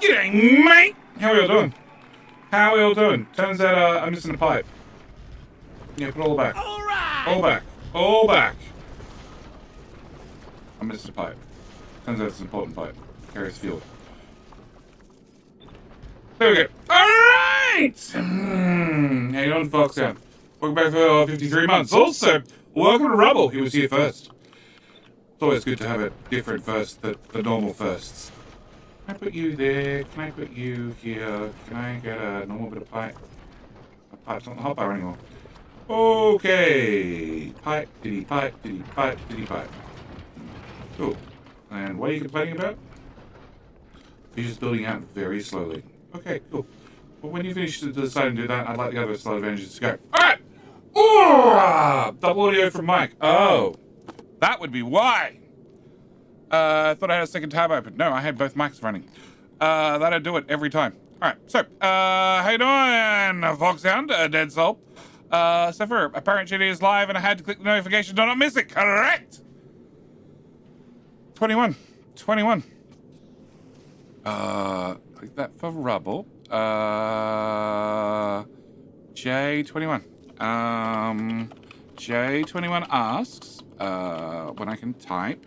G'day, mate! How are you all doing? How are you all doing? Turns out I'm missing a pipe. Yeah, put it all back. All right! All back. All back. I missed a pipe. Turns out it's an important pipe. Carries fuel. There we go. Alright! How you doing, folks? Welcome back for 53 months. Also, welcome to Rubble. He was here first. It's always good to have a different first than the normal firsts. Can I put you there? Can I put you here? Can I get a normal bit of pipe? A pipe's not the hot bar anymore. Okay. Pipe, diddy pipe, diddy pipe, diddy pipe. Cool. And what are you complaining about? You're just building out very slowly. Okay, cool. Well, when you finish deciding to do that, I'd like the other slot of engines to go. Alright! Ooh! Double audio from Mike. Oh. That would be why. I thought I had a second tab open. No, I had both mics running. That'd do it every time. Alright, so, how you doing, Foxhound, Dead Soul? So for Apparent GD is live and I had to click the notification to not miss it, correct? 21. Click that for Rubble. J21. J21 asks, when I can type.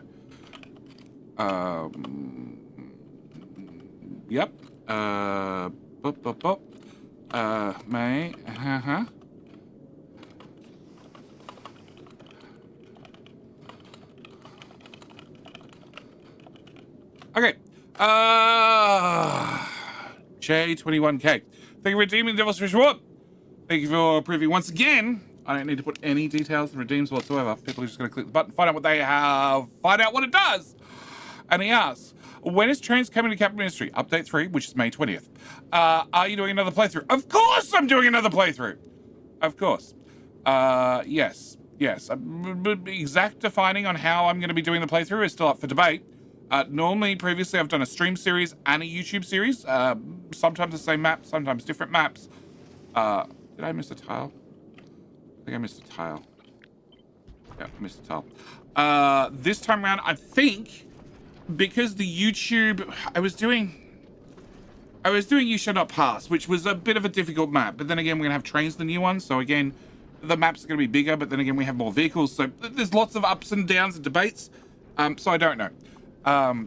Yep. May, Okay. J21K. Thank you for redeeming the Devil's Reward. Thank you for approving once again. I don't need to put any details and redeems whatsoever. People are just going to click the button, find out what they have, find out what it does. And he asks, when is Trains coming to Capital Ministry? Update 3, which is May 20th. Are you doing another playthrough? Of course I'm doing another playthrough. Of course. Yes. Exact defining on how I'm going to be doing the playthrough is still up for debate. Normally, previously, I've done a stream series and a YouTube series. Sometimes the same map, sometimes different maps. Did I miss a tile? I think I missed a tile. Yeah, Mr. Tal. This time around, I think, because the YouTube, I was doing You Shall Not Pass, which was a bit of a difficult map. But then again, we're going to have trains, the new one. So again, the maps are going to be bigger. But then again, we have more vehicles. So there's lots of ups and downs and debates. So I don't know.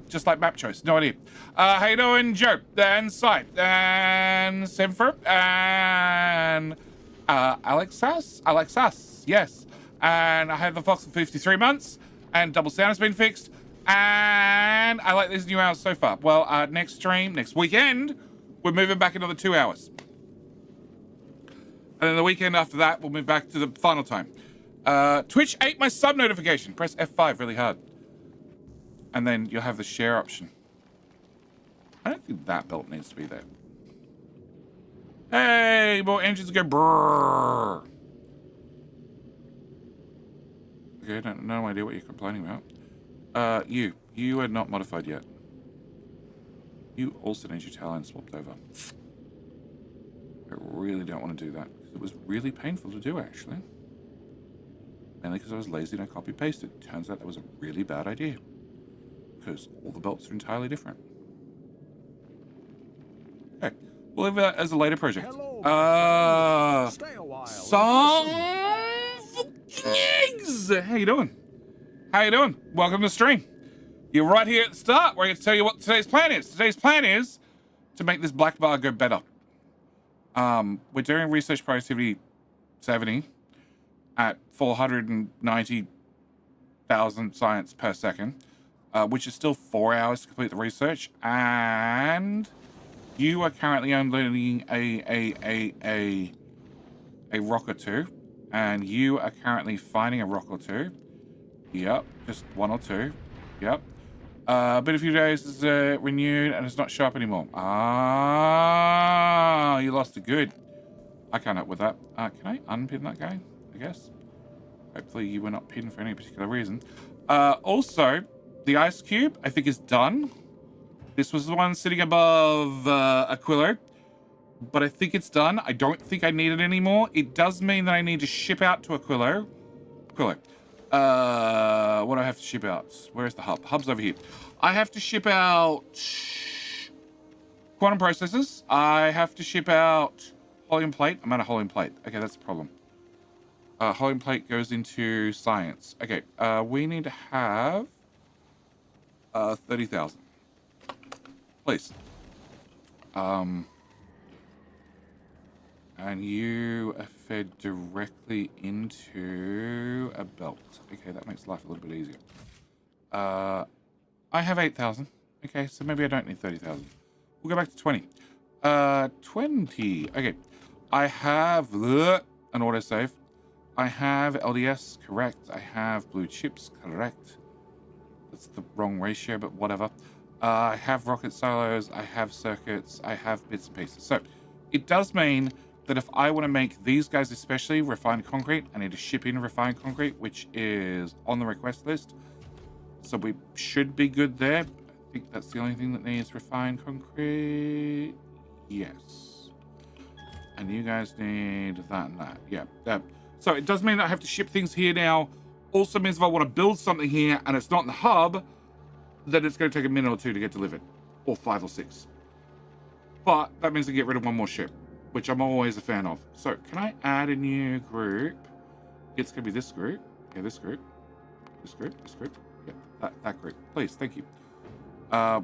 Just like map choice. No idea. How you doing, Joe? And Sight. And Semfer. And Alexas. Yes. And I have the Fox for 53 months. And double sound has been fixed. And I like these new hours so far. Well, next stream, next weekend, we're moving back another 2 hours. And then the weekend after that, we'll move back to the final time. Twitch ate my sub notification. Press F5 really hard. And then you'll have the share option. I don't think that belt needs to be there. Hey, more engines go brrrr. Okay, no idea what you're complaining about. You are not modified yet. You also need your talent swapped over. I really don't want to do that because it was really painful to do, actually. Mainly because I was lazy and I copy pasted. Turns out that was a really bad idea because all the belts are entirely different. Okay, we'll leave that as a later project. Stay a while. Some eggs. How you doing? How you doing? Welcome to the stream. You're right here at the start where I get to tell you what today's plan is. Today's plan is to make this black bar go better. We're doing research productivity 70 at 490,000 science per second, which is still 4 hours to complete the research. And you are currently unloading a rock or two, and you are currently finding a rock or two. Yep, just one or two. Yep. But a few days is renewed and it's not show up anymore. Ah, you lost it. Good. I can't help with that. Can I unpin that guy? I guess. Hopefully you were not pinned for any particular reason. Also, the ice cube I think is done. This was the one sitting above Aquilo, but I think it's done. I don't think I need it anymore. It does mean that I need to ship out to Aquilo. What do I have to ship out? Where's the hub? Hub's over here. I have to ship out quantum processors. I have to ship out helium plate. I'm out of helium plate. Okay, that's the problem. Helium plate goes into science. Okay, we need to have 30,000. Please. And you are fed directly into a belt. Okay, that makes life a little bit easier. I have 8,000. Okay, so maybe I don't need 30,000. We'll go back to 20. 20. Okay. I have an autosave. I have LDS, correct. I have blue chips, correct. That's the wrong ratio, but whatever. I have rocket silos. I have circuits. I have bits and pieces. So it does mean that if I want to make these guys especially refined concrete, I need to ship in refined concrete, which is on the request list. So we should be good there. I think that's the only thing that needs refined concrete. Yes. And you guys need that and that. Yeah. So it does mean that I have to ship things here now. Also means if I want to build something here and it's not in the hub, then it's going to take a minute or two to get delivered. Or 5 or 6. But that means I get rid of one more ship, which I'm always a fan of. So can I add a new group? It's going to be this group. Yeah, this group. This group. This group. Yeah, that group. Please, thank you.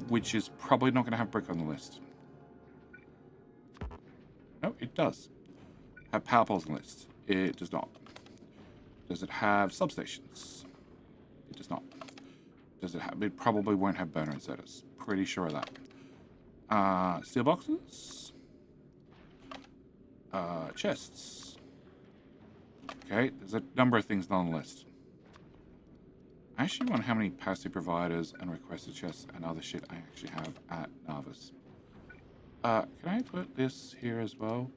Which is probably not going to have brick on the list. No, it does. Have power poles on the list. It does not. Does it have substations? It does not. Does it have... It probably won't have burner inserters. Pretty sure of that. Steel boxes. Chests. Okay, there's a number of things not on the list. I actually want how many passive providers and requested chests and other shit I actually have at Narvis. Can I put this here as well?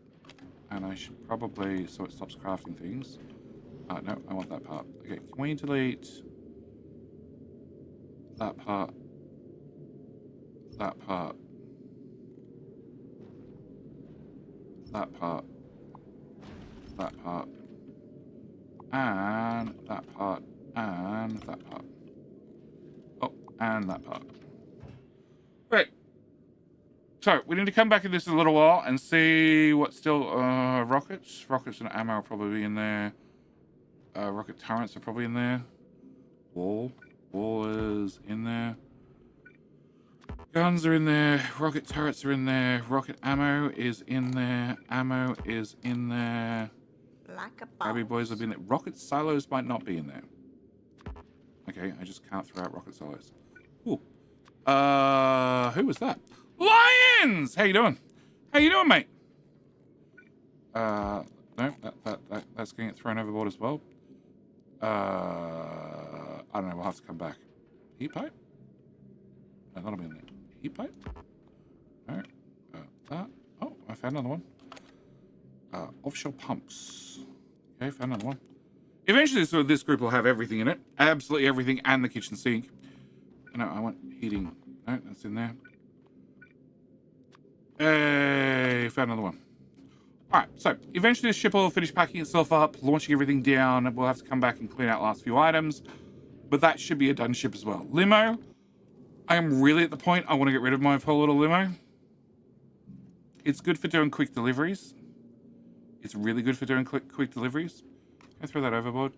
And I should probably, so it stops crafting things. No, I want that part. Okay, can we delete that part? That part. That part. That part. And that part. And that part. Oh, and that part. Right. So, we need to come back in this in a little while and see what's still... rockets. Rockets and ammo are probably in there. Rocket turrets are probably in there. Wall. Wall is in there. Guns are in there. Rocket turrets are in there. Rocket ammo is in there. Ammo is in there. Like a Grabby boys have been there. Rocket silos might not be in there. Okay, I just can't throw out rocket silos. Ooh. Who was that? Lions! How you doing? How you doing, mate? No, that's getting it thrown overboard as well. I don't know, we'll have to come back. Heat pipe? No, that'll be in there. Heat pipe? No. That. Oh, I found another one. Offshore pumps. Okay, found another one. Eventually, so this group will have everything in it. Absolutely everything, and the kitchen sink. No, I want heating. No, that's in there. Hey, found another one. Alright, so eventually the ship will finish packing itself up, launching everything down. We'll have to come back and clean out last few items. But that should be a done ship as well. Limo. I am really at the point I want to get rid of my poor little limo. It's good for doing quick deliveries. It's really good for doing quick deliveries. Can I throw that overboard?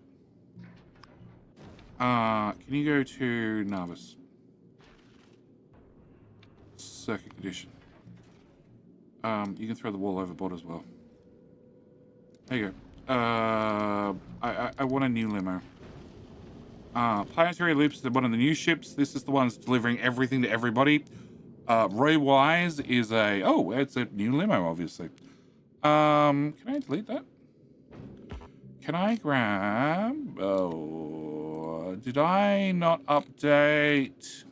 Can you go to Narvis? Circuit condition. You can throw the wall overboard as well. There you go. I want a new limo. Planetary Loops is one of the new ships. This is the one that's delivering everything to everybody. Roy Wise is it's a new limo, obviously. Can I delete that? Can I grab... Oh, did I not update?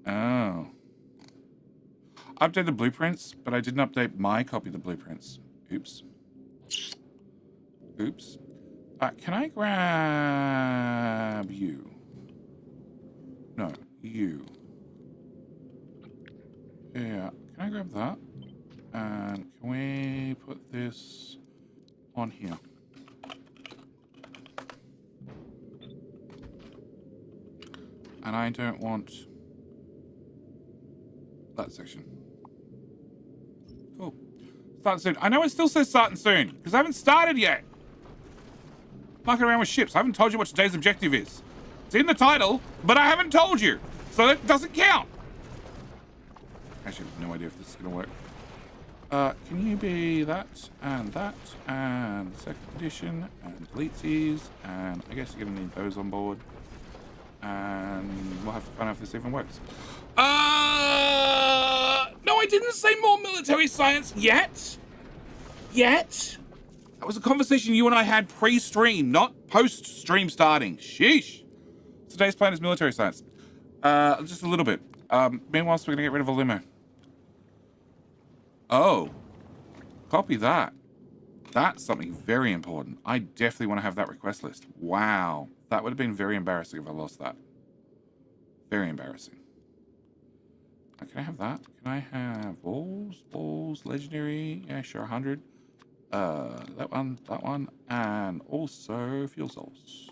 Oh. I updated the blueprints, but I didn't update my copy of the blueprints. Oops. Oops. Can I grab you? No, you. Yeah, can I grab that? And can we put this on here? And I don't want that section. Cool. Start soon. I know it still says starting soon, because I haven't started yet. Mucking around with ships. I haven't told you what today's objective is. It's in the title, but I haven't told you. So that doesn't count. Actually, I have no idea if this is going to work. Can you be that, and second edition, and delete these, and I guess you're going to need those on board. And we'll have to find out if this even works. No, I didn't say more military science yet. That was a conversation you and I had pre-stream, not post-stream starting. Sheesh. Today's plan is military science. Just a little bit. Meanwhile, we're going to get rid of a limo. Oh. Copy that. That's something very important. I definitely want to have that request list. Wow. That would have been very embarrassing if I lost that. Very embarrassing. Can I have that? Can I have balls, legendary? Yeah, sure, 100. That one, and also fuel cells.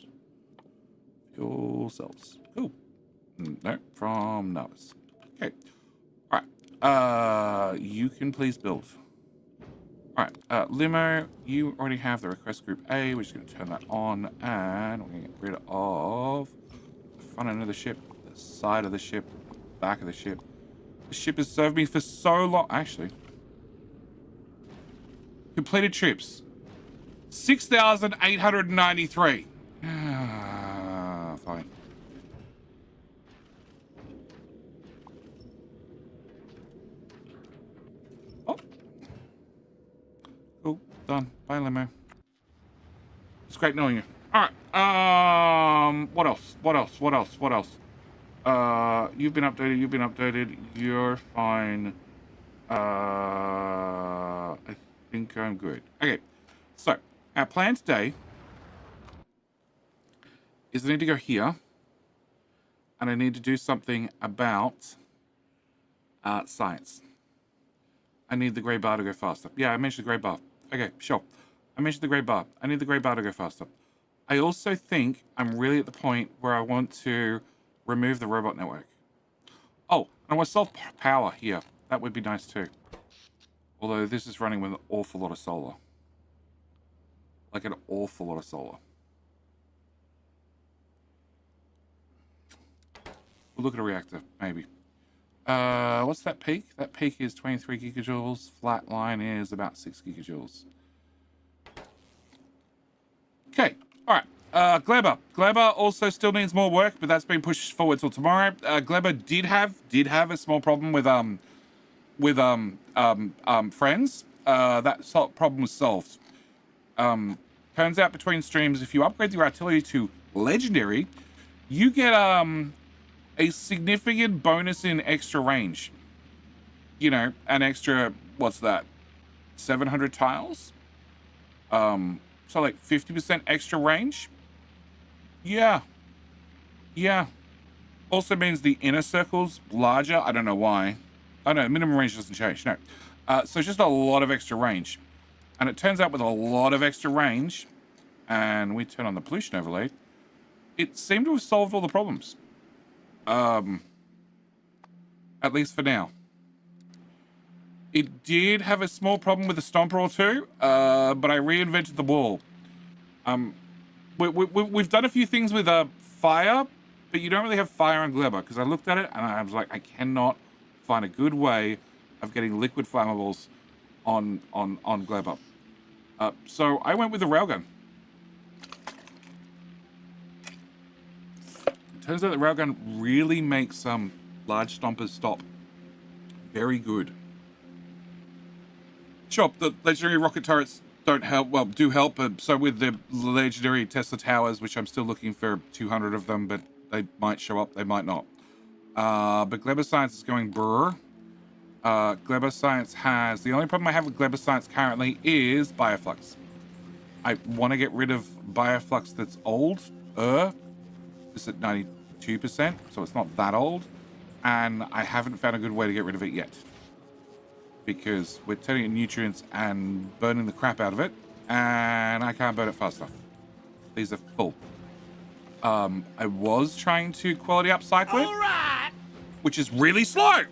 Fuel cells. Cool. No, from Narvis. Okay. All right. You can please build. All right. Limo, you already have the request group A. We're just going to turn that on, and we're going to get rid of the front end of the ship, the side of the ship, the back of the ship. The ship has served me for so long. Actually. Completed trips. 6,893. Fine. Oh. Cool. Done. Bye, limo. It's great knowing you. Alright. What else? You've been updated. You're fine. I think I'm good. Okay, so our plan today is I need to go here, and I need to do something about science. I need the grey bar to go faster. Yeah, I mentioned the grey bar. Okay, sure. I mentioned the grey bar. I need the grey bar to go faster. I also think I'm really at the point where I want to remove the robot network. Oh, I want self-power here. That would be nice too. Although this is running with an awful lot of solar. Like an awful lot of solar. We'll look at a reactor, maybe. What's that peak? That peak is 23 gigajoules. Flat line is about 6 gigajoules. Okay, all right. Gleber. Gleber also still needs more work, but that's been pushed forward till tomorrow. Gleber did have a small problem with friends. That problem was solved. Turns out between streams, if you upgrade your artillery to legendary, you get a significant bonus in extra range. You know, an extra, what's that? 700 tiles? So like 50% extra range? Yeah. Yeah. Also means the inner circle's larger. I don't know why. Oh no, minimum range doesn't change. No. So it's just a lot of extra range. And it turns out with a lot of extra range, and we turn on the pollution overlay, it seemed to have solved all the problems. At least for now. It did have a small problem with a stomper or two, but I reinvented the wall. We've done a few things with fire, but you don't really have fire on Gleber, because I looked at it and I was like, I cannot find a good way of getting liquid flammables on Gleber. So I went with the railgun. Turns out the railgun really makes some large stompers stop. Very good. Sure, the legendary rocket turrets don't help. Well, do help. So with the legendary Tesla towers, which I'm still looking for 200 of them, but they might show up, they might not. But Gleber Science is going brr. Gleber Science has... The only problem I have with Gleber Science currently is Bioflux. I want to get rid of Bioflux that's old. It's at 92%, so it's not that old. And I haven't found a good way to get rid of it yet. Because we're turning it nutrients and burning the crap out of it. And I can't burn it fast enough. These are full. I was trying to quality upcycle it. All right. Which is really slow.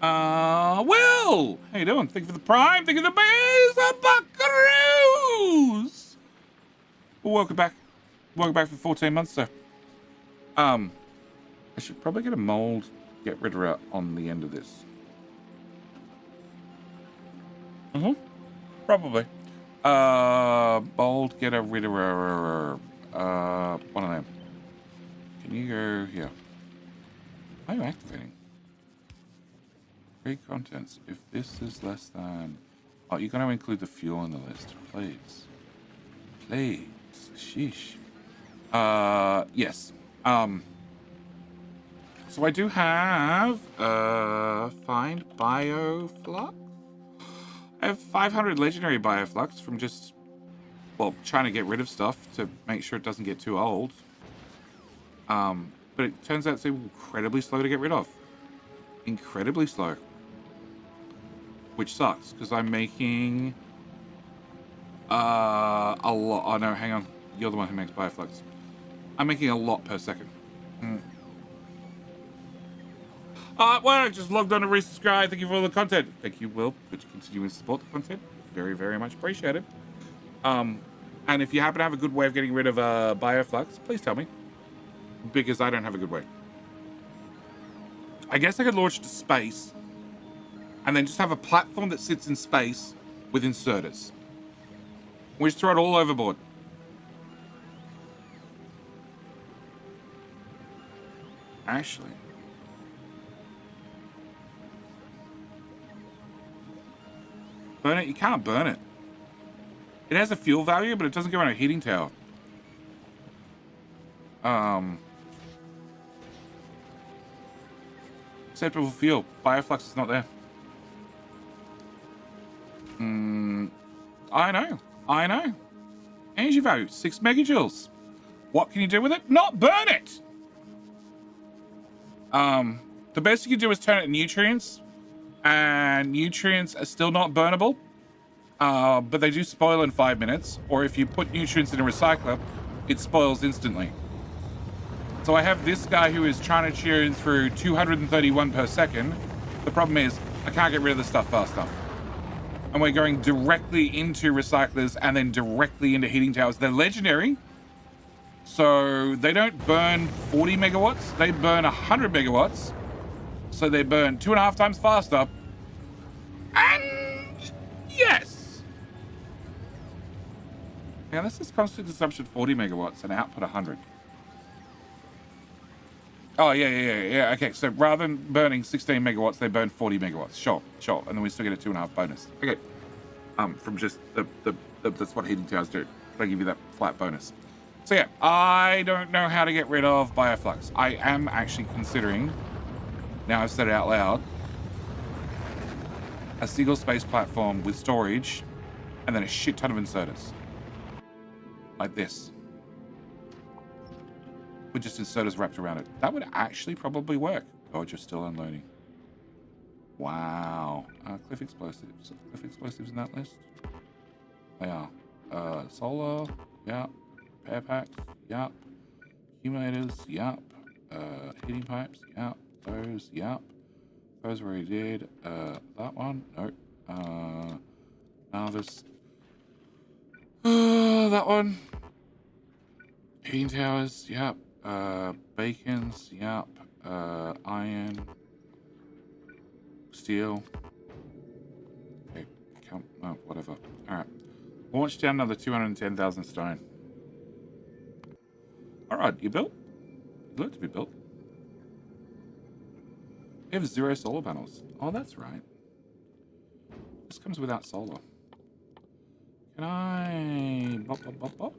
Will! How you doing? Thank you for the prime. Thank you for the bears. Buckaroos! Well, welcome back. Welcome back for 14 months, sir. I should probably get a mold, get rid of it on the end of this. Probably. Mold, get rid of one of them. Can you go here? Why are you activating? Free contents. If this is less than... Oh, you're going to include the fuel in the list, please. Please. Sheesh. Yes. So I do have, find Bioflux. I have 500 legendary Bioflux from just, well, trying to get rid of stuff to make sure it doesn't get too old. But it turns out it's incredibly slow to get rid of. Incredibly slow. Which sucks, because I'm making, a lot. Oh no, hang on. You're the one who makes Bioflux. I'm making a lot per second. Well, I just logged on to resubscribe. Thank you for all the content. Thank you, Will, for continuing to support the content. Very, very much appreciated. And if you happen to have a good way of getting rid of Bioflux, please tell me. Because I don't have a good way. I guess I could launch it to space and then just have a platform that sits in space with inserters. We just throw it all overboard. Ashley. Burn it? You can't burn it. It has a fuel value, but it doesn't go on a heating tower. Acceptable fuel. Bioflux is not there. I know. Energy value, 6 megajoules. What can you do with it? Not burn it! The best you can do is turn it to nutrients. And nutrients are still not burnable. But they do spoil in 5 minutes. Or if you put nutrients in a recycler, it spoils instantly. So I have this guy who is trying to churn through 231 per second. The problem is I can't get rid of the stuff fast enough. And we're going directly into recyclers and then directly into heating towers. They're legendary. So they don't burn 40 megawatts. They burn 100 megawatts. So they burn 2.5 times faster. And yes. Now this is constant consumption 40 megawatts and output 100. Oh, yeah. Okay, so rather than burning 16 megawatts, they burn 40 megawatts. Sure. And then we still get a 2.5 bonus. Okay. From just that's what heating towers do. They give you that flat bonus. So yeah, I don't know how to get rid of Bioflux. I am actually considering, now I've said it out loud, a single space platform with storage and then a shit ton of inserters. Like this. With just inserters wrapped around it. That would actually probably work. God, you're still unloading. Wow. Cliff explosives. Cliff explosives in that list? They are. Solar, yep. Repair packs, yep. Accumulators, yep. Heating pipes, yep. Those, yep. Those we already did. That one, nope. Now there's that one. Heating towers, yep. Bacons, yep. Iron, steel. Okay, whatever. All right. Launch down another 210,000 stone. All right, you built? You look to be built. You have 0 solar panels. Oh, that's right. This comes without solar. Can I... Bop.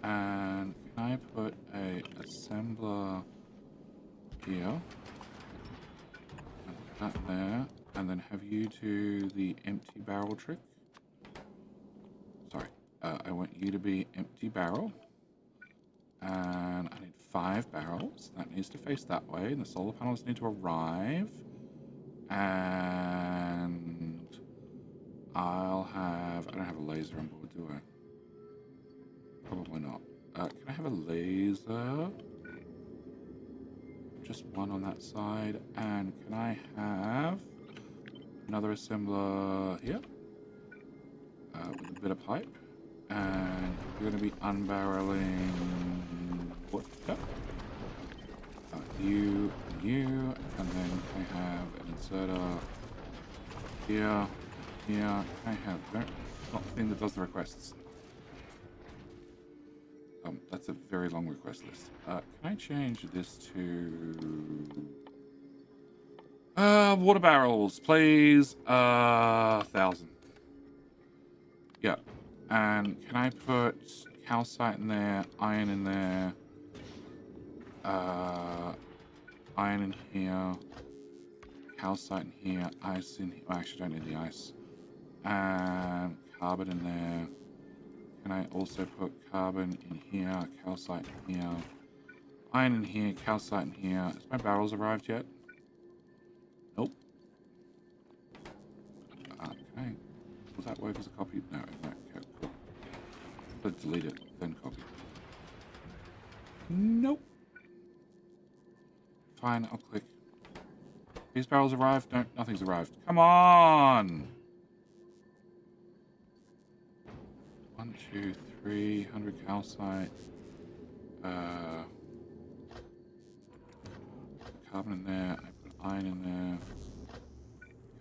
And can I put a assembler here? And that there. And then have you do the empty barrel trick. Sorry. I want you to be empty barrel. And I need 5 barrels. That needs to face that way. And the solar panels need to arrive. And I'll have... I don't have a laser on board, do I? Probably not. Can I have a laser? Just one on that side. And can I have another assembler here? With a bit of pipe. And we're going to be unbarreling what? You, and then I have an inserter here. I have not the thing that does the requests. That's a very long request list. Can I change this to water barrels, please? 1,000. Yeah. And can I put calcite in there, iron in there, iron in here, calcite in here, ice in here. Oh, I actually don't need the ice. And carbon in there. Can I also put carbon in here, calcite in here, iron in here, calcite in here? Has my barrels arrived yet? Nope. Okay. Will that work as a copy? No. Okay, cool. Let's delete it, then copy. Nope. Fine, I'll click. These barrels arrived? No, nothing's arrived. Come on! 1, 2, 3, 100 calcite. Carbon in there. I put iron in there.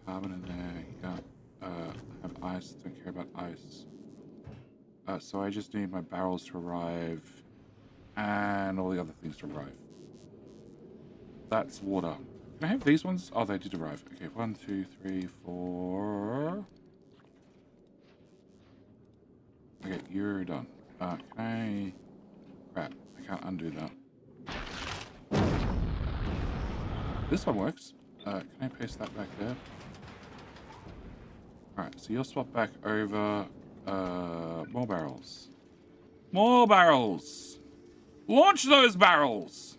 Carbon in there. Yeah. I have ice. Don't care about ice. So I just need my barrels to arrive and all the other things to arrive. That's water. Can I have these ones? Oh, they did arrive. Okay, 1, 2, 3, 4. Okay, you're done. Can I... Crap, I can't undo that. This one works. Can I paste that back there? Alright, so you'll swap back over... more barrels. More barrels! Launch those barrels!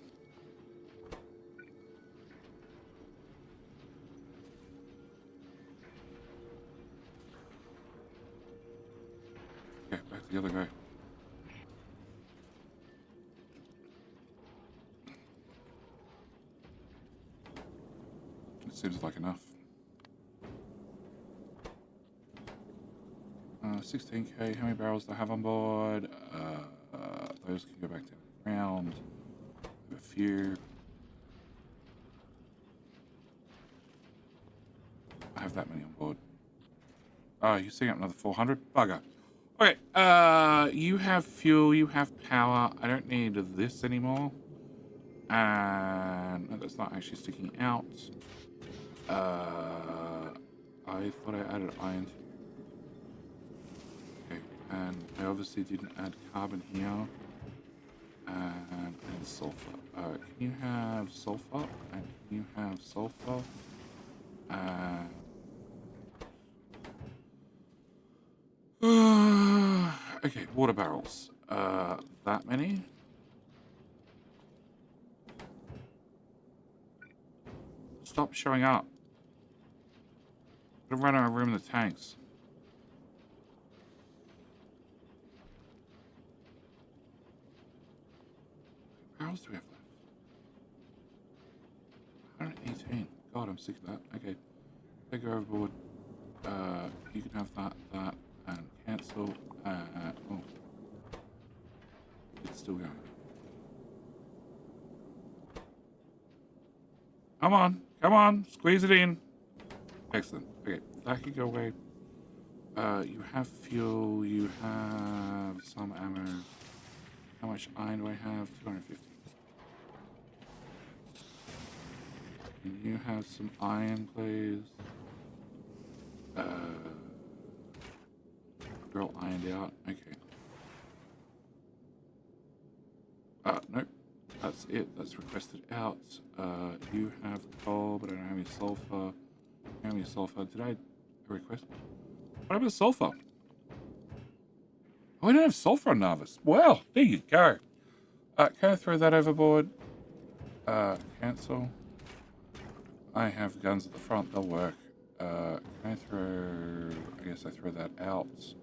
the other guy? It seems like enough. 16k. How many barrels do I have on board? Those can go back to the ground. A few. I have that many on board. Oh, you're setting up another 400? Bugger. Okay, you have fuel, you have power. I don't need this anymore. And no, that's not actually sticking out. I thought I added iron. Okay, and I obviously didn't add carbon here. And sulfur. Can you have sulfur? And can you have sulfur? Okay, water barrels. That many? Stop showing up. I'm gonna run out of room in the tanks. How many barrels do we have left? 118. God, I'm sick of that. Okay. Take her overboard. You can have that, and cancel. Oh. It's still going. Come on, squeeze it in. Excellent. Okay, that can go away. You have fuel, you have some ammo. How much iron do I have? 250. Can you have some iron, please? They're all ironed out. Okay. Nope. That's it. That's requested out. You have coal, but I don't have any sulfur. How many sulfur? Did I request? What happened to sulfur? Oh, I don't have sulfur on Narvis. Well, there you go. Can I throw that overboard? Cancel. I have guns at the front. They'll work. Can I throw... I guess I throw that out.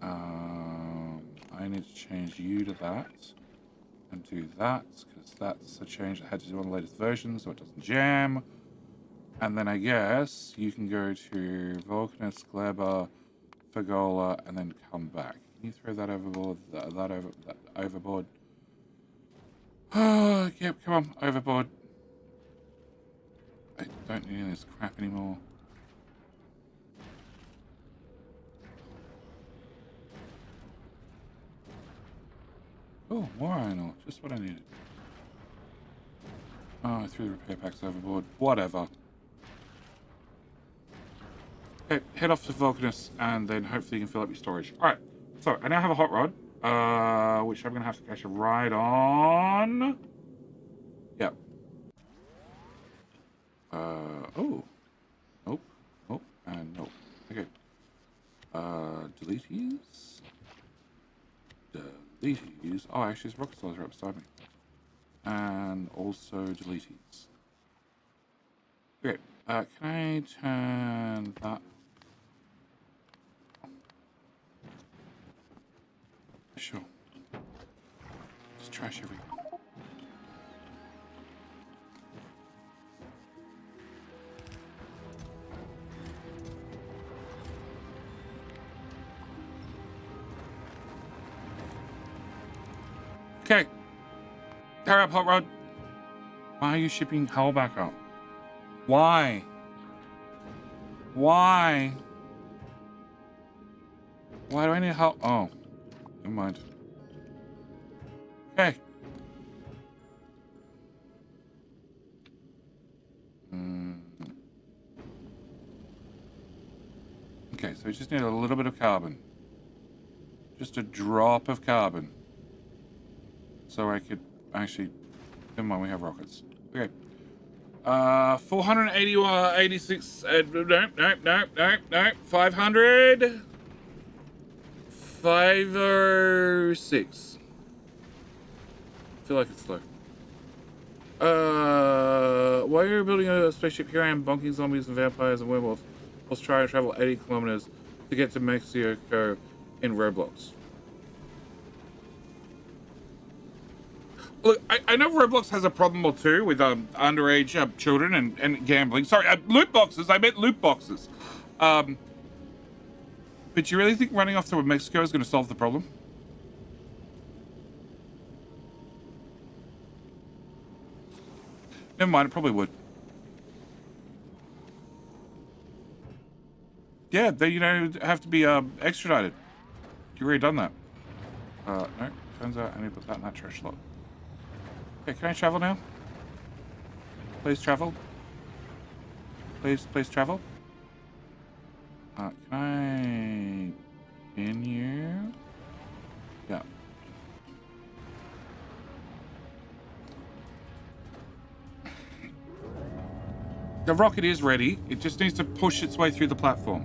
I need to change you to that. And do that, because that's a change I had to do on the latest version, so it doesn't jam. And then I guess you can go to Vulcanus, Kleber, Fagola, and then come back. Can you throw that overboard? That overboard. Oh, yep, come on, overboard. I don't need any of this crap anymore. Oh, more iron ore. Just what I needed. Oh, I threw the repair packs overboard. Whatever. Okay, head off to Vulcanus, and then hopefully you can fill up your storage. Alright, so I now have a hot rod, which I'm going to have to catch a ride on. Yep. Oh. Nope. Nope. And nope. Okay. Deletes. Deletes. Oh, actually, his rocket stars are up beside me. And also deletes. Okay. Can I turn that? Sure. Just trash everything. Okay. Hurry up, Hot Rod. Why are you shipping hull back up? Why? Why? Why do I need help? Oh. Never mind. Okay. Okay, so we just need a little bit of carbon. Just a drop of carbon. So I could actually... Never mind, we have rockets. Okay. 480, 86... nope. 500... 506. I feel like it's slow. While you're building a spaceship, here I am bonking zombies and vampires and werewolves. Let's try and travel 80 kilometers to get to Mexico. in Roblox. Look, I know Roblox has a problem or two with underage children and gambling. Sorry, loot boxes. I meant loot boxes. But you really think running off to Mexico is going to solve the problem? Never mind, it probably would. Yeah, they, you know, have to be extradited. You already done that. No, turns out I need to put that in that trash slot. Okay, can I travel now? Please travel. Please travel. Can I in you? Yeah. The rocket is ready. It just needs to push its way through the platform.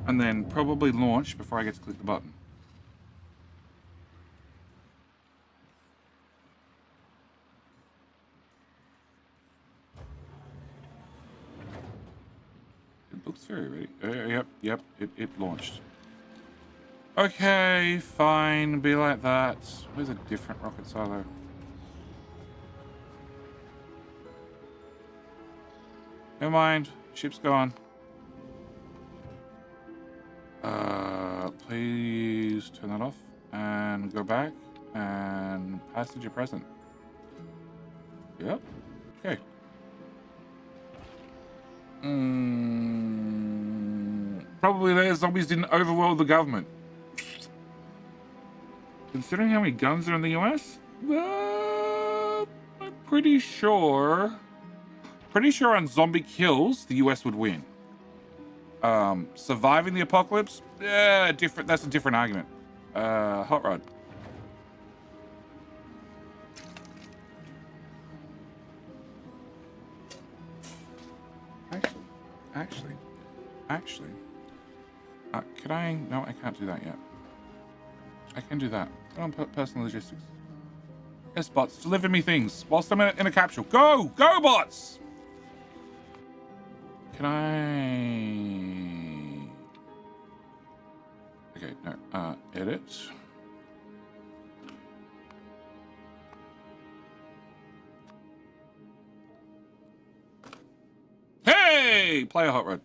And then probably launch before I get to click the button. It looks very ready. Yep, it launched. Okay, fine, be like that. Where's a different rocket silo? Never mind, ship's gone. Please turn that off and go back and passenger present. Yep. Okay. Probably their zombies didn't overwhelm the government. Considering how many guns are in the US, I'm pretty sure on zombie kills, the US would win. Surviving the apocalypse, that's a different argument. Hot rod. Actually, can I? No, I can't do that yet. I can do that. Put on personal logistics. Yes, bots, deliver me things whilst I'm in a capsule. Go, bots! Can I? Okay, no. Edit. Hey, play a hot rod.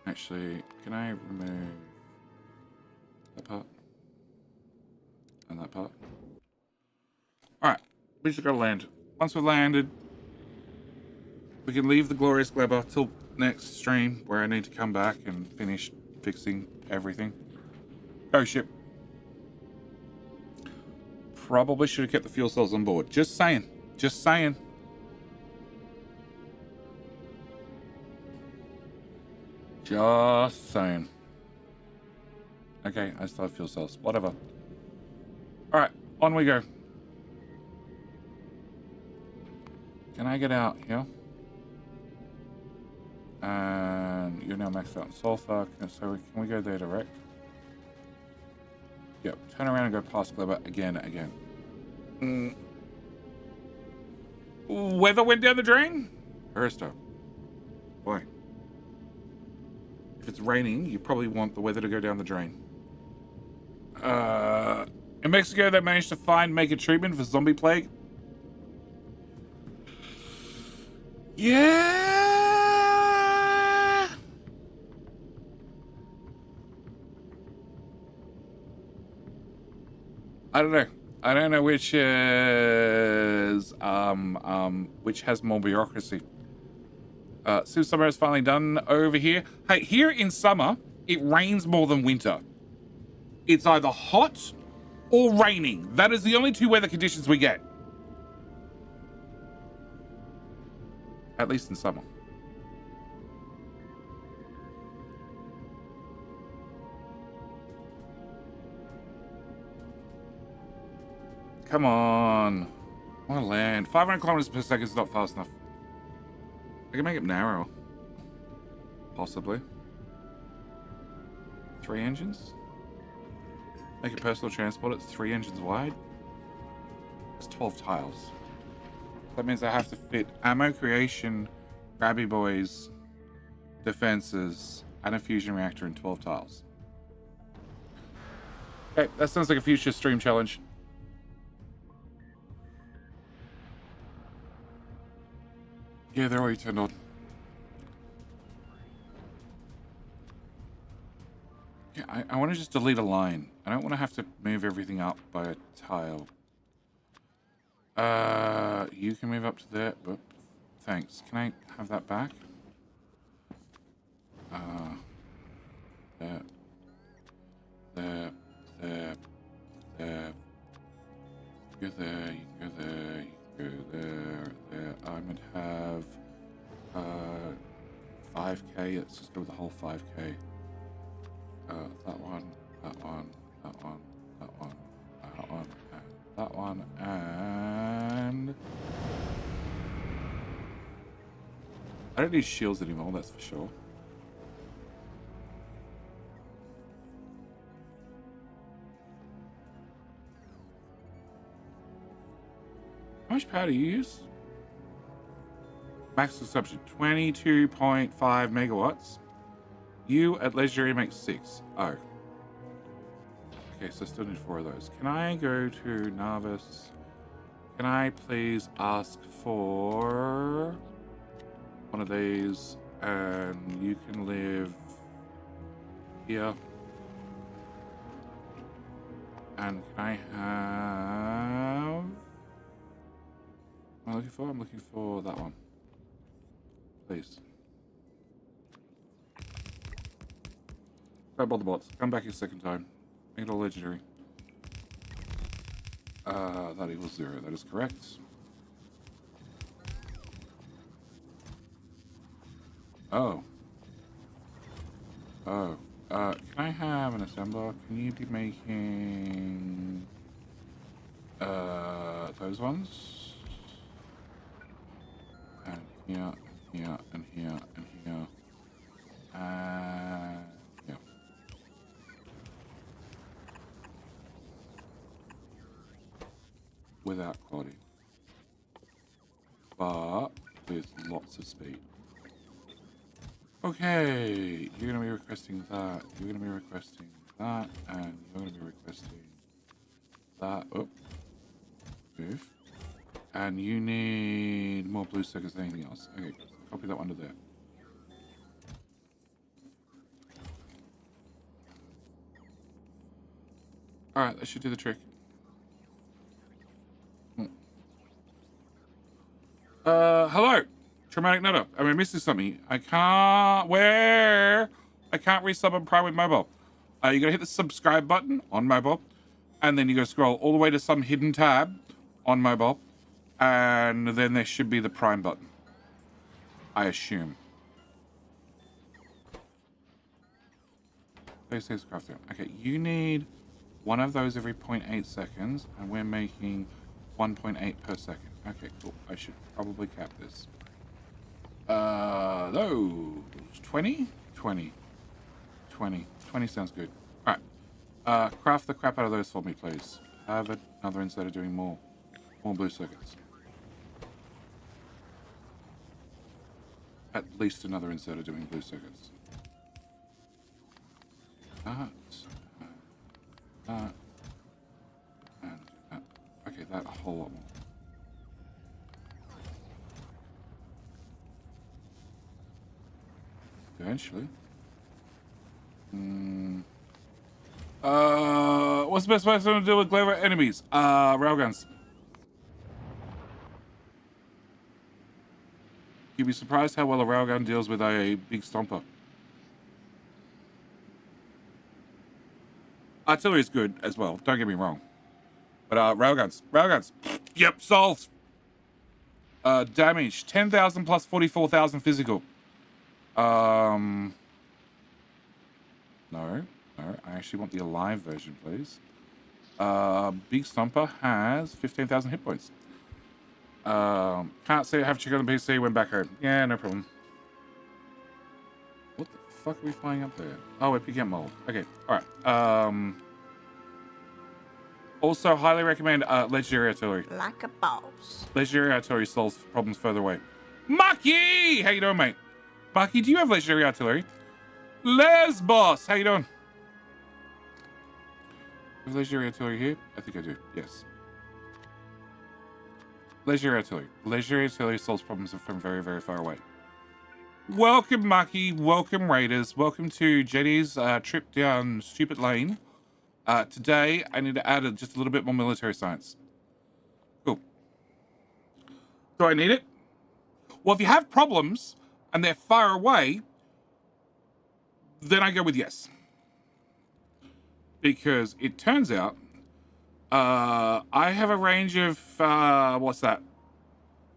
Actually, can I remove that part and that part? All right, we just gotta land. Once we've landed, we can leave the glorious Glebber till next stream, where I need to come back and finish fixing everything. Go ship. Probably should have kept the fuel cells on board. Just saying. Just saying. Just saying. Okay, I still have fuel cells. Whatever. Alright, on we go. Can I get out here? And you're now maxed out in sulfur. So can we go there direct? Yep. Turn around and go past Glebber again. Weather went down the drain? Aristo. Boy. If it's raining, you probably want the weather to go down the drain. In Mexico, they managed to make a treatment for zombie plague. Yeah. I don't know. I don't know which is which has more bureaucracy. So summer is finally done over here. Hey, here in summer, it rains more than winter. It's either hot or raining. That is the only two weather conditions we get. At least in summer. Come on. I want to land. 500 kilometers per second is not fast enough. I can make it narrow. Possibly. 3 engines? Make a personal transport at 3 engines wide? That's 12 tiles. That means I have to fit ammo creation, grabby boys, defenses, and a fusion reactor in 12 tiles. Okay, that sounds like a future stream challenge. Yeah, they're already turned on. Yeah, I want to just delete a line. I don't want to have to move everything up by a tile. You can move up to there, but thanks. Can I have that back? There. There. There. There. You go there, you go there, you go there, there. I'm going to have 5k. Let's just go with the whole 5k. That one, that one, that one, that one, that one, and that one, and I don't need shields anymore, that's for sure. How much power do you use? Max consumption 22.5 megawatts. You at leisure makes 6. Oh. Okay, so I still need 4 of those. Can I go to Narvis? Can I please ask for one of these? And you can live here. And can I have... What am I looking for? I'm looking for that one. Please. Don't bother bots. Come back a second time. Make it all legendary. That equals 0. That is correct. Oh. Oh. Can I have an assembler? Can you be making... those ones? And here, here, and here, and here. And... yeah. Without quality. But with lots of speed. Okay, you're going to be requesting that, you're going to be requesting that, and you're going to be requesting that. Oh, move. And you need more blue circuits than anything else. Okay, copy that one to there. Alright, that should do the trick. Hello! Traumatic Nutter. Am I missing something? I can't... Where? I can't resub on Prime with mobile. You gotta hit the subscribe button on mobile. And then you gotta scroll all the way to some hidden tab on mobile. And then there should be the Prime button. I assume. Okay, you need one of those every 0.8 seconds. And we're making 1.8 per second. Okay, cool. I should probably cap this. No. 20? 20. 20. 20 sounds good. Alright. Craft the crap out of those for me, please. Have another instead doing more blue circuits. At least another instead doing blue circuits. And that. Okay, that a whole lot more. Eventually. What's the best way to deal with clever enemies? Railguns. You'd be surprised how well a railgun deals with a big stomper. Artillery is good as well, don't get me wrong. But railguns. Yep, solved. Damage 10,000 plus 44,000 physical. No, I actually want the alive version, please. Big Stomper has 15,000 hit points. Can't say I have to check on the PC when back home. Yeah, no problem. What the fuck are we flying up there? Oh, we're picking up mold. Okay, alright. Also, highly recommend Legendary Artillery. Like a boss. Legendary Artillery solves problems further away. Mucky! How you doing, mate? Bucky, do you have legendary artillery? Lesbos, how you doing? Have legendary artillery here? I think I do, yes. Legendary artillery. Legendary artillery solves problems from very, very far away. Welcome, Mucky. Welcome, Raiders. Welcome to Jetty's trip down Stupid Lane. Today, I need to add just a little bit more military science. Cool. Do I need it? Well, if you have problems and they're far away, then I go with yes. Because it turns out I have a range of, what's that?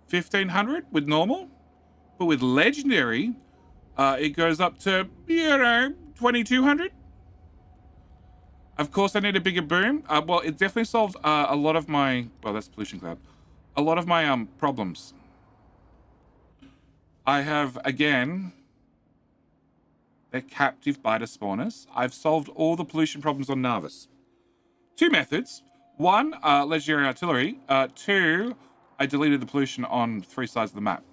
1,500 with normal. But with legendary, it goes up to, 2,200. Of course, I need a bigger boom. Well, it definitely solves a lot of my, well, that's pollution cloud. A lot of my problems. I have, again, they're captive biter spawners. I've solved all the pollution problems on Narvis. 2 methods. 1, legendary artillery. 2, I deleted the pollution on 3 sides of the map.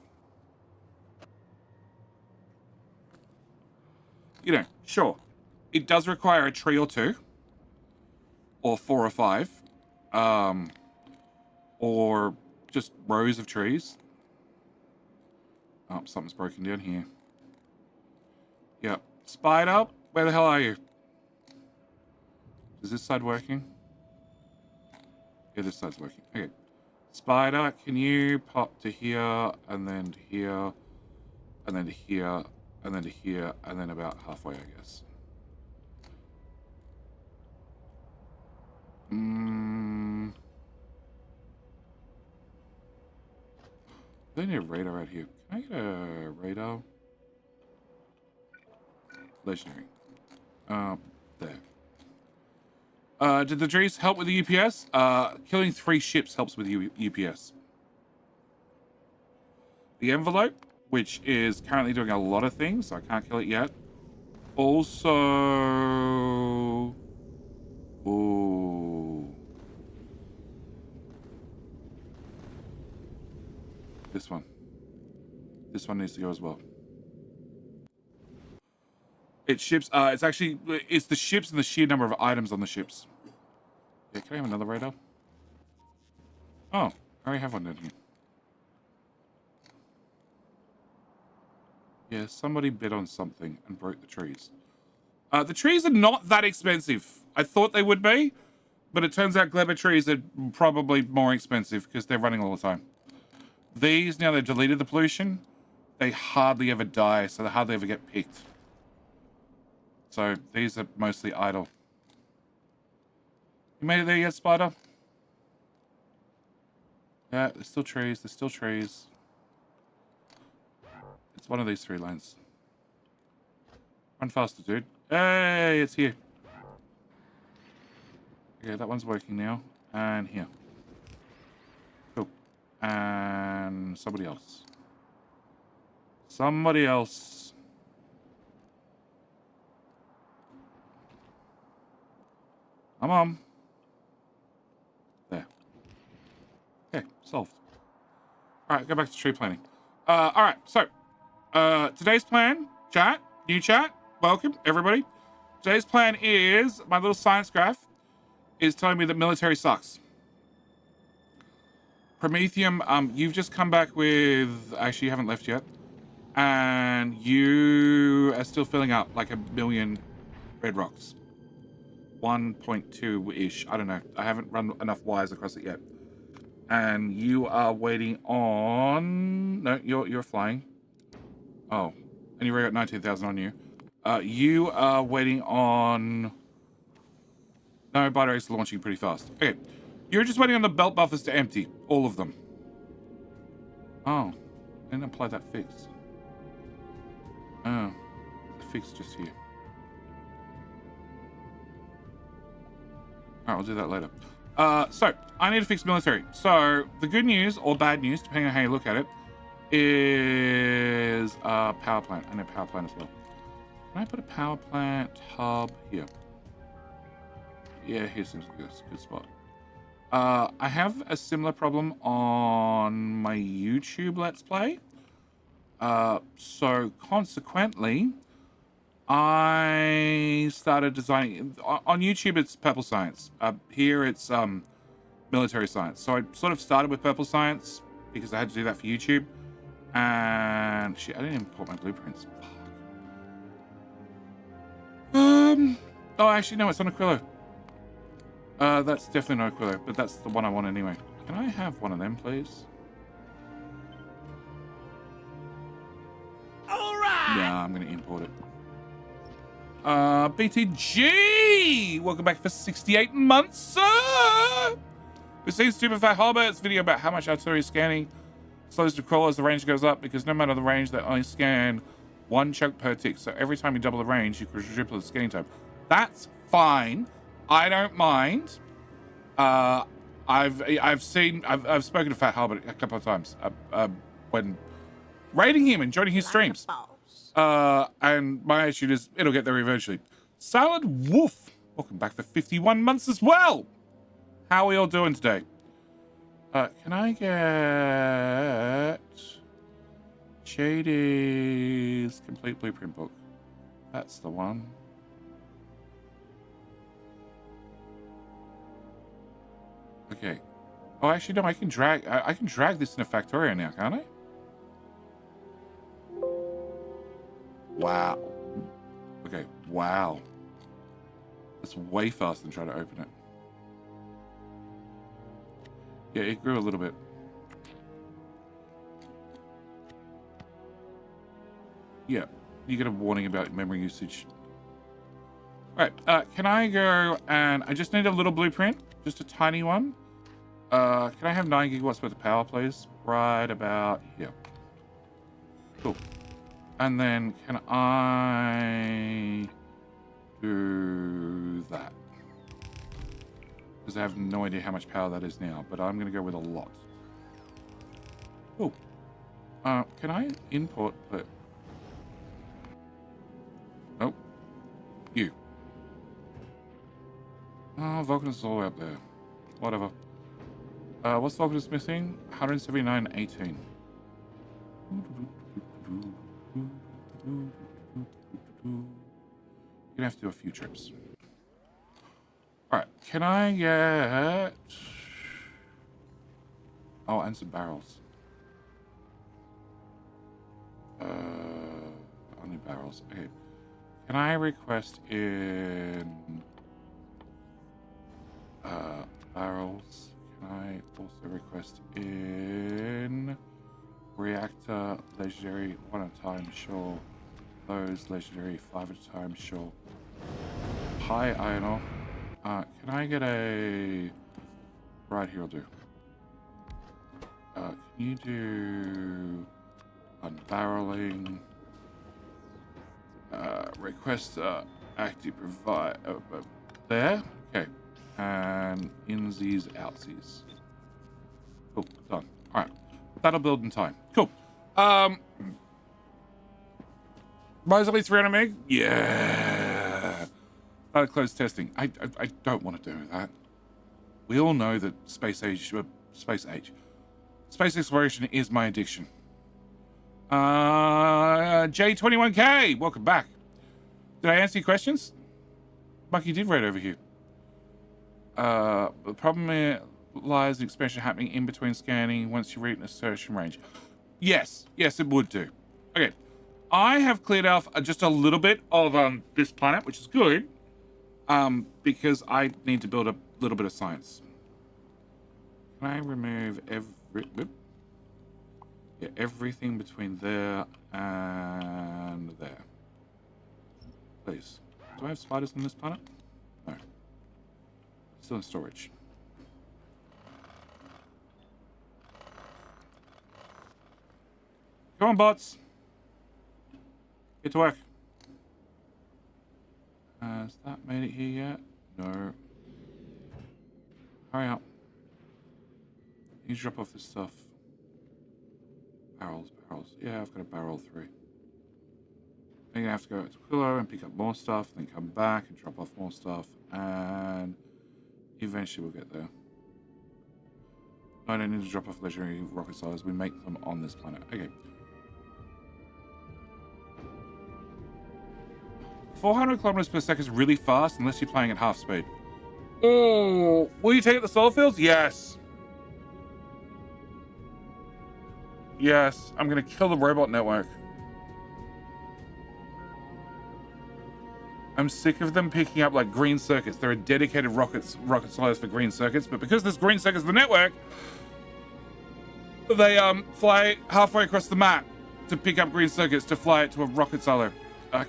You know, sure, it does require a tree or 2. Or 4 or 5. Or just rows of trees. Oh, something's broken down here. Yep. Spider, where the hell are you? Is this side working? Yeah, this side's working. Okay. Spider, can you pop to here, and then to here, and then to here, and then to here, and then about halfway, I guess. I need a radar right here. Can I get a radar? Legendary. There. Did the trees help with the UPS? Killing 3 ships helps with UPS. The envelope, which is currently doing a lot of things, so I can't kill it yet. Also... Ooh. This one. This one needs to go as well. It's ships. It's actually, it's the ships and the sheer number of items on the ships. Yeah, can I have another radar? Oh, I already have one down here. Yeah, somebody bid on something and broke the trees. The trees are not that expensive. I thought they would be, but it turns out Glebber trees are probably more expensive because they're running all the time. These, now they've deleted the pollution, they hardly ever die, so they hardly ever get picked. So these are mostly idle. You made it there yet, Spider? Yeah, there's still trees, there's still trees. It's one of these 3 lanes. Run faster, dude. Hey, it's here. Okay, that one's working now. And here. Cool. And somebody else. Somebody else. Come on. There. Okay, solved. Alright, go back to tree planting. Alright, so today's plan, chat, new chat, welcome everybody. Today's plan is, my little science graph is telling me that military sucks. Promethium, you've just come back with, actually you haven't left yet, and you are still filling up like 1 million red rocks. 1.2-ish, I don't know. I haven't run enough wires across it yet. And you are waiting on, no, you're flying. Oh, and you already got 19,000 on you. You are waiting on, no, Biter is launching pretty fast. Okay, you're just waiting on the belt buffers to empty, all of them. Oh, I didn't apply that fix. Oh, the fix just here. Alright, we'll do that later. So, I need to fix military. So, the good news, or bad news, depending on how you look at it, is power plant. I need a power plant as well. Can I put a power plant hub here? Yeah, here seems like a good spot. I have a similar problem on my YouTube Let's Play. So consequently, I started designing on YouTube. It's purple science. Here it's military science. So I sort of started with purple science because I had to do that for YouTube. And shit, I didn't import my blueprints. Oh, actually, no, it's on Aquilo. That's definitely not Aquilo, but that's the one I want anyway. Can I have one of them, please? All right. Yeah, I'm going to import it. BTG! Welcome back for 68 months, sir! We've seen Super Fat Halbert's video about how much artillery scanning slows the crawl as the range goes up, because no matter the range, they only scan one chunk per tick. So every time you double the range, you quadruple the scanning time. That's fine. I don't mind. I've spoken to Fat Halbert a couple of times when rating him and joining his streams. And my attitude is it'll get there eventually. Salad Wolf, welcome back for 51 months as well. How are we all doing today? Can I get JD's complete blueprint book? That's the one. Okay. Oh, actually, no. I can drag this in a Factorio now, can't I? Wow. Okay. Wow. That's way faster than trying to open it. Yeah, it grew a little bit. Yeah, you get a warning about memory usage. All right, can I go and I just need a little blueprint, just a tiny one. Can I have 9 gigawatts worth of power, please? Right about here. Cool. And then can I do that? Because I have no idea how much power that is now, but I'm going to go with a lot. Cool. Can I import? Nope. You. Oh, Vulcanus is all the way up there. Whatever. What's Vulcanus missing? 179.18. You're gonna have to do a few trips. Alright, can I get... Oh, and some barrels. Only barrels. Okay. Can I request in... barrels? Can I also request in... Reactor, legendary, 1 at a time, sure. Those, legendary, 5 at a time, sure. High iron ore. Can I get a... Right here will do. Can you do... Unbarreling... request active provide... there? Okay. And insies, outsies. Cool, done. Alright. That'll build in time. Cool. Mostly 300 meg? Yeah. Close testing. I don't want to do that. We all know that space exploration is my addiction. J21K, welcome back. Did I answer your questions? Bucky did right over here. The problem lies in expansion happening in between scanning once you reach an insertion range. Yes, it would do. Okay, I have cleared off just a little bit of this planet, which is good, because I need to build a little bit of science. Can I remove everything between there and there? Please. Do I have spiders on this planet? No. Still in storage. Come on, bots. Get to work. Has that made it here yet? No. Hurry up. You need to drop off this stuff. Barrels. Yeah, I've got a barrel 3. Then you have to go to Quillo and pick up more stuff, then come back and drop off more stuff, and eventually we'll get there. No, I don't need to drop off legendary rocket stars. We make them on this planet. Okay. 400 kilometers per second is really fast unless you're playing at half speed. Oh, will you take it the solar fields? Yes. Yes, I'm gonna kill the robot network. I'm sick of them picking up like green circuits. There are dedicated rocket silos for green circuits, but because there's green circuits in the network, they fly halfway across the map to pick up green circuits to fly it to a rocket silo.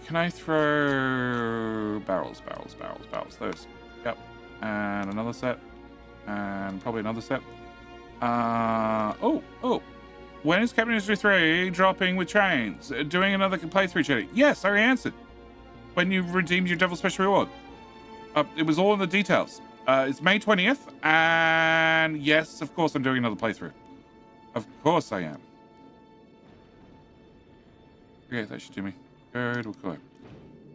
Can I throw barrels? Those. Yep. And another set. And probably another set. Oh. When is Captain Industry 3 dropping with trains? Doing another playthrough chatting? Yes, I already answered. When you redeemed your Devil Special Reward. It was all in the details. It's May 20th, and yes, of course I'm doing another playthrough. Of course I am. Okay, that should do me. Good, we'll go.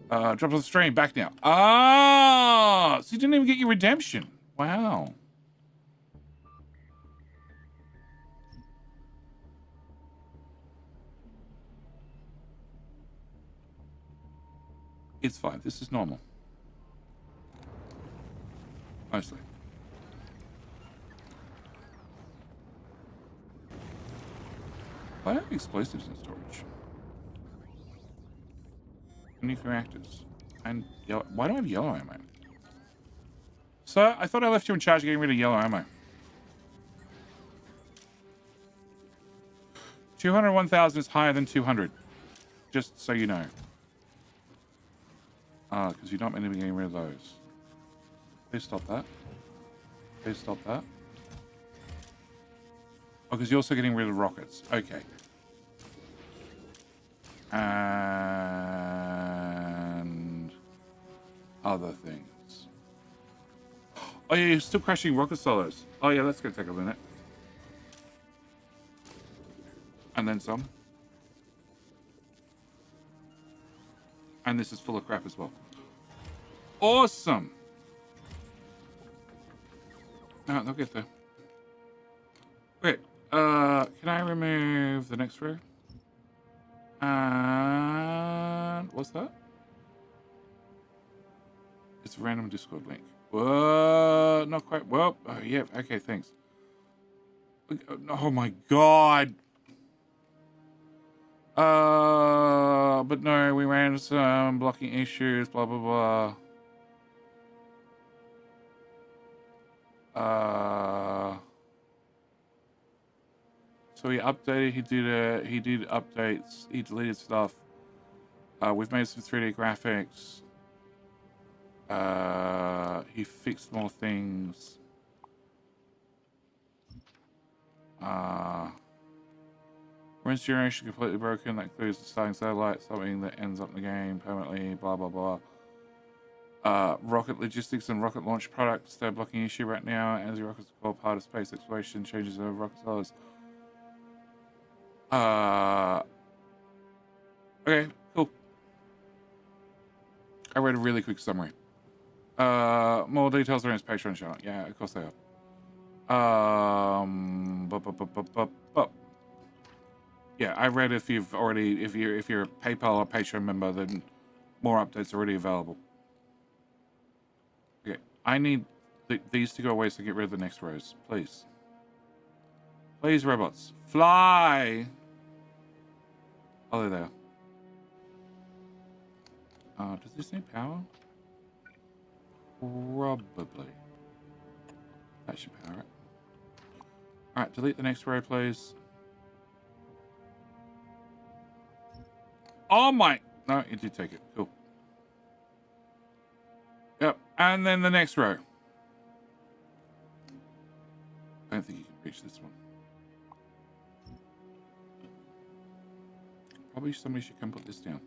Dropped off the stream, back now. Ah, so you didn't even get your redemption. Wow. It's fine. This is normal. Mostly. Why are explosives in storage? Nuclear reactors. And yellow. Why do I have yellow ammo? Sir, I thought I left you in charge of getting rid of yellow ammo. 201,000 is higher than 200. Just so you know. Because you're not meant to be getting rid of those. Please stop that. Please stop that. Oh, because you're also getting rid of rockets. Okay. And other things. Oh yeah, you're still crashing rocket silos. Oh yeah, that's gonna take a minute. And then some. And this is full of crap as well. Awesome. No, they'll get there. Wait, can I remove the next row? And what's that? It's a random Discord link. Whoa, not quite. Well, oh yeah, okay, thanks. Oh my god. But no, we ran into some blocking issues, blah, blah, blah. So he updated, he did updates, he deleted stuff. We've made some 3D graphics. He fixed more things. Rinse generation completely broken. That includes the starting satellite, something that ends up in the game permanently, blah, blah, blah. Rocket logistics and rocket launch products, they're blocking issue right now. As the rockets are called part of space exploration, changes over rocket silos. Okay, cool. I read a really quick summary. More details are in his Patreon channel. Yeah, of course they are. Yeah, I read if you're a PayPal or Patreon member, then more updates are already available. Okay, I need these to go away so I get rid of the next rows, please. Please, robots, fly. Oh, they're there. Does this need power? Probably. That should power it. All right, delete the next row, please. Oh my! No, it did take it. Cool. Yep, and then the next row. I don't think you can reach this one. Probably somebody should come put this down.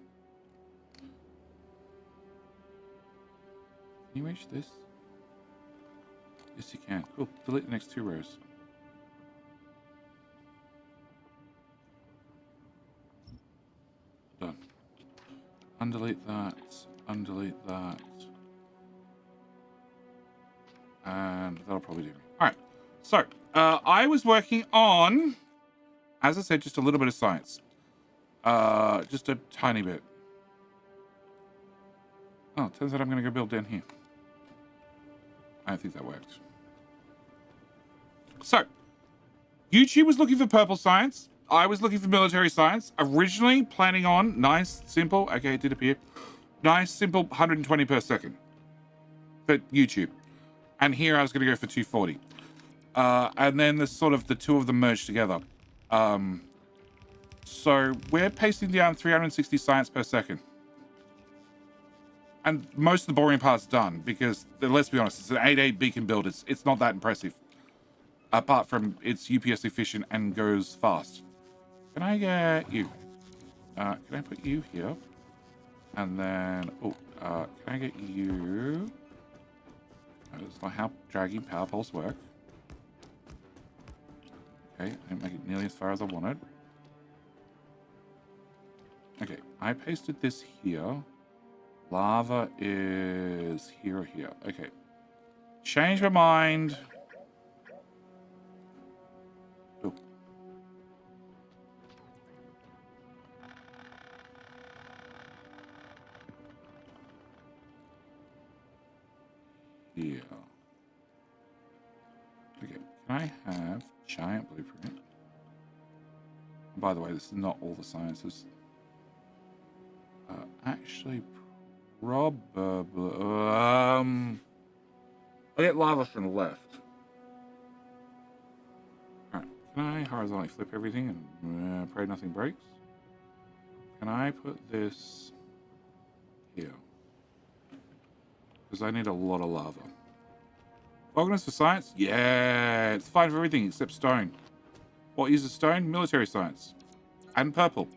Can you reach this? Yes, you can. Cool. Delete the next two rows. Done. Undelete that. Undelete that. And that'll probably do me. Alright. So, I was working on, as I said, just a little bit of science. Just a tiny bit. Oh, turns out I'm going to go build down here. I don't think that worked. So, YouTube was looking for purple science. I was looking for military science. Originally planning on nice, simple. Okay, it did appear. Nice, simple 120 per second. For YouTube. And here I was going to go for 240. And then the sort of the two of them merged together. So we're pacing down 360 science per second. And most of the boring part's done because, let's be honest, it's an 8.8 beacon build. It's not that impressive. Apart from it's UPS efficient and goes fast. Can I get you? Can I put you here? And then, can I get you? That's not how dragging power poles work. Okay, I didn't make it nearly as far as I wanted. Okay, I pasted this here. Lava is here or here. Okay. Change my mind. Oh. Yeah. Okay, can I have giant blueprint? By the way, this is not all the sciences. Actually, probably. I'll get lava from the left. Alright, can I horizontally flip everything and pray nothing breaks? Can I put this here? Because I need a lot of lava. Vulcanus for science? Yeah, it's fine for everything except stone. What uses stone? Military science. And purple.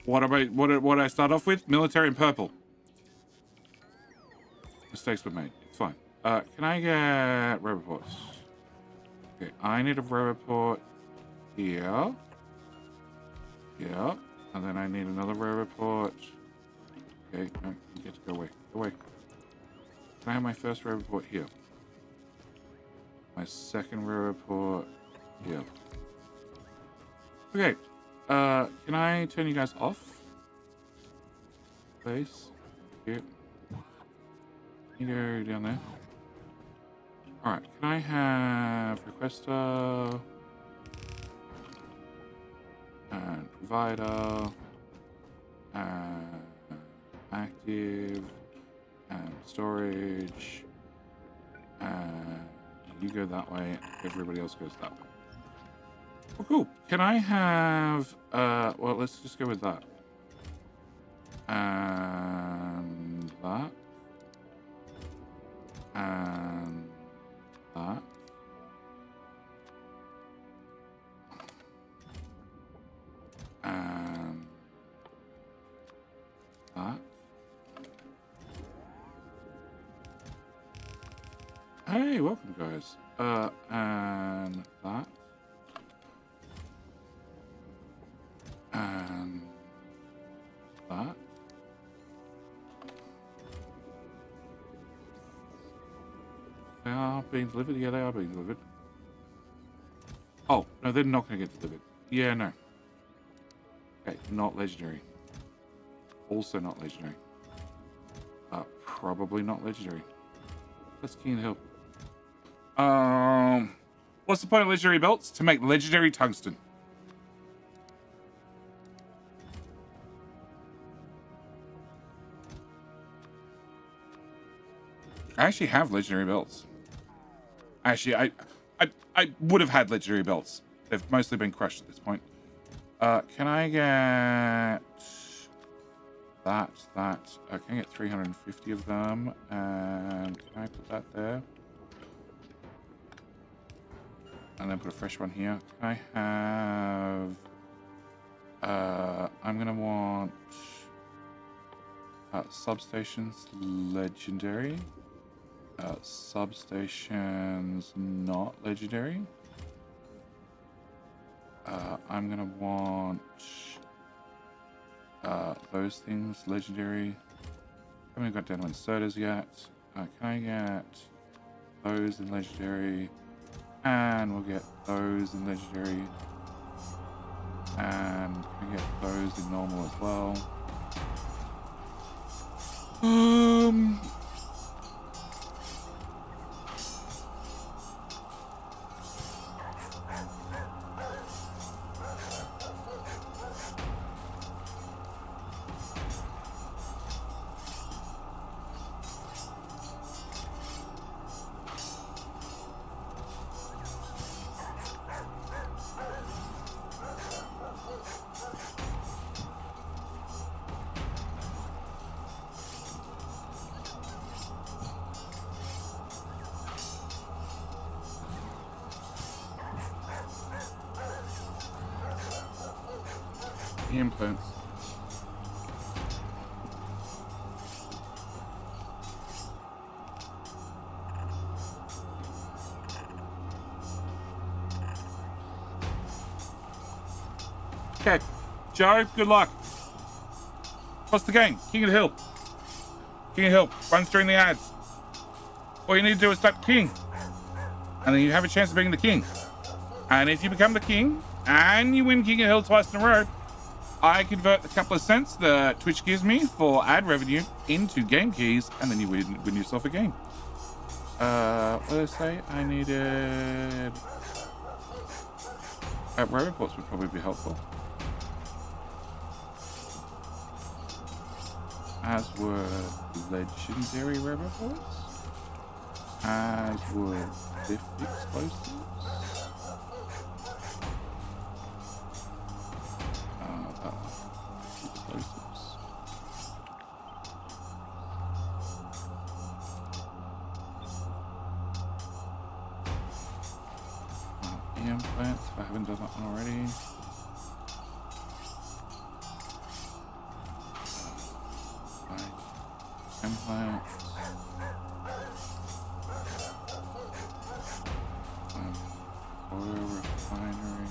What did I start off with? Military and purple. Mistakes were made. It's fine. Can I get row reports? Okay, I need a row report here. Yeah. And then I need another row report. Okay, no, you get to go away. Go away. Can I have my first row report here? My second row report here. Okay. Can I turn you guys off? Please. Here. You go down there. Alright, can I have requester and provider and active and storage and you go that way, everybody else goes that way. Oh, cool. Can I have, well, let's just go with that. And that. And that. And that. Hey, welcome, guys. And that. And that. They are being delivered? Yeah, they are being delivered. Oh, no, they're not going to get delivered. Yeah, no. Okay, not legendary. Also not legendary. Probably not legendary. That's King Hill. What's the point of legendary belts? To make legendary tungsten. I actually have legendary belts. Actually, I would have had legendary belts. They've mostly been crushed at this point. Can I get that? Can I get 350 of them? And can I put that there? And then put a fresh one here. Can I have... I'm gonna want... substations legendary. Substations not legendary. I'm gonna want those things legendary. I haven't got down to inserters yet. Can I get those in legendary? And we'll get those in legendary. And can I get those in normal as well? Um. Implants. Okay, Joe, good luck. What's the game? King of the Hill. King of the Hill runs during the ads. All you need to do is type king, and then you have a chance of being the king. And if you become the king and you win King of the Hill twice in a row, I convert the couple of cents that Twitch gives me for ad revenue into game keys, and then you win yourself a game. What did I say? I needed... Roboports would probably be helpful. As would legendary roboports. As would lift explosives. Explosives. EM plants, if I haven't done that one already. EM plants. Oil refinery.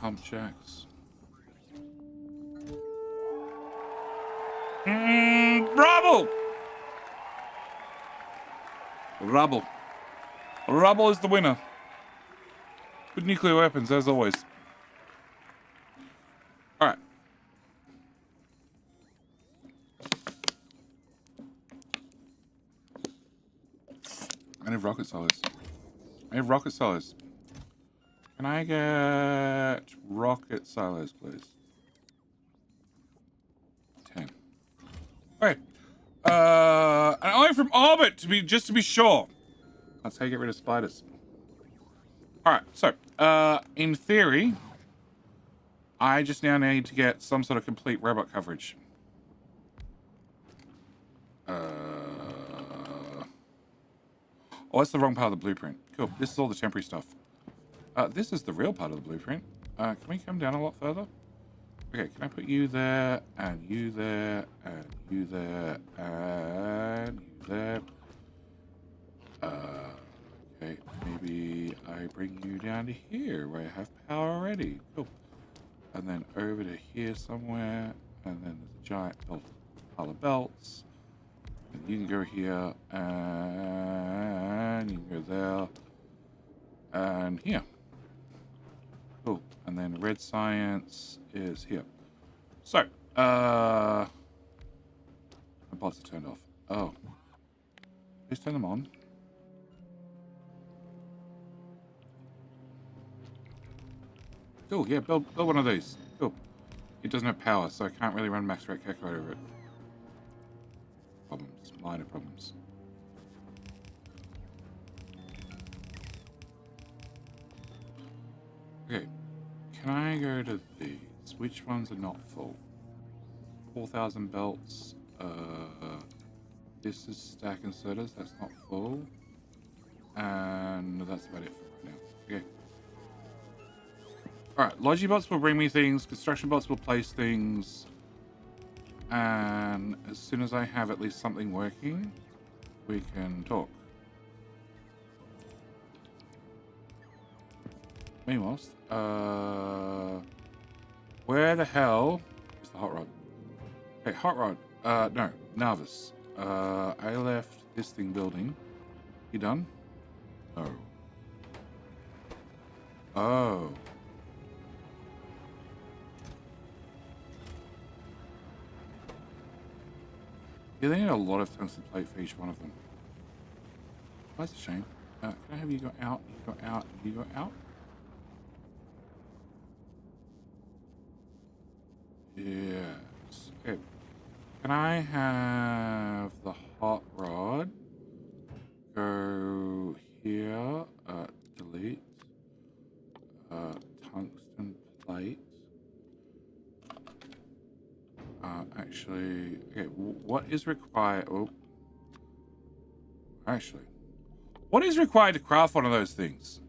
Pump jacks. Rubble! Rubble. Rubble is the winner. With nuclear weapons, as always. Alright. I have rocket silos. I have rocket silos. Can I get rocket silos, please? 10. Okay. And only from orbit just to be sure. That's how you get rid of spiders. Alright, so in theory, I just now need to get some sort of complete robot coverage. Oh, that's the wrong part of the blueprint. Cool. This is all the temporary stuff. This is the real part of the blueprint. Can we come down a lot further? Okay, can I put you there, and you there, and you there, and you there? Okay, maybe I bring you down to here where I have power already. Cool. And then over to here somewhere, and then there's a giant pile of belts. And you can go here, and you can go there, and here. Cool. And then red science is here. So, my bots are turned off. Oh. Please turn them on. Cool, yeah, build one of these. Cool. It doesn't have power, so I can't really run max rate calculator over it. Problems, minor problems. Okay, can I go to these? Which ones are not full? 4,000 belts. This is stack inserters, that's not full. And that's about it for right now. Okay. Alright, Logibots will bring me things, construction bots will place things. And as soon as I have at least something working, we can talk. Meanwhile, where the hell is the hot rod? Hey, hot rod. No, Narvis. I left this thing building. You done? Oh. Oh. Yeah, they need a lot of tungsten plate for each one of them. That's a shame. Can I have you go out? You go out? You go out? Yes. Okay. Can I have the hot rod go here? Delete. Tungsten plate. Actually, okay. What is required? Oh, actually, what is required to craft one of those things?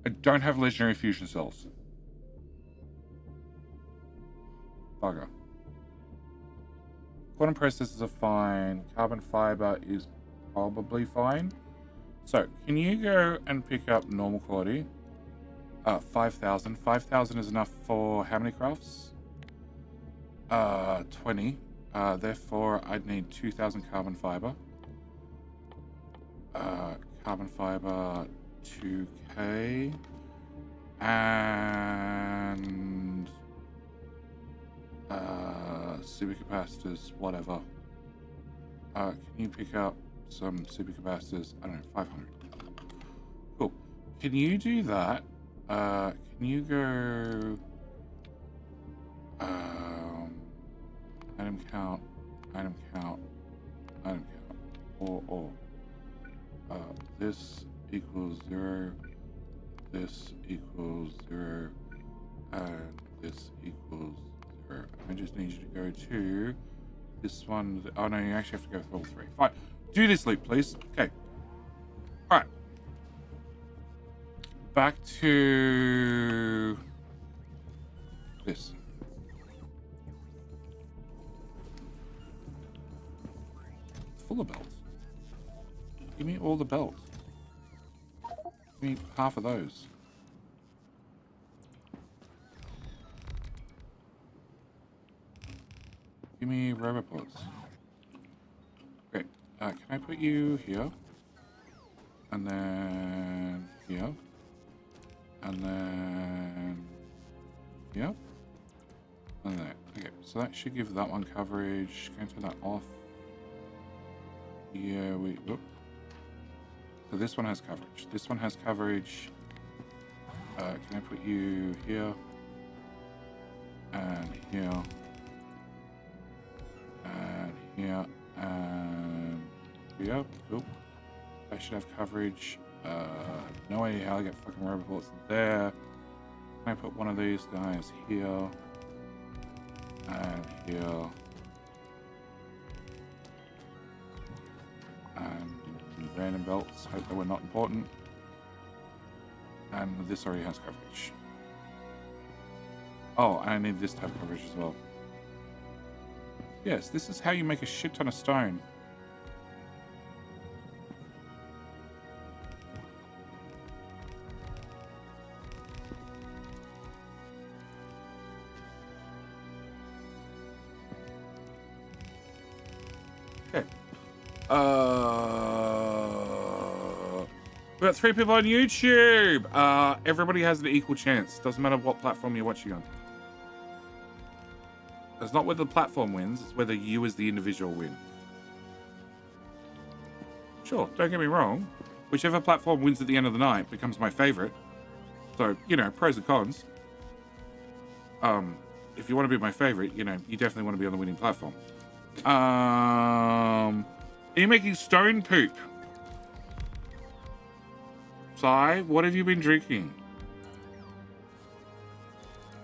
I don't have legendary fusion cells. Bugger. Quantum processors are fine. Carbon fiber is probably fine. So, can you go and pick up normal quality? 5,000. 5,000 is enough for how many crafts? 20. Therefore, I'd need 2,000 carbon fiber. Carbon fiber, 2K. And supercapacitors, whatever. Can you pick up some supercapacitors? I don't know, 500. Cool. Can you do that? Can you go item count, item count, item count, or this equals 0, this equals 0, and this equals 0. I just need you to go to this one. Oh no, you actually have to go through all three. Fine. Do this loop, please. Okay. Alright. Back to this. It's full of belts. Give me all the belts. Give me half of those. Give me robopods. Great. Can I put you here? And then here. And then here. And there. Okay, so that should give that one coverage. Can I turn that off? Yeah, whoop. So this one has coverage. This one has coverage. Can I put you here? And here. And here. And here. Cool. I should have coverage. No idea how I get fucking rubber bullets there. Can I put one of these guys here? And here. And random belts. Hope they were not important. And this already has coverage. Oh, and I need this to have coverage as well. Yes, this is how you make a shit ton of stone. Okay. We got 3 people on YouTube. Everybody has an equal chance. Doesn't matter what platform you're watching on. It's not whether the platform wins, it's whether you as the individual win. Sure, don't get me wrong. Whichever platform wins at the end of the night becomes my favorite. So, you know, pros and cons. If you want to be my favorite, you know, you definitely want to be on the winning platform. Are you making stone poop? Sai, what have you been drinking?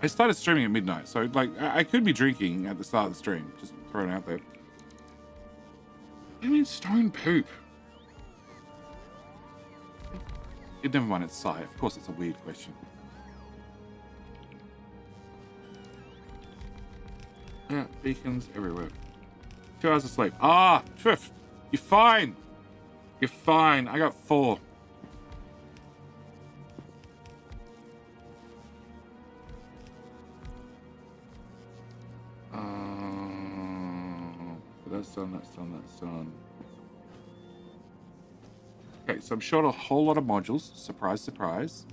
I started streaming at midnight, so like I could be drinking at the start of the stream. Just throwing it out there. What do you mean stone poop? Never mind, it's Sai. Of course, it's a weird question. Yeah, beacons everywhere. 2 hours of sleep. Ah, Triff, you're fine. You're fine. I got 4. That's done. Okay, so I'm short a whole lot of modules. Surprise, surprise.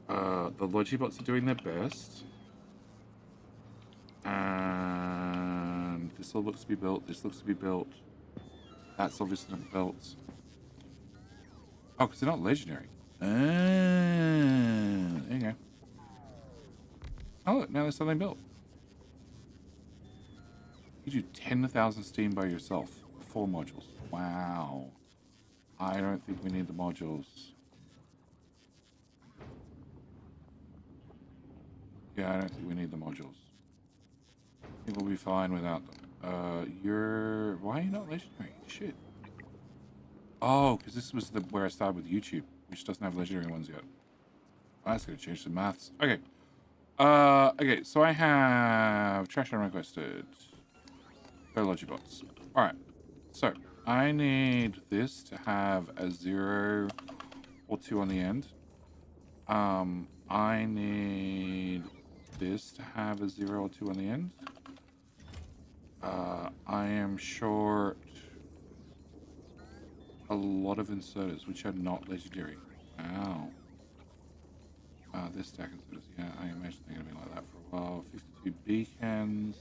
The Logibots are doing their best. And this all looks to be built. This looks to be built. That's obviously not built. Oh, because they're not legendary. There you go. Oh, look, now they're suddenly built. You do 10,000 steam by yourself. 4 modules. Wow. I don't think we need the modules. Yeah, I don't think we need the modules. I think we'll be fine without them. Why are you not legendary? Shit. Oh, because this was where I started with YouTube, which doesn't have legendary ones yet. That's going to change the maths. Okay. Okay, so I have trash unrequested. Go Logibots. Alright. So, I need this to have a 0 or 2 on the end. I need this to have a 0 or 2 on the end. I am short a lot of inserters, which are not legendary. Wow. This stack inserters, yeah, I imagine they're going to be like that for a while. 52 beacons.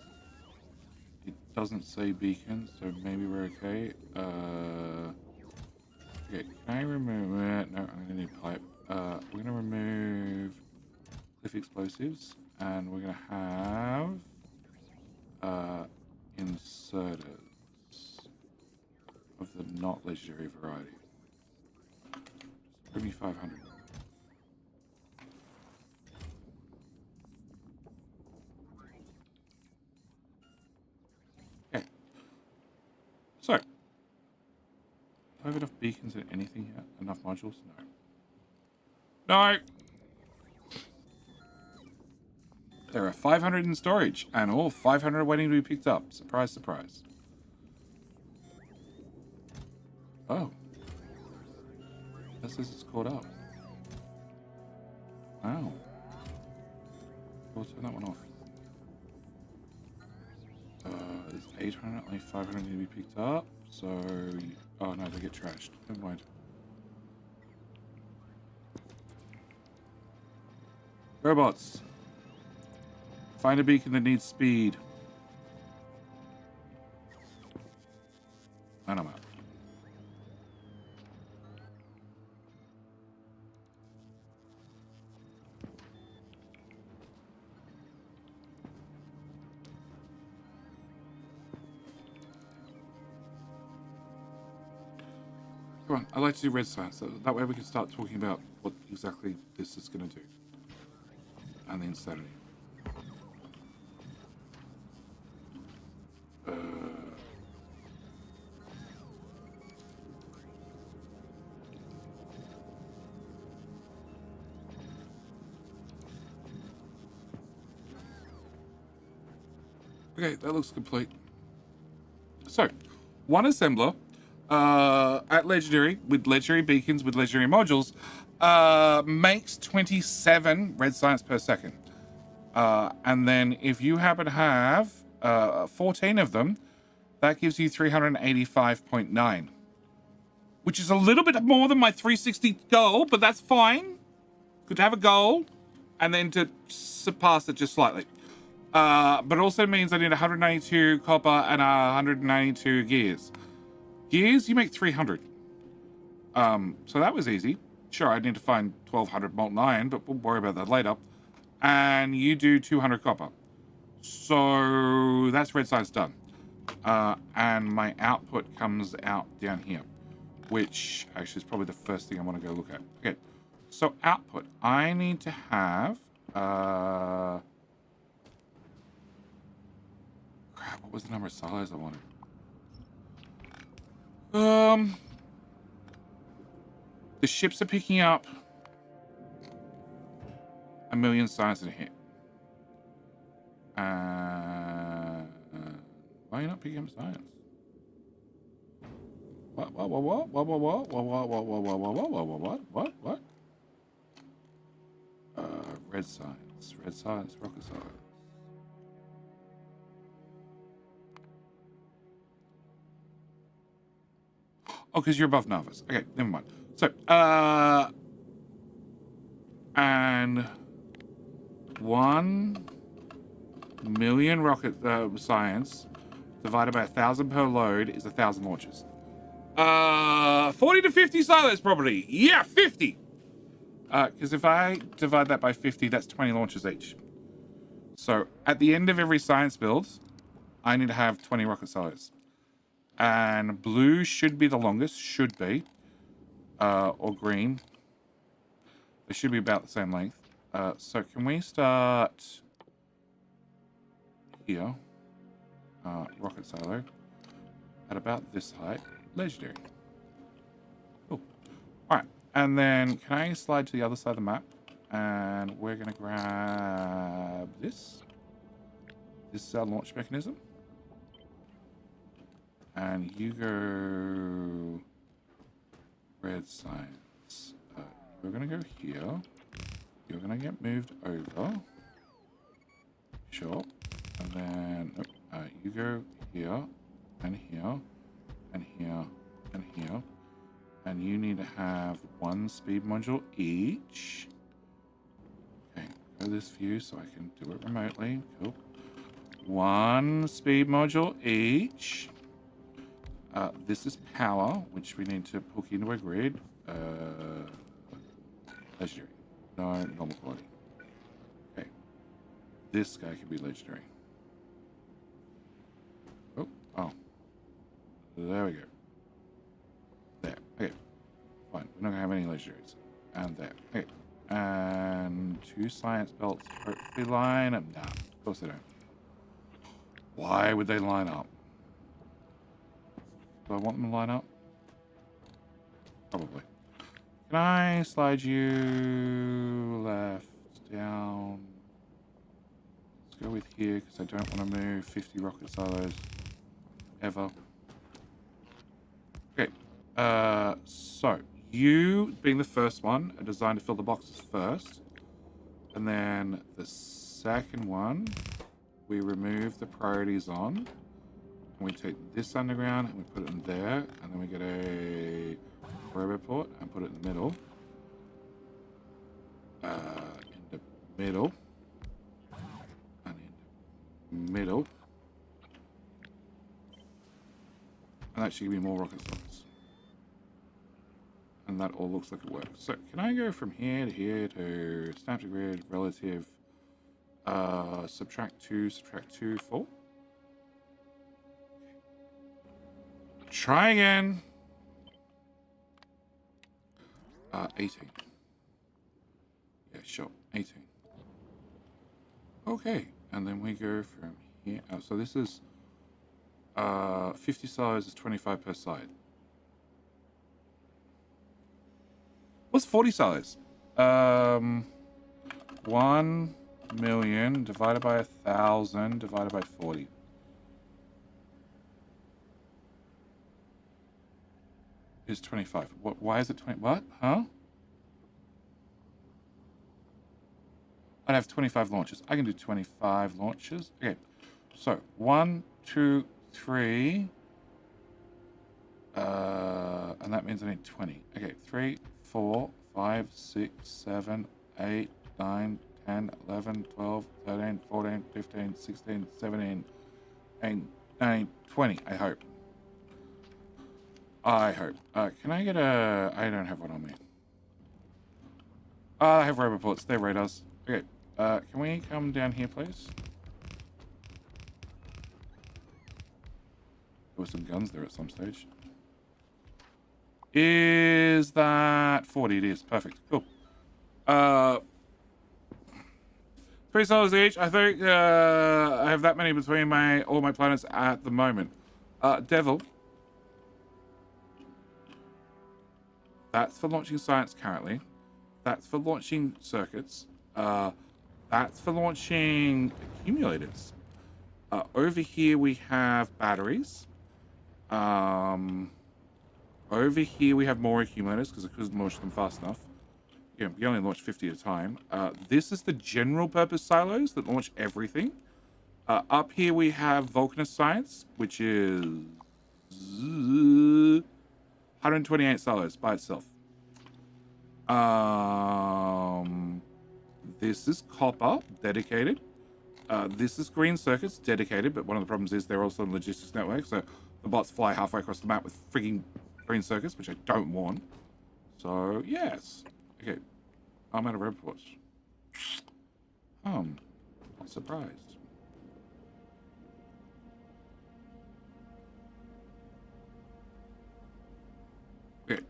It doesn't say beacons, so maybe we're okay. Okay, can I remove it? No, I'm going to need pipe. We're going to remove cliff explosives, and we're going to have inserters of the not legendary variety. Give me 500. Okay. So, do I have enough beacons in anything here? Enough modules? No. No! There are 500 in storage, and all 500 waiting to be picked up. Surprise, surprise. Oh. That says it's caught up. Wow. We'll turn that one off. There's 800, only 500 need to be picked up. So, oh no, they get trashed. Never mind. Robots. Find a beacon that needs speed. And I'm out. Come on, I'd like to do red science. So that way we can start talking about what exactly this is going to do. And the insanity. Okay, that looks complete. So, one assembler at Legendary, with Legendary beacons, with Legendary modules, makes 27 red science per second. And then if you happen to have 14 of them, that gives you 385.9. Which is a little bit more than my 360 goal, but that's fine. Good to have a goal, and then to surpass it just slightly. But it also means I need 192 copper and 192 gears. Gears, you make 300. So that was easy. Sure, I need to find 1200 molten iron, but we'll worry about that later. And you do 200 copper. So that's red science done. And my output comes out down here, which actually is probably the first thing I want to go look at. Okay, so output. I need to have... crap, what was the number of silos I wanted? The ships are picking up 1,000,000 science in a hit. Why are you not picking up science? What? Red science, rocket science. Oh, because you're above Navas. Okay, never mind. So, and 1 million rocket science divided by 1,000 per load is 1,000 launches. 40 to 50 silos probably. Yeah, 50. Because if I divide that by 50, that's 20 launches each. So at the end of every science build, I need to have 20 rocket silos. And blue should be the longest, should be. Or green. They should be about the same length. So can we start here? Rocket silo. At about this height. Legendary. Cool. Alright. And then can I slide to the other side of the map? And we're going to grab this. This is our launch mechanism. And you go red science. You're going to go here. You're going to get moved over. Sure. And then you go here and here and here and here. And you need to have 1 speed module each. Okay, go this view so I can do it remotely. Cool. 1 speed module each. This is power, which we need to hook into a grid. Legendary. No, normal quality. Okay. This guy can be legendary. Oh. There we go. There. Okay. Fine. We're not going to have any legendaries. And there. Okay. And 2 science belts hopefully line up. Nah, of course they don't. Why would they line up? Do I want them to line up? Probably. Can I slide you left, down? Let's go with here because I don't want to move 50 rocket silos ever. Okay. So you being the first one are designed to fill the boxes first, and then the second one we remove the priorities on, and we take this underground and we put it in there, and then we get a roboport and put it in the middle. In the middle. And in the middle. And that should give me more rocket slots. And that all looks like it works. So can I go from here to snap to grid, relative, subtract 2, 4? Try again. 18. Yeah, sure. 18. Okay. And then we go from here. Oh, so this is 50 silos is 25 per side. What's 40 silos? 1 million divided by 1,000 divided by 40. Is 25. What? Why is it 20? What? Huh? I'd have 25 launches. I can do 25 launches. Okay. So 1, 2, 3. And that means I need 20. Okay. 3, 4, 5, 6, 7, 8, 9, 10, 11, 12, 13, 14, 15, 16, 17, 18, 19, 20. I hope. I hope. Can I get a... I don't have one on me. I have roboports. They're radars. Okay. Can we come down here, please? There were some guns there at some stage. Is that 40? It is. Perfect. Cool. 3 solos each. I think I have that many between all my planets at the moment. Devil. That's for launching science currently. That's for launching circuits. That's for launching accumulators. Over here we have batteries. Over here we have more accumulators because I couldn't launch them fast enough. Yeah, we only launch 50 at a time. This is the general purpose silos that launch everything. Up here we have Vulcanus science, which is 128 silos by itself. This is copper, dedicated. This is green circuits, dedicated, but one of the problems is they're also in logistics network, so the bots fly halfway across the map with freaking green circuits, which I don't want. So, yes. Okay. I'm out of reports. Not surprised. Okay.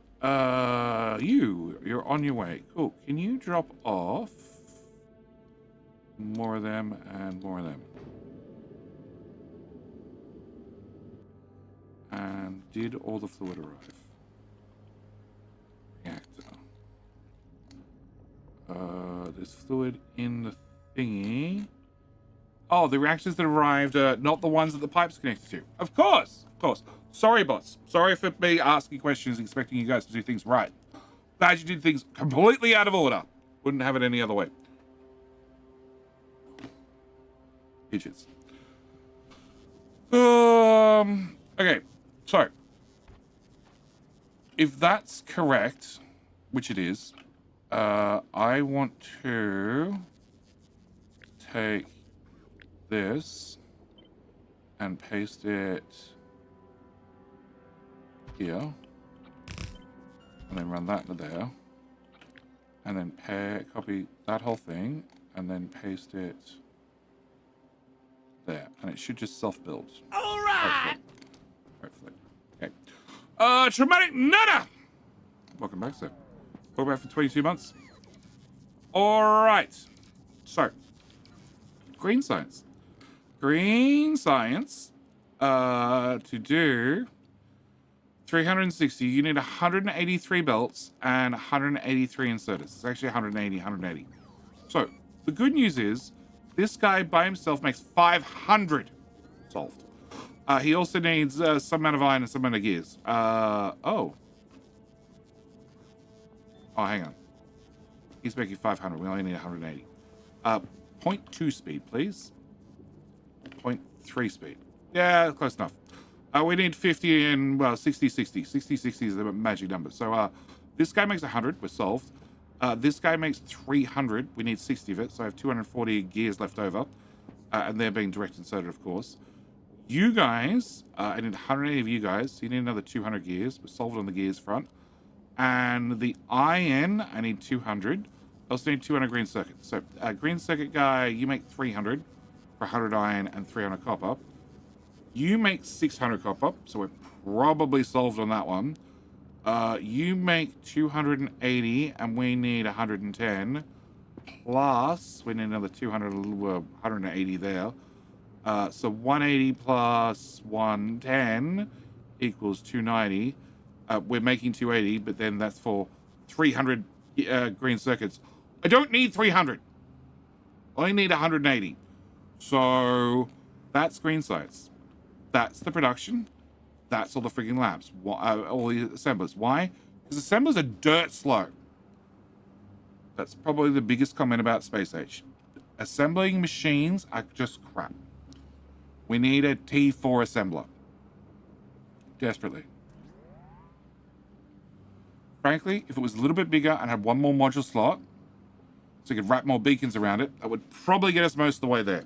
You're on your way. Cool. Can you drop off more of them and more of them? And did all the fluid arrive? Reactor. There's fluid in the thingy. Oh, the reactors that arrived are not the ones that the pipe's connected to. Of course, of course. Sorry, boss. Sorry for me asking questions, expecting you guys to do things right. Glad you did things completely out of order. Wouldn't have it any other way. Etches. Okay, so if that's correct, which it is, I want to take this and paste it here, and then run that into there, and then copy that whole thing, and then paste it there, and it should just self-build. All right. Hopefully. Okay. Traumatic nada! Welcome back, sir. Welcome back for 22 months. Alright. So, green science. Green science, to do 360, you need 183 belts and 183 inserters. It's actually 180. So, the good news is, this guy by himself makes 500 solved. He also needs some amount of iron and some amount of gears. Oh, hang on. He's making 500. We only need 180. 0.2 speed, please. 0.3 speed. Yeah, close enough. We need 50 and, well, 60. 60 is the magic number. So this guy makes 100. We're solved. This guy makes 300. We need 60 of it. So I have 240 gears left over. And they're being direct inserted, of course. You guys, I need 180 of you guys. So you need another 200 gears. We're solved on the gears front. And the iron, I need 200. I also need 200 green circuits. So green circuit guy, you make 300 for 100 iron and 300 copper. You make 600 copper, so we're probably solved on that one. You make 280, and we need 110. Plus, we need another 200, 180 there. So 180 plus 110 equals 290. We're making 280, but then that's for 300 green circuits. I don't need 300. I only need 180. So that's green science. That's the production. That's all the freaking labs. All the assemblers. Why? Because assemblers are dirt slow. That's probably the biggest comment about Space Age. Assembling machines are just crap. We need a T4 assembler. Desperately. Frankly, if it was a little bit bigger and had one more module slot, so you could wrap more beacons around it, that would probably get us most of the way there.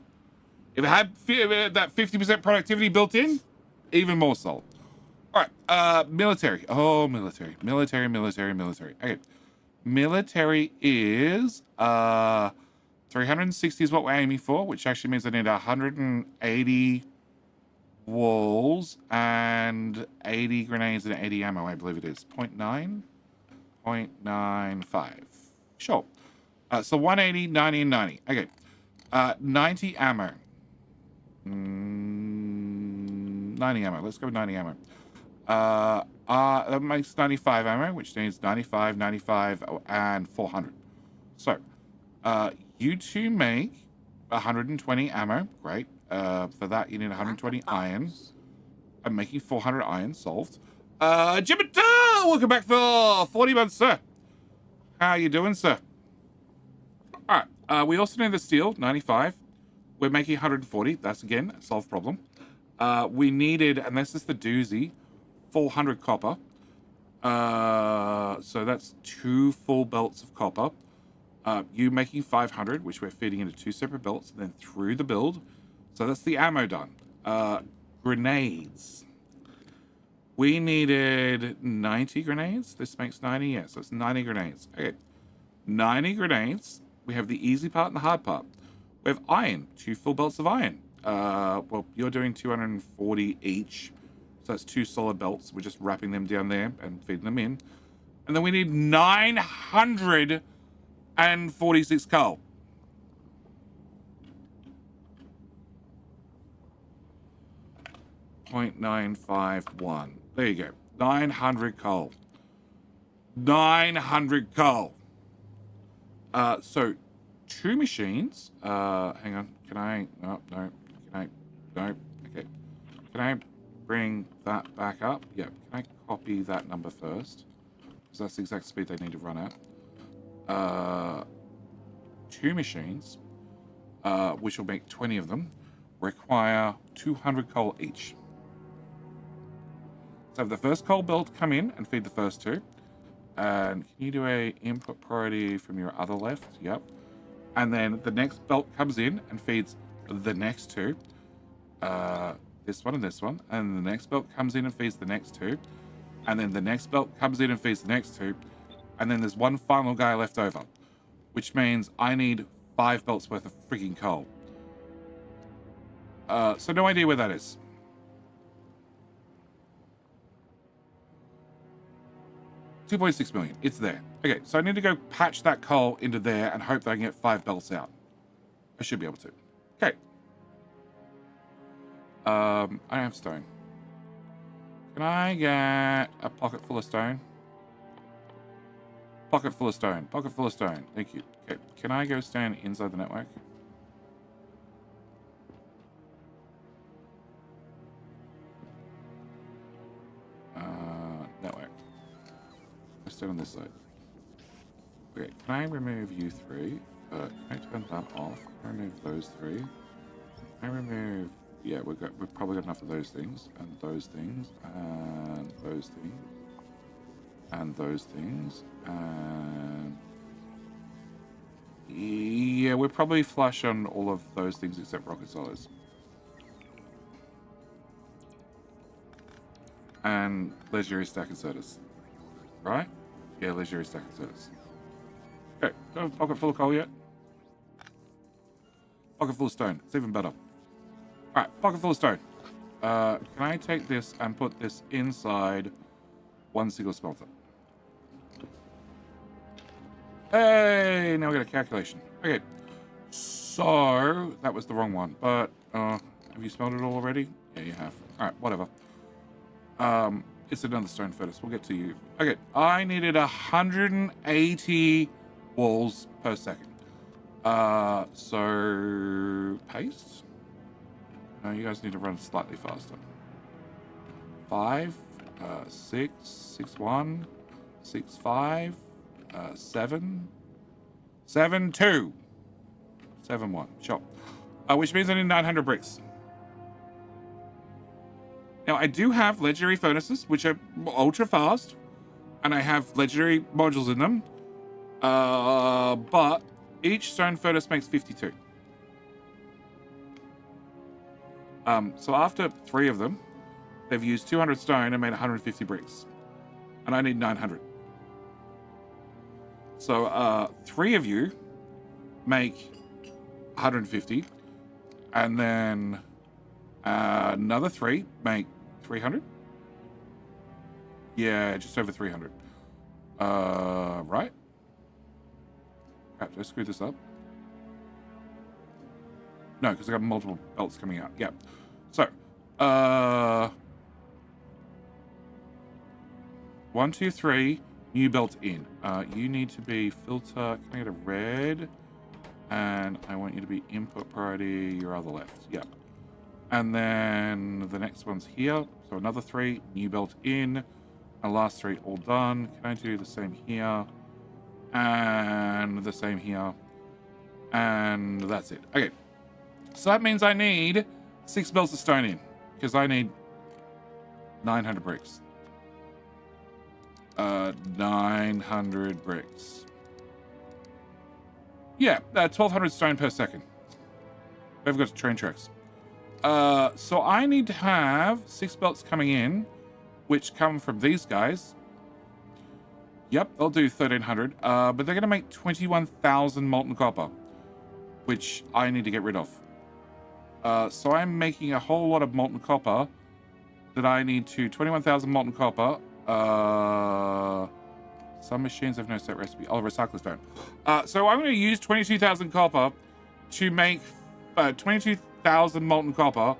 If it had that 50% productivity built in, even more so. All right, military. Oh, military. Military. Okay. Military is 360 is what we're aiming for, which actually means I need 180 walls and 80 grenades and 80 ammo, I believe it is. 0.95. Sure. So 180, 90, and 90. Okay. 90 ammo. 90 ammo. Let's go with 90 ammo. That makes 95 ammo, which needs 95, 95, and 400. So, you two make 120 ammo. Great. For that, you need 120 iron. I'm making 400 iron. Solved. Jupiter! Welcome back for 40 months, sir. How you doing, sir? All right. We also need the steel, 95. We're making 140. That's, again, a solved problem. We needed, and this is the doozy, 400 copper. So that's 2 full belts of copper. You making 500, which we're feeding into 2 separate belts, and then through the build. So that's the ammo done. Grenades. We needed 90 grenades. This makes 90, yes. So it's 90 grenades. Okay. 90 grenades. We have the easy part and the hard part. We have iron. 2 full belts of iron. Well, you're doing 240 each. So that's 2 solid belts. We're just wrapping them down there and feeding them in. And then we need 946 coal. .951. There you go. 900 coal. 900 coal. So 2 machines. Hang on. Can I? No. Can I? No. Okay. Can I bring that back up? Yeah. Can I copy that number first? Because that's the exact speed they need to run at. 2 machines, which will make 20 of them, require 200 coal each. So have the first coal belt come in and feed the first 2. And can you do a input priority from your other left? Yep. And then the next belt comes in and feeds the next 2. This one and this one. And the next belt comes in and feeds the next 2. And then the next belt comes in and feeds the next 2. And then there's one final guy left over, which means I need 5 belts worth of freaking coal. So no idea where that is. 2.6 million. It's there. Okay, so I need to go patch that coal into there and hope that I can get 5 belts out. I should be able to. Okay. I don't have stone. Can I get a pocket full of stone? Pocket full of stone. Pocket full of stone. Thank you. Okay. Can I go stand inside the network? Network. I stand on this side. Okay. Can I remove you 3? Can I turn that off? Can I remove those 3? Can I remove... Yeah, we've probably got enough of those things. And those things. And those things. And those things. And... yeah, we're probably flush on all of those things except rocket solos. And legendary stack inserters. Right? Yeah, legendary stack inserters. Okay, do I have a pocket full of coal yet? Pocket full of stone. It's even better. Alright, pocket full of stone. Can I take this and put this inside one single smelter? Hey, now we got a calculation. Okay, so that was the wrong one, but have you smelled it all already? Yeah, you have. All right, whatever. It's another stone furnace. We'll get to you. Okay, I needed 180 walls per second. So paste. No, you guys need to run slightly faster. 5, 6, 6, 1, 6, 5. 7, 7, 2, 7, 1. Sure. Which means I need 900 bricks. Now, I do have legendary furnaces, which are ultra fast, and I have legendary modules in them. But each stone furnace makes 52. So after 3 of them, they've used 200 stone and made 150 bricks. And I need 900. So 3 of you make 150, and then another 3 make 300. Yeah, just over 300. Right? Crap, did I screw this up? No, because I got multiple belts coming out. Yeah. So, 1, 2, 3. New belt in. You need to be filter. Can I get a red? And I want you to be input priority, your other left. Yep. And then the next one's here. So another 3. New belt in. And last 3 all done. Can I do the same here? And the same here. And that's it. Okay. So that means I need 6 belts of stone in. Because I need 900 bricks. 900 bricks. Yeah, 1,200 stone per second. We've got train tracks. So I need to have 6 belts coming in, which come from these guys. Yep, they'll do 1,300. But they're going to make 21,000 molten copper, which I need to get rid of. So I'm making a whole lot of molten copper that I need to 21,000 molten copper. Some machines have no set recipe. Oh, recyclers don't. So I'm going to use 22,000 copper to make 22,000 molten copper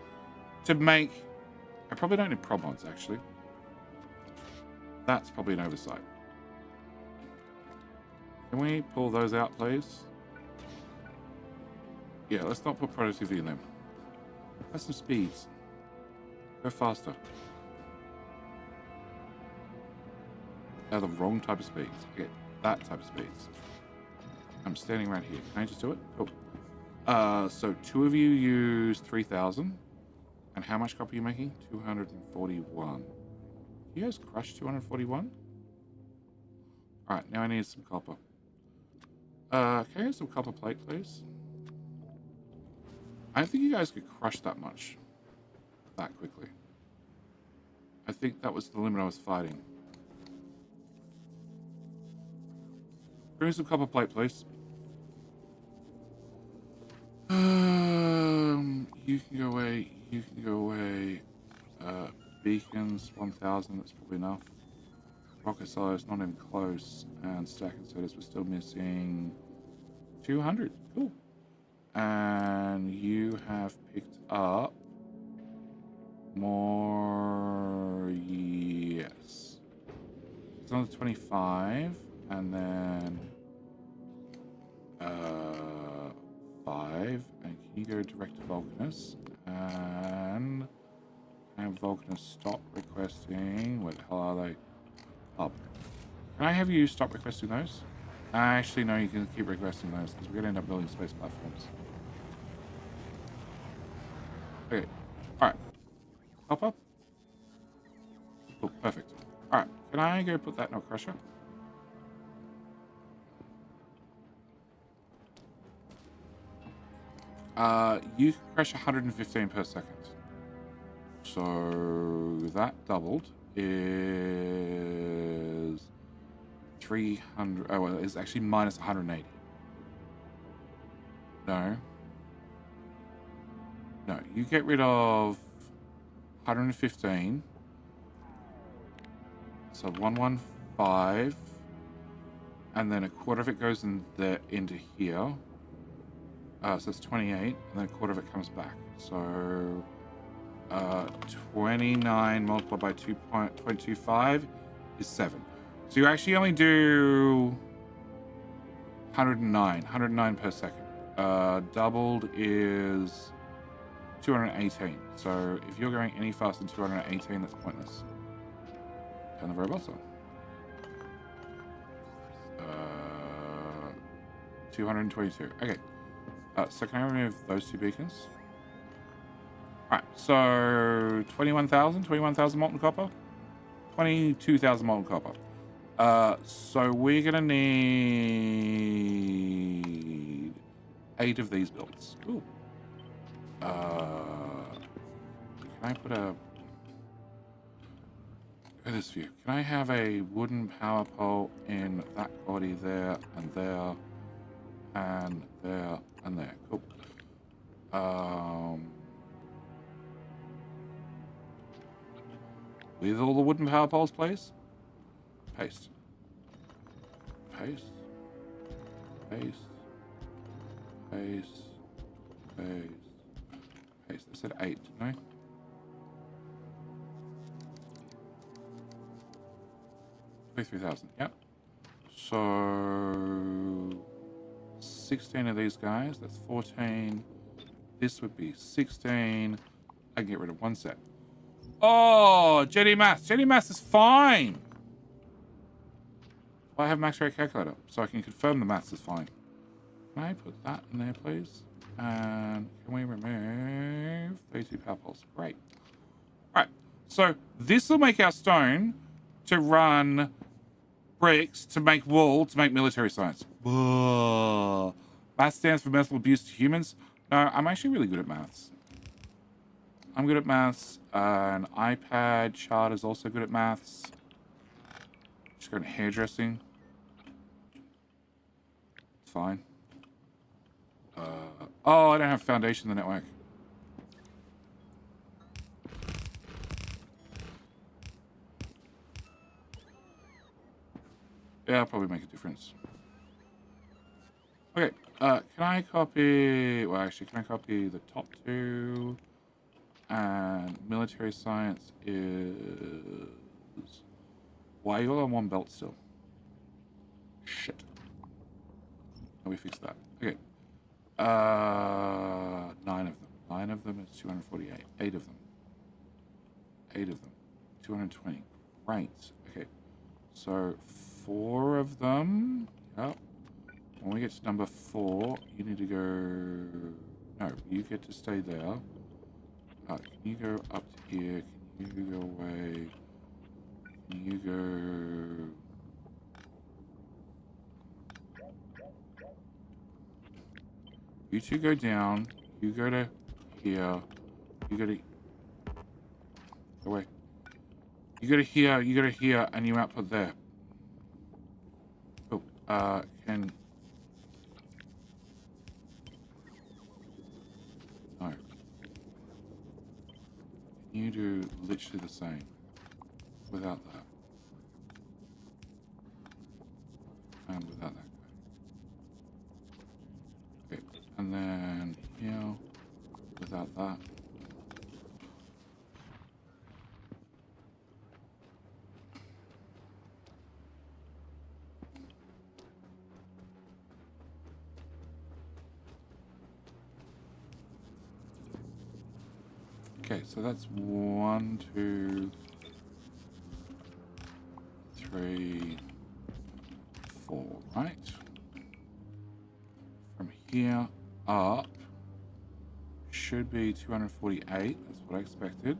to make. I probably don't need prob mods actually. That's probably an oversight. Can we pull those out, please? Yeah, let's not put productivity in them. Have some speeds. Go faster. They're the wrong type of speeds. Okay, that type of speeds. I'm standing right here. Can I just do it? Cool. So 2 of you use 3,000. And how much copper are you making? 241. You guys crush 241? Alright, now I need some copper. Can I have some copper plate, please? I don't think you guys could crush that much that quickly. I think that was the limit I was fighting. Bring me some copper plate, please. You can go away. You can go away. Beacons, 1,000. That's probably enough. Rocket size, not even close. And stack inserters, we're still missing 200. Cool. And you have picked up more. Yes. It's another 25. And then 5. And can you go direct to Vulcanus? And have Vulcanus stop requesting. Where the hell are they? Up. Can I have you stop requesting those? Actually, no, you can keep requesting those because we're going to end up building space platforms. Okay. Alright. Hop up. Oh, perfect. Alright. Can I go put that in a crusher? You can crush 115 per second. So that doubled is 300. Oh, well, it's actually minus 180. No. No, you get rid of 115. So 115. And then a quarter of it goes in there into here. So it's 28, and then a quarter of it comes back. So 29 multiplied by 2.25 is 7. So you actually only do 109 per second. Doubled is 218. So if you're going any faster than 218, that's pointless. Turn the robots on. 222. Okay. So can I remove those 2 beacons? Alright, so 21,000 molten copper, 22,000 molten copper. So we're gonna need 8 of these builds. Ooh. Can I put a... Look at this view. Can I have a wooden power pole in that body there and there and there and there? Cool. With all the wooden power poles, please. Paste. Paste. Paste. Paste. Paste. Paste. I said 8, didn't I? $23,000. Yep. So 16 of these guys. That's 14. This would be 16. I can get rid of 1 set. Oh, Jetty Maths. Jetty Maths is fine. I have max rate calculator, so I can confirm the maths is fine. Can I put that in there, please? And can we remove 32 power poles? Great. All right. So this will make our stone to run bricks to make wool to make military science. Whoa. Math stands for mental abuse to humans. No, I'm actually really good at maths. I'm good at maths. An iPad chart is also good at maths. Just going to hairdressing. It's fine. Oh, I don't have foundation in the network. Yeah, I'll probably make a difference. Okay, can I copy... Well, actually, can I copy the top two? And military science is... Why are you all on one belt still? Shit. How we fix that? Okay. 9 of them. 9 of them is 248. 8 of them. 8 of them. 220. Great. Okay. So 4 of them. Yep. When we get to number 4, you need to go... No, you get to stay there. Can you go up to here? Can you go away? Can you go... You two go down. You go to here. You go to... Go away. You go to here. You go to here, and you output there. Oh, can... No. You do literally the same. Without that. And without that. Okay. And then here. Without that. Okay, so that's 1, 2, 3, 4, right? From here up should be 248, that's what I expected.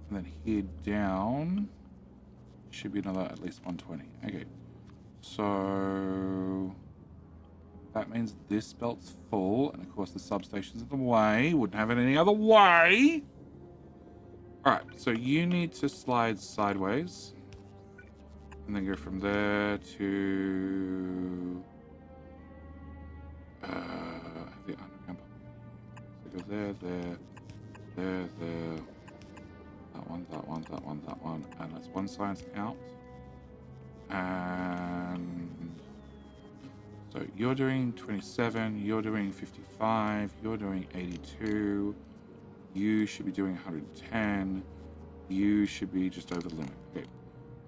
And then here down should be another at least 120. Okay, so that means this belt's full, and of course the substation's in the way. Wouldn't have it any other way. Alright, so you need to slide sideways. And then go from there to... the underground. So go there, there, there, there. That one, that one, that one, that one. And that's one science out. And... So you're doing 27, you're doing 55, you're doing 82. You should be doing 110. You should be just over the limit. Okay.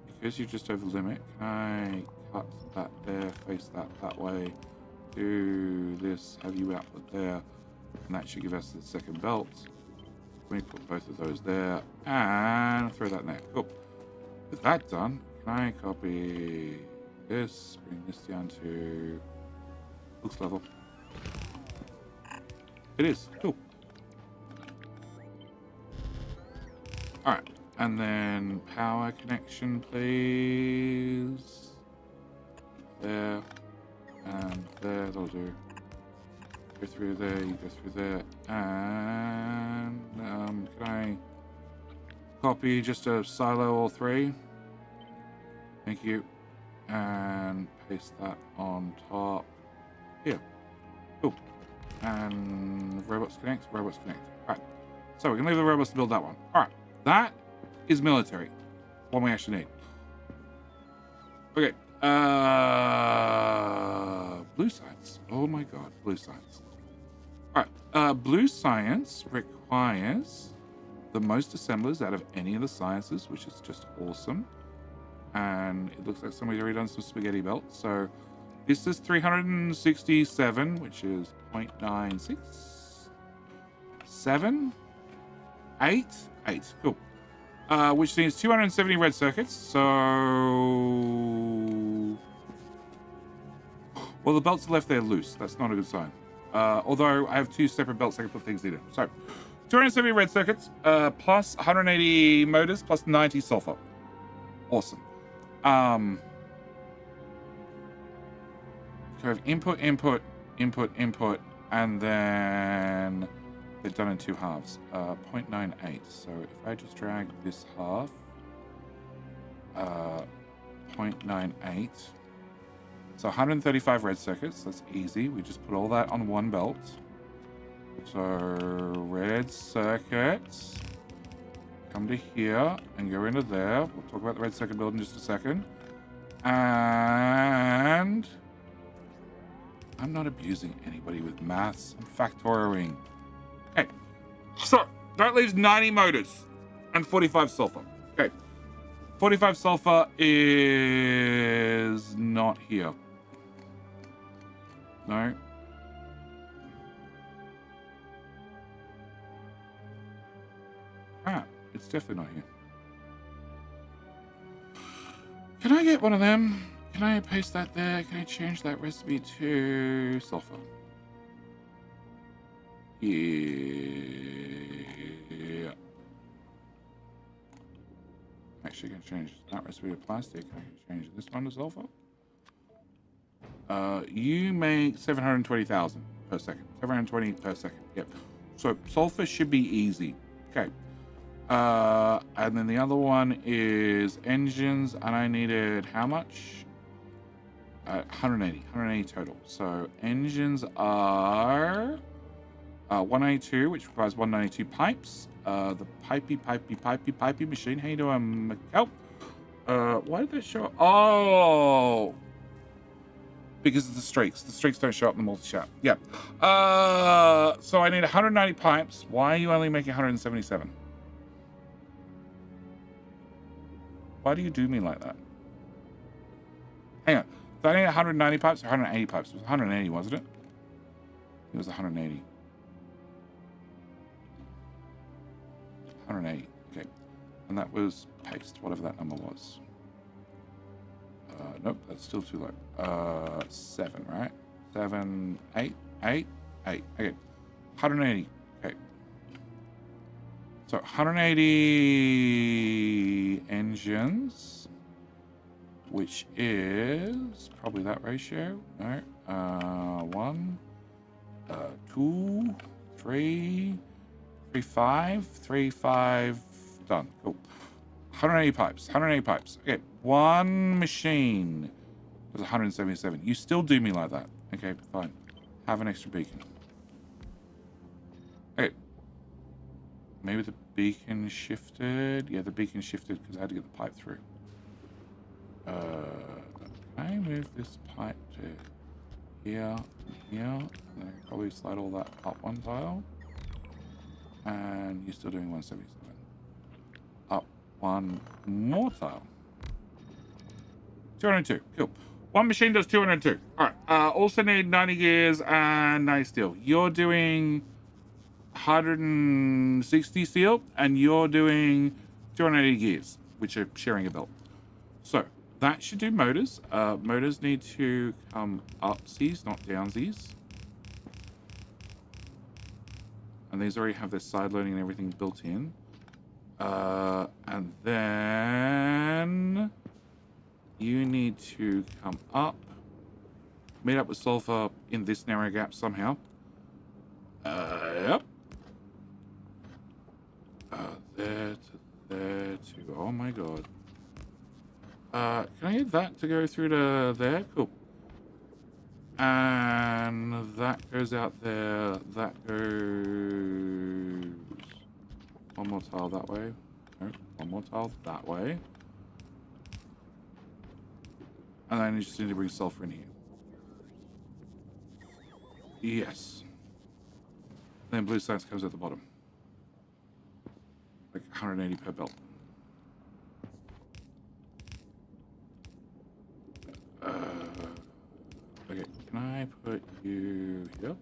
Because you're just over the limit, can I cut that there, face that way, do this, have you output there, and that should give us the second belt. Let me put both of those there, and throw that in there. Cool. With that done, can I copy this, bring this down to looks level. It is. Cool. Alright, and then power connection, please. There, and there, that'll do. Go through there, you go through there, and can I copy just a silo all 3? Thank you. And paste that on top. Here. Cool. And robots connect, robots connect. Alright, so we can leave the robots to build that one. Alright. That is military. One we actually need. Okay. Blue science. Oh my god, blue science. Alright. Blue science requires the most assemblers out of any of the sciences, which is just awesome. And it looks like somebody's already done some spaghetti belts. So this is 367, which is 0.96. 7. 8. 8. Cool. Which needs 270 red circuits. So... Well, the belts are left there loose. That's not a good sign. Although I have 2 separate belts I can put things in. So, 270 red circuits, plus 180 motors, plus 90 sulfur. Awesome. So we have input, input, input, input, and then they're done in two halves. 0.98. So if I just drag this half, 0.98. So 135 red circuits. That's easy. We just put all that on one belt. So red circuits come to here and go into there. We'll talk about the red circuit build in just a second. And I'm not abusing anybody with maths. I'm factoring. Okay, so that leaves 90 motors and 45 sulfur. Okay, 45 sulfur is not here. No. Ah, it's definitely not here. Can I get one of them? Can I paste that there? Can I change that recipe to sulfur? Yeah. Actually, I can change that recipe to plastic. I can change this one to sulfur. You make 720,000 per second. 720 per second. Yep. So sulfur should be easy. Okay. And then the other one is engines, and I needed how much? 180 total. So engines are 192, which requires 192 pipes. The pipey machine. How you doing, Miguel? Why did that show up? Oh, because of the streaks. The streaks don't show up in the multi-shot. Yeah. So I need 190 pipes. Why are you only making 177? Why do you do me like that? Hang on. So I need 190 pipes or 180 pipes? It was 180, wasn't it? It was 180. 180. Okay. And that was paste, whatever that number was. Nope, that's still too low. 7, right? 7, 8, 8, 8. Okay. 180. Okay. So 180 engines, which is probably that ratio. No. 1, 2, 3, 3, 5, 3, 5. Done. Cool. 180 pipes. 180 pipes. Okay. One machine was 177. You still do me like that. Okay, fine. Have an extra beacon. Okay. Maybe the beacon shifted. Yeah, the beacon shifted because I had to get the pipe through. Can I move this pipe to here, here? And then I can probably slide all that up one tile. And you're still doing 177. Up one more tile. 202. Cool. One machine does 202. All right. Also need 90 gears and 90 steel. You're doing 160 steel, and you're doing 280 gears, which are sharing a belt. So that should do motors. Motors need to come upsies, not downsies. And these already have their side loading and everything built in. And then you need to come up, meet up with sulfur in this narrow gap somehow. Yep. There to there to, oh my god. Can I get that to go through to there? Cool. And that goes out there. That goes one more tile that way. No, one more tile that way. And then you just need to bring sulfur in here. Yes. Then blue science comes at the bottom. Like 180 per belt. Okay, can I put you here?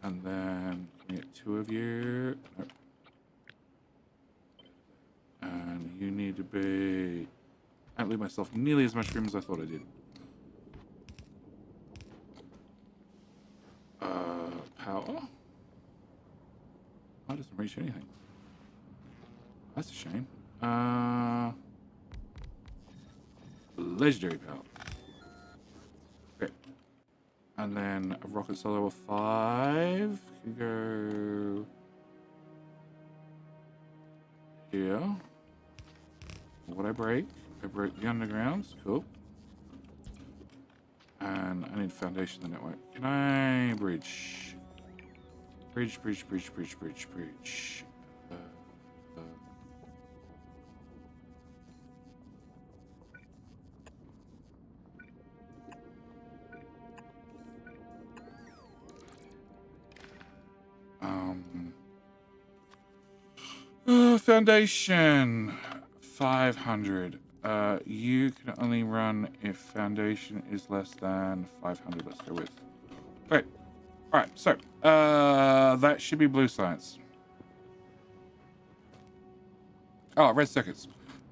And then can I get 2 of you? Nope. And you need to be... I can't leave myself nearly as much room as I thought I did. Power? Oh, it doesn't reach anything. That's a shame. Legendary power. Okay. And then a rocket solo of 5 can go here. What I break? I broke the undergrounds. Cool. And I need foundation of the network. Can I bridge? Bridge. Foundation 500. You can only run if foundation is less than 500. Let's go with. Great. All right. So that should be blue science. Oh, red circuits.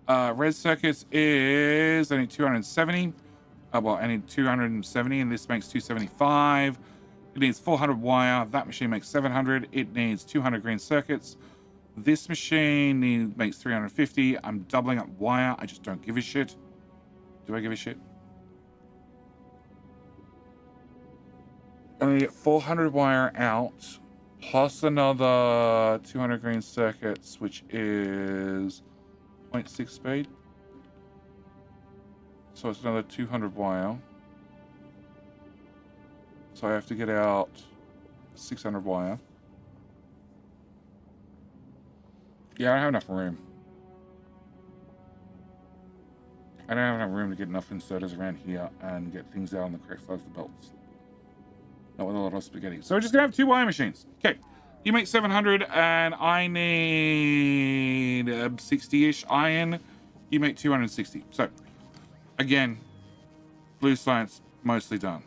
Red circuits is I need 270. Well, I need 270, and this makes 275. It needs 400 wire. That machine makes 700. It needs 200 green circuits. This machine makes 350. I'm doubling up wire. I just don't give a shit. Do I give a shit? I need to get 400 wire out, plus another 200 green circuits, which is 0.6 speed. So it's another 200 wire. So I have to get out 600 wire. Yeah, I don't have enough room. I don't have enough room to get enough inserters around here and get things out on the correct size of the belts. Not with a lot of spaghetti. So we're just going to have 2 wire machines. Okay. You make 700 and I need 60-ish iron. You make 260. So, again, blue science mostly done.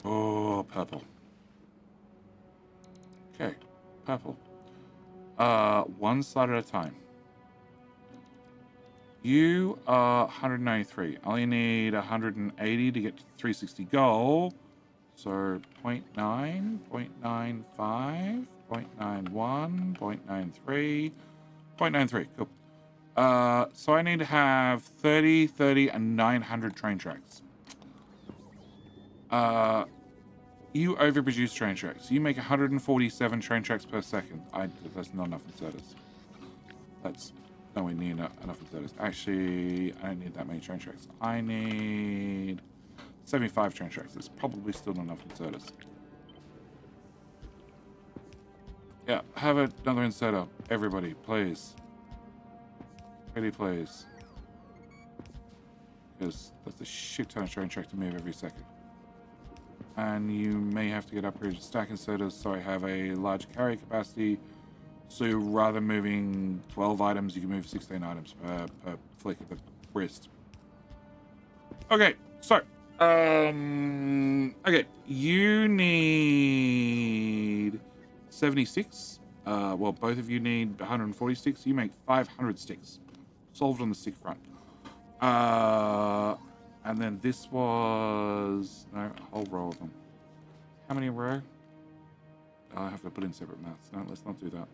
Oh, purple. Okay, purple. One slide at a time. You are 193. I only need 180 to get to 360 goal. So 0.9, 0.95, 0.91, 0.93, 0.93. Cool. So I need to have 30, 30, and 900 train tracks. You overproduce train tracks. You make 147 train tracks per second. That's not enough inserters. That's nowhere near enough inserters. Actually, I don't need that many train tracks. I need 75 train tracks. There's probably still not enough inserters. Yeah, have another inserter. Everybody, please. Really, please. Because that's a shit ton of train tracks to move every second. And you may have to get upgraded to stack inserters so I have a large carry capacity. So rather than moving 12 items, you can move 16 items per flick of the wrist. Okay, so okay, you need 76. Well, both of you need 146. You make 500 sticks. Solved on the stick front. And then this was no, a whole row of them. How many a row? I have to put in separate maths. No, let's not do that.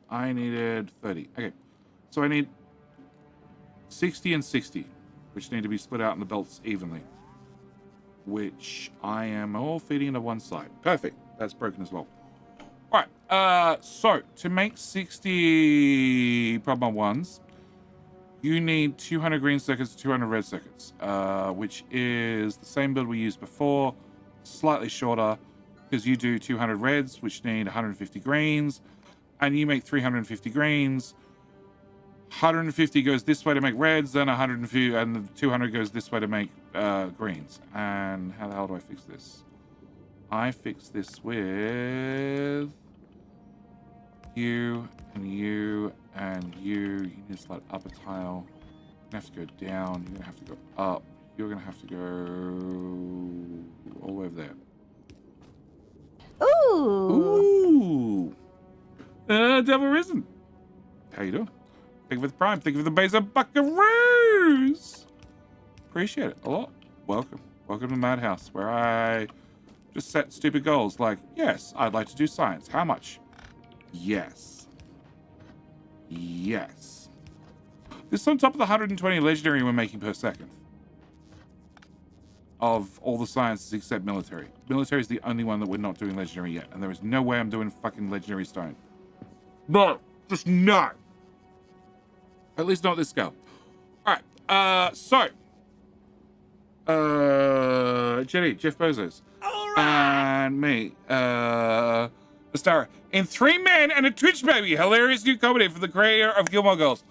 I needed 30. Okay, so I need 60 and 60, which need to be split out in the belts evenly. Which I am all feeding into one side. Perfect. That's broken as well. All right. So to make 60 problem ones, you need 200 green circuits, 200 red circuits, which is the same build we used before, slightly shorter, because you do 200 reds, which need 150 greens, and you make 350 greens. 150 goes this way to make reds, then 150, and the 200 goes this way to make greens. And how the hell do I fix this? I fix this with you and you and you. You need to slide up a tile. You're gonna have to go down. You're gonna have to go up. You're gonna have to go all the way over there. Ooh. Ooh. Devil Risen. How you doing? Thank you for the prime. Thank you for the base of buckaroos. Appreciate it a lot. Welcome. Welcome to Madhouse, where I just set stupid goals like, yes, I'd like to do science. How much? Yes. Yes. This is on top of the 120 legendary we're making per second. of all the sciences except military. Military is the only one that we're not doing legendary yet, and there is no way I'm doing fucking legendary stone. No, just no. At least not this scale. All right, Jenny, Jeff Bezos, and me, Astara, in 3 Men and a Twitch Baby, hilarious new comedy from the creator of Gilmore Girls.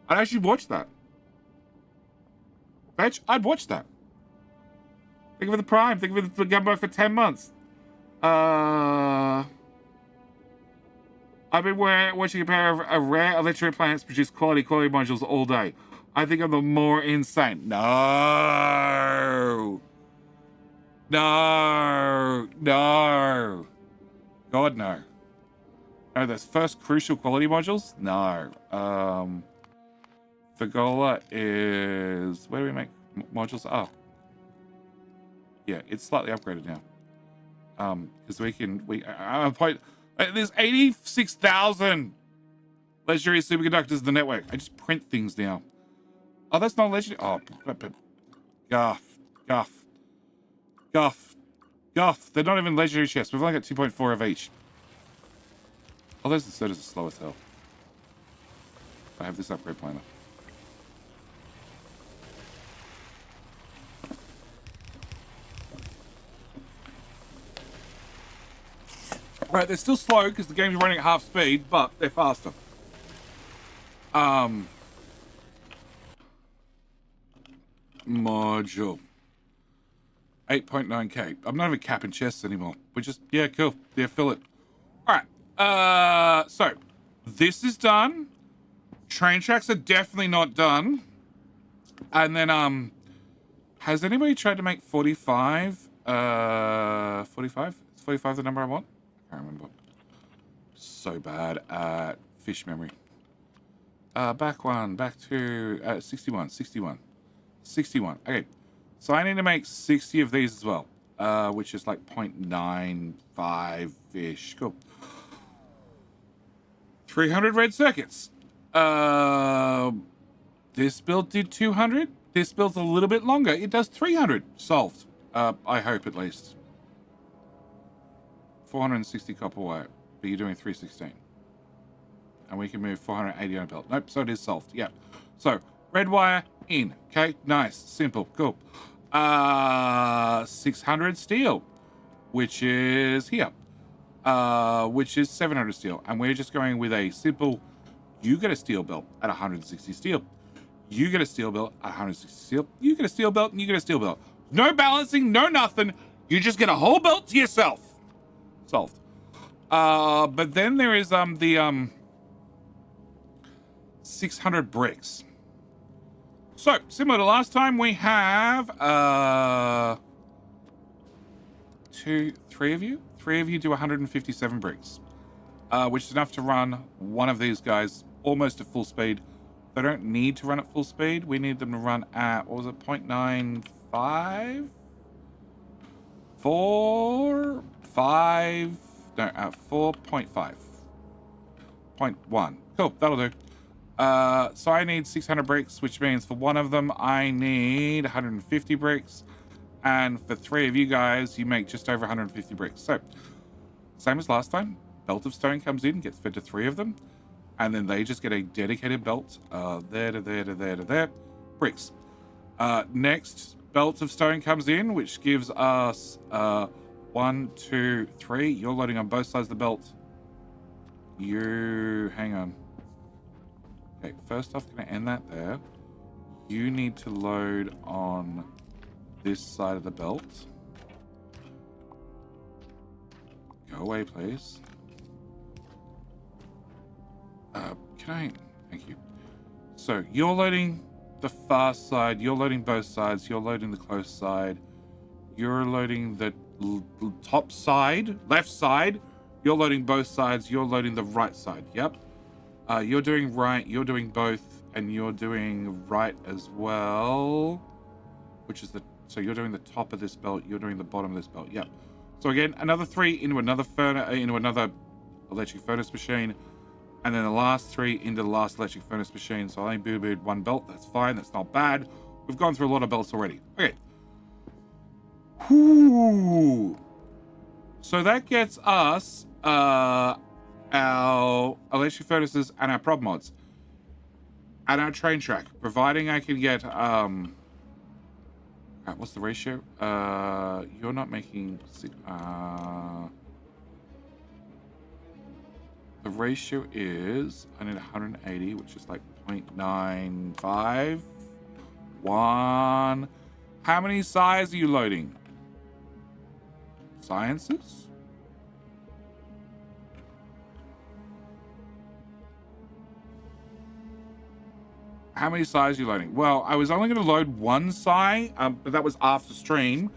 I'd actually watch that. Bitch, I'd watch that. Think of it the Prime. Think of it the Gumbo for 10 months. I've been watching a pair of rare electric planets produce quality modules all day. I think I'm the more insane. No. No. No. God, no. No, those first crucial quality modules? No. Fagola is... Where do we make modules? Oh. Yeah, it's slightly upgraded now. Because there's 86,000 legendary superconductors in the network. I just print things now. Oh, that's not legendary. Oh, guff. They're not even legendary chests. We've only got 2.4 of each. Oh, those inserters are slow as hell. I have this upgrade planner. Right, they're still slow because the game's running at half speed, but they're faster. Module. 8.9k. I'm not even capping chests anymore. We're just, yeah, cool. Yeah, fill it. All right. So this is done. Train tracks are definitely not done. And then, has anybody tried to make 45? 45? Is 45 the number I want? I can't remember. So bad at fish memory. Back to 61. Okay. So I need to make 60 of these as well, which is like 0.95-ish. Cool. 300 red circuits. This build did 200. This build's a little bit longer. It does 300. Solved. I hope at least. 460 copper wire, but you're doing 316. And we can move 480 on a belt. Nope, so it is solved. Yeah. So, red wire in. Okay, nice. Simple. Cool. 600 steel, which is here. Which is 700 steel. And we're just going with a simple, you get a steel belt at 160 steel. You get a steel belt at 160 steel. You get a steel belt and you get a steel belt. No balancing, no nothing. You just get a whole belt to yourself. Solved. But then there is the 600 bricks. So similar to last time, we have three of you do 157 bricks, which is enough to run one of these guys almost at full speed. They don't need to run at full speed. We need them to run at, what was it, 0.95? 4.5. No, at 4.5. 0.1. Cool, that'll do. So I need 600 bricks, which means for one of them, I need 150 bricks. And for 3 of you guys, you make just over 150 bricks. So, same as last time. Belt of stone comes in, gets fed to 3 of them. And then they just get a dedicated belt. There to there to there to there. Bricks. Next, belt of stone comes in, which gives us 1, 2, 3. You're loading on both sides of the belt. Hang on. Okay, first off, going to end that there. You need to load on this side of the belt. Go away, please. Thank you. So, you're loading the far side, you're loading both sides, you're loading the close side, you're loading the top side, left side, you're loading both sides, you're loading the right side, yep. You're doing right, you're doing both, and you're doing right as well, which is so you're doing the top of this belt, you're doing the bottom of this belt, yep. So again, another 3 into another electric furnace machine, and then the last 3 into the last electric furnace machine. So I only booted 1 belt, that's fine, that's not bad. We've gone through a lot of belts already. Okay. Whew. So that gets us our electric furnaces and our prop mods. And our train track. Providing I can get what's the ratio? You're not making the ratio is I need 180, which is like 0.95. 1. How many size are you loading? Sciences? How many size are you loading? Well, I was only going to load one psi, but that was after stream,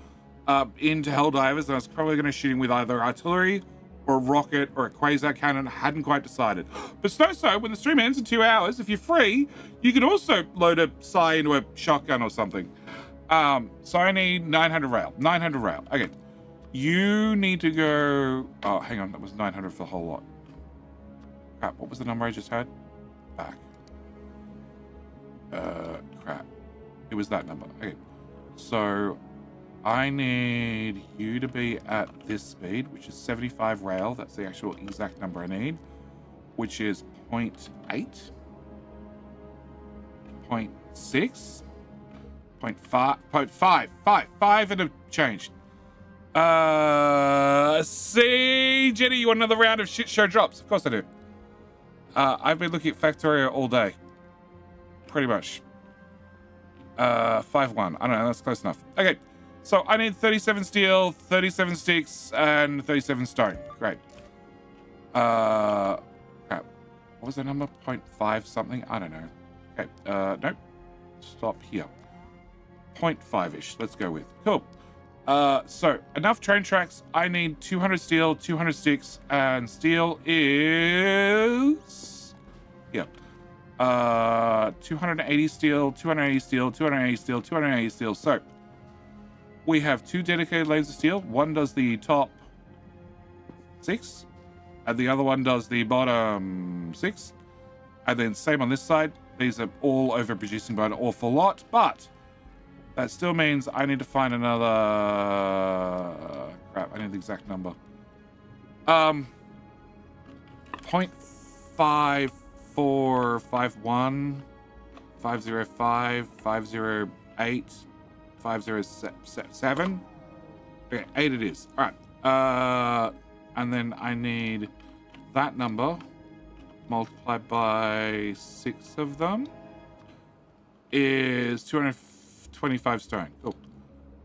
into Helldivers, and I was probably going to shoot him with either artillery or a rocket or a quasar cannon. I hadn't quite decided. But so, when the stream ends in 2 hours, if you're free, you can also load a psi into a shotgun or something. So I need 900 rail. 900 rail. Okay. You need to go... Oh, hang on. That was 900 for the whole lot. Crap. What was the number I just had? Back. Crap. It was that number. Okay. So I need you to be at this speed, which is 75 rail. That's the actual exact number I need, which is 0.8, 0.6, 0.5 and a change. See, Jenny, you want another round of shit show drops? Of course I do. I've been looking at Factorio all day. Pretty much. 5-1. I don't know, that's close enough. Okay, so I need 37 steel, 37 sticks, and 37 stone. Great. Crap. What was the number? 0.5 something? I don't know. Okay, nope. Stop here. 0.5-ish. Let's go with. Cool. So enough train tracks. I need 200 steel, 200 sticks, and steel is... Yep. 280 steel, 280 steel, 280 steel, 280 steel. So we have 2 dedicated lanes of steel. One does the top 6, and the other one does the bottom 6. And then same on this side. These are all overproducing by an awful lot, but that still means I need to find another... Crap, I need the exact number. 0.5451, 505, 508, 507. Okay, 8 it is. All right. And then I need that number multiplied by 6 of them is 225 stone. Cool.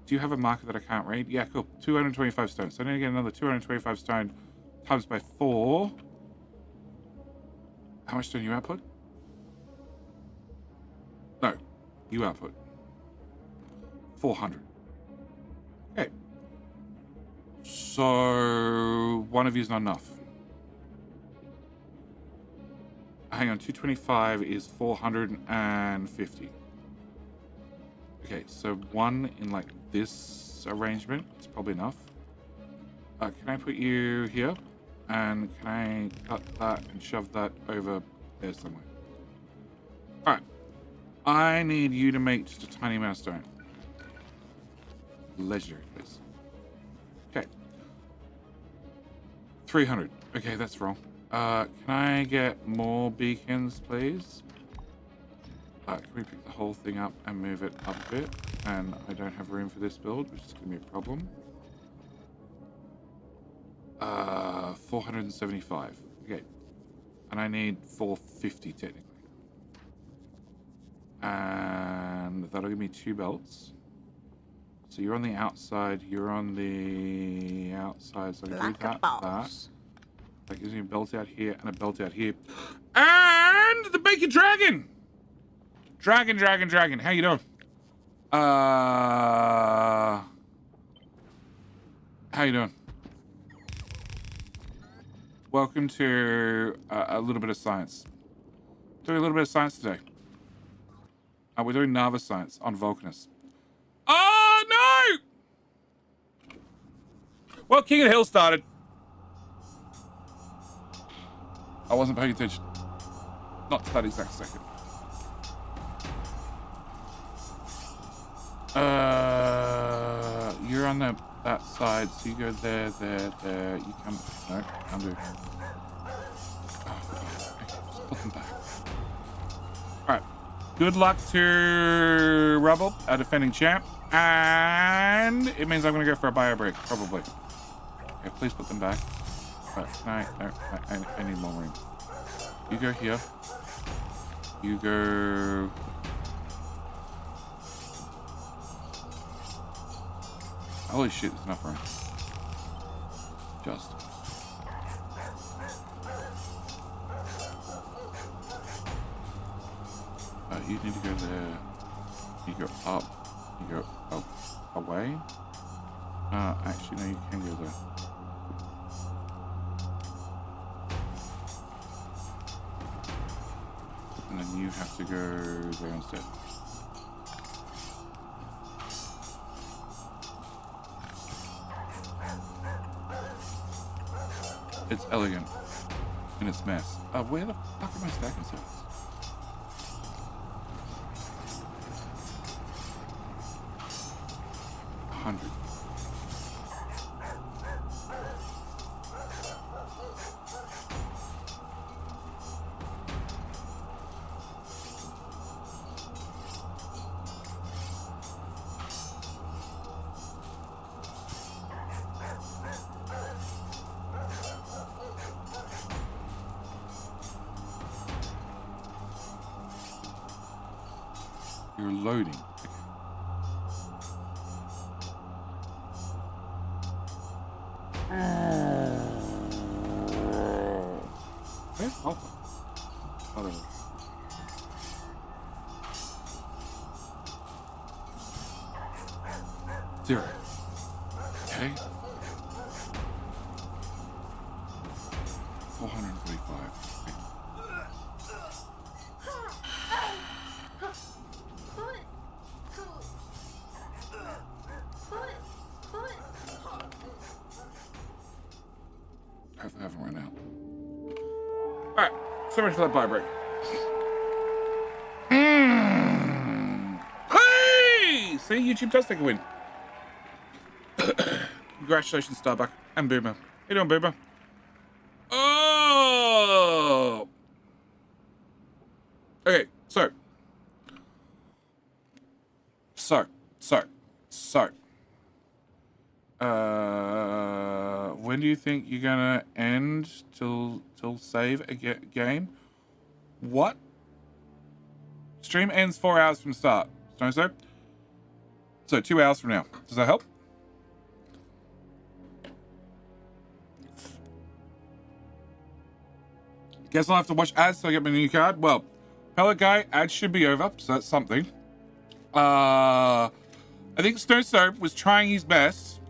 Do you have a marker that I can't read? Yeah, cool. 225 stone. So I need to get another 225 stone times by 4. How much stone you output? No, you output 400. Okay. So one of you is not enough. Hang on, 225 is 450. Okay, so one in like this arrangement is probably enough. Can I put you here? And can I cut that and shove that over there somewhere? Alright. I need you to make just a tiny amount of stone. Legendary, please. Okay. 300. Okay, that's wrong. Can I get more beacons, please? Can we pick the whole thing up and move it up a bit? And I don't have room for this build, which is going to be a problem. 475. Okay. And I need 450 technically. And that'll give me 2 belts. So you're on the outside, you're on the outside, so I can do that. That gives me a belt out here and a belt out here. And the bacon dragon! Dragon. How you doing? How you doing? Welcome to a little bit of science. Doing a little bit of science today. We're doing Nava science on Vulcanus. Oh, no! Well, King of the Hill started. I wasn't paying attention. Not to that exact second. You're around that side. So you go there, there. You come. No, can't do. Oh, okay, just put them back. All right. Good luck to Rubble, our defending champ, and it means I'm gonna go for a bio break, probably. Okay, please put them back. But no, I need more room. You go here. You go. Holy shit, there's enough room. Just. You need to go there. You go up. You go up. Away. Actually, no, you can go there. And then you have to go there instead. It's elegant in its mess. Where the fuck are my stacking cells? $100. You're loading. Okay. Oh. Other. Zero. Okay. 445. Okay. Hopefully I haven't run out. Alright, so much for that buy break. Hey! See, YouTube does take a win. Congratulations, Starbuck and Boomer. How you doing, Boomer? Oh! Okay, so. When do you think you're gonna end till save a game? What? Stream ends 4 hours from start. So 2 hours from now. Does that help? Guess I'll have to watch ads till I get my new card. Well, Pellet Guy, ads should be over, so that's something. I think Snowstone was trying his best.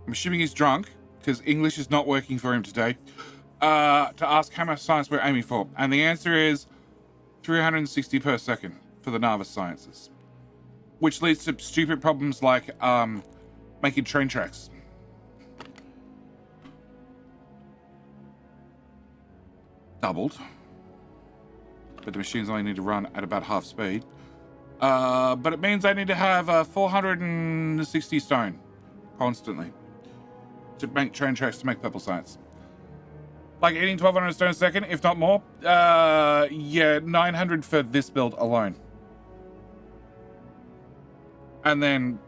I'm assuming he's drunk, because English is not working for him today, to ask how much science we're aiming for. And the answer is 360 per second for the Narvis sciences. Which leads to stupid problems like making train tracks. Doubled. But the machines only need to run at about half speed. But it means I need to have 460 stone constantly to make train tracks to make purple science. Like eating 1200 stone a second, if not more. Yeah, 900 for this build alone. And then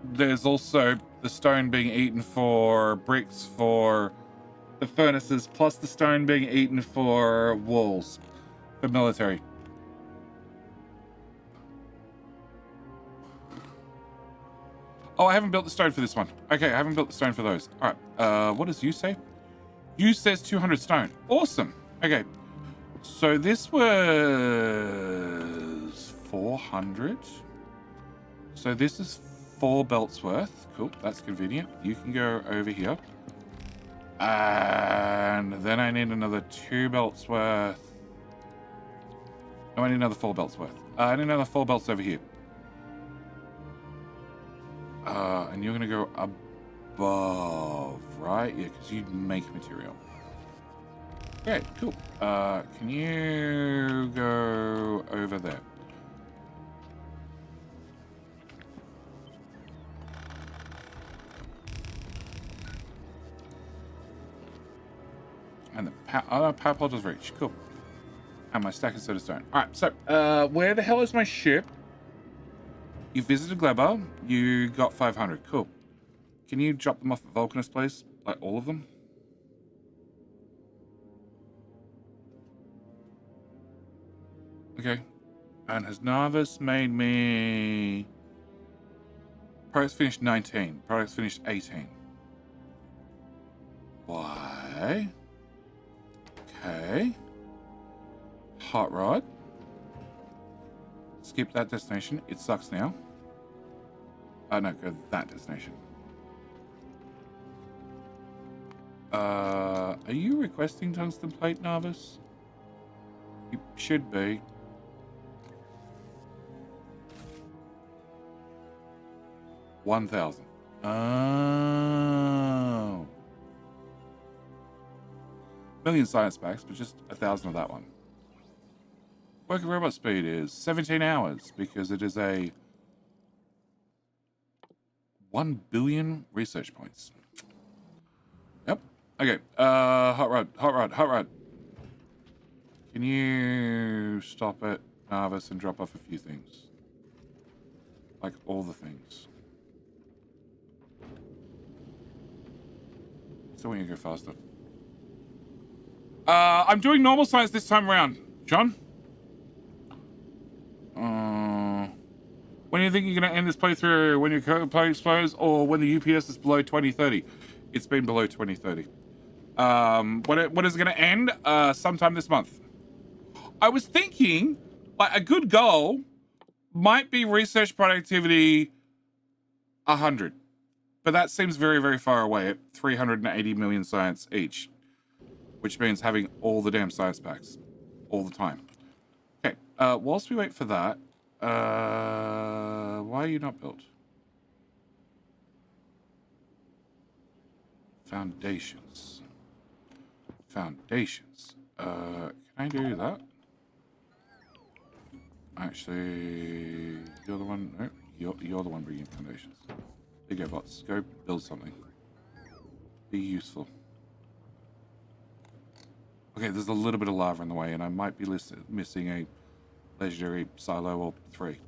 there's also the stone being eaten for bricks for the furnaces, plus the stone being eaten for walls for military. Oh, I haven't built the stone for this one. Okay, I haven't built the stone for those. All right. What does you say? You says 200 stone. Awesome. Okay. So this was 400. So this is 4 belts worth. Cool. That's convenient. You can go over here. And then I need another 2 belts worth. No, I need another 4 belts worth. I need another 4 belts over here. And you're gonna go above, right? Yeah, because you make material. Okay, cool. Can you go over there? And the power pod does reach. Cool. And my stack of soda stone. Alright, so where the hell is my ship? You visited Gleba. You got 500. Cool. Can you drop them off at Vulcanus, please? Like all of them? Okay. And has Narvis made me... Products finished 19. Products finished 18. Why? Okay. Hot rod. Skip that destination. It sucks now. Oh no, go to that destination. Are you requesting tungsten plate, Narvis? You should be. $1,000. Oh. Million science packs, but just 1,000 of that one. Working robot speed is 17 hours because it is a 1 billion research points. Yep. Okay. Hot rod. Can you stop at Narvis and drop off a few things? Like all the things. So when you go faster. I'm doing normal science this time around. John? When do you think you're going to end this playthrough? When your play explodes or when the UPS is below 2030? It's been below 2030. When is it going to end? Sometime this month. I was thinking, like, a good goal might be research productivity 100. But that seems very, very far away at 380 million science each. Which means having all the damn science packs. All the time. Okay, whilst we wait for that, why are you not built? Foundations. Foundations. Can I do that? Actually, you're the one. No, you're the one bringing foundations. There you go, bots. Go build something. Be useful. Okay, there's a little bit of lava in the way, and I might be missing a legendary silo or 3.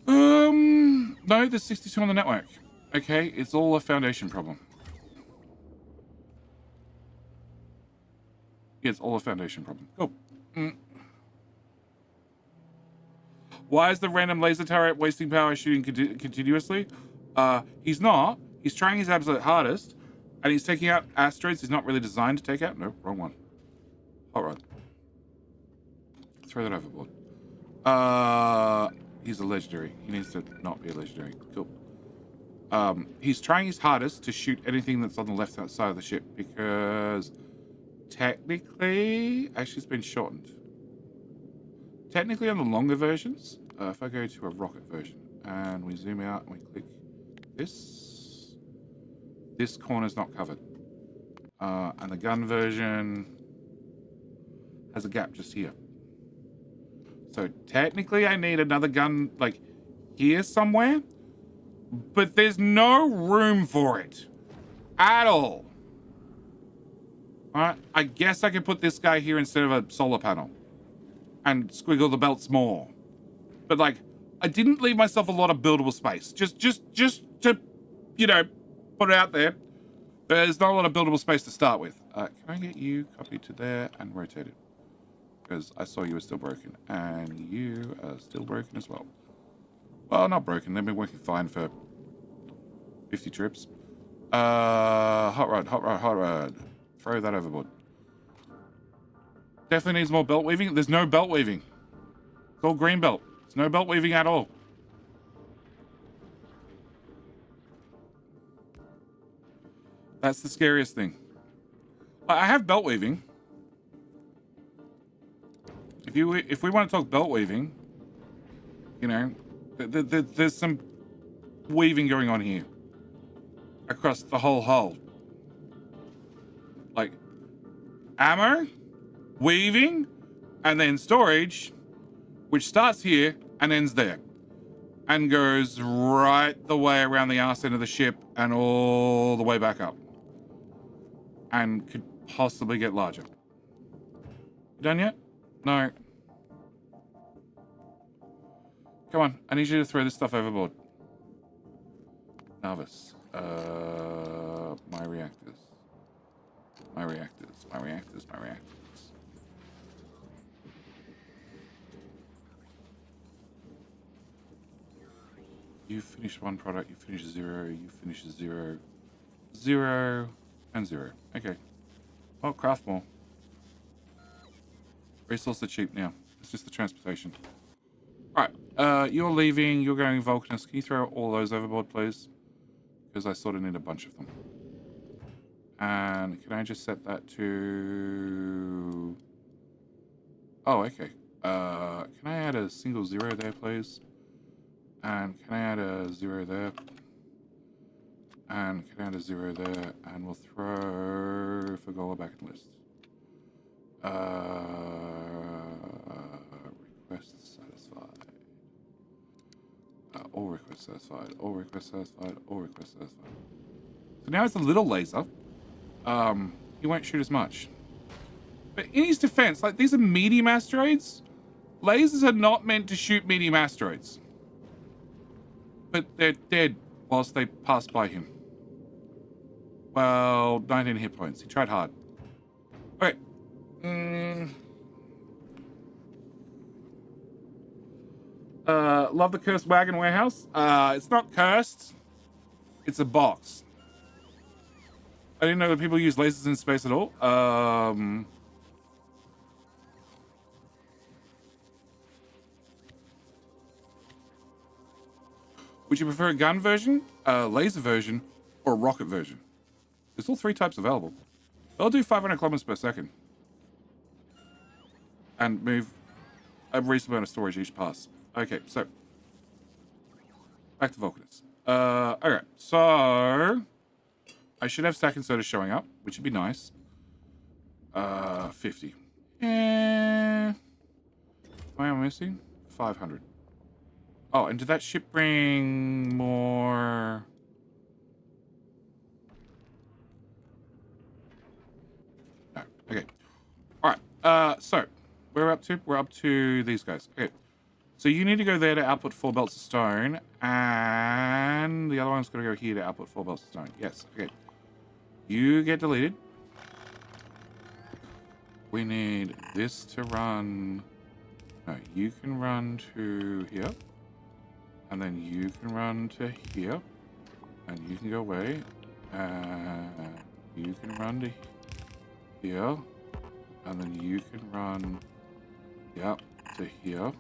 No, there's 62 on the network. Okay, it's all a foundation problem. Yeah, it's all a foundation problem. Cool. Why is the random laser turret wasting power shooting continuously? He's not. He's trying his absolute hardest, and he's taking out asteroids he's not really designed to take out. No, wrong one. Hot rod. Throw that overboard. He's a legendary. He needs to not be a legendary. Cool. He's trying his hardest to shoot anything that's on the left side of the ship because technically, actually it's been shortened. Technically on the longer versions, if I go to a rocket version and we zoom out and we click this corner's not covered. And the gun version has a gap just here. So technically I need another gun like here somewhere, but there's no room for it at all. All right, I guess I could put this guy here instead of a solar panel and squiggle the belts more. But like, I didn't leave myself a lot of buildable space. Just to, you know, put it out there. There's not a lot of buildable space to start with. Can I get you copied to there and rotated? Because I saw you were still broken. And you are still broken as well. Well, not broken. They've been working fine for 50 trips. Hot rod. Throw that overboard. Definitely needs more belt weaving. There's no belt weaving. It's all green belt. There's no belt weaving at all. That's the scariest thing. I have belt weaving. If we want to talk belt weaving, you know, there's some weaving going on here across the whole hull. Like ammo, weaving, and then storage, which starts here and ends there and goes right the way around the arse end of the ship and all the way back up. and could possibly get larger. You done yet? No. Come on, I need you to throw this stuff overboard. Narvis. My reactors. My reactors, my reactors, my reactors. You finish one product, you finish 0, you finish 0, 0, and 0. Okay. Oh, craft more. Resources are cheap now. It's just the transportation. Alright, you're leaving, you're going Vulcanus. Can you throw all those overboard, please? Because I sort of need a bunch of them. And can I just set that to... Oh, okay. Can I add a single 0 there, please? And can I add a 0 there? And can I add a 0 there? And we'll throw Fagola back in the list. Requests satisfied. All requests satisfied. All requests satisfied. All requests satisfied. So now it's a little laser. He won't shoot as much. But in his defense, like, these are medium asteroids. Lasers are not meant to shoot medium asteroids. But they're dead whilst they pass by him. Well, 19 hit points. He tried hard. Okay. Love the cursed wagon warehouse. It's not cursed. It's a box. I didn't know that people use lasers in space at all. Would you prefer a gun version, a laser version, or a rocket version? There's all 3 types available. They'll do 500 kilometers per second. And move a reasonable amount of storage each pass. Okay, so. Back to Vulcanus. Okay, so. I should have Stack and Soda showing up, which would be nice. 50. What am I missing? 500. Oh, and did that ship bring more? No. Okay. All right. So we're up to? We're up to these guys. Okay. So you need to go there to output 4 belts of stone, and the other one's going to go here to output 4 belts of stone. Yes. Okay. You get deleted. We need this to run. No, you can run to here. And then you can run to here. And you can go away. And you can run to here. And then you can run, yep, to here.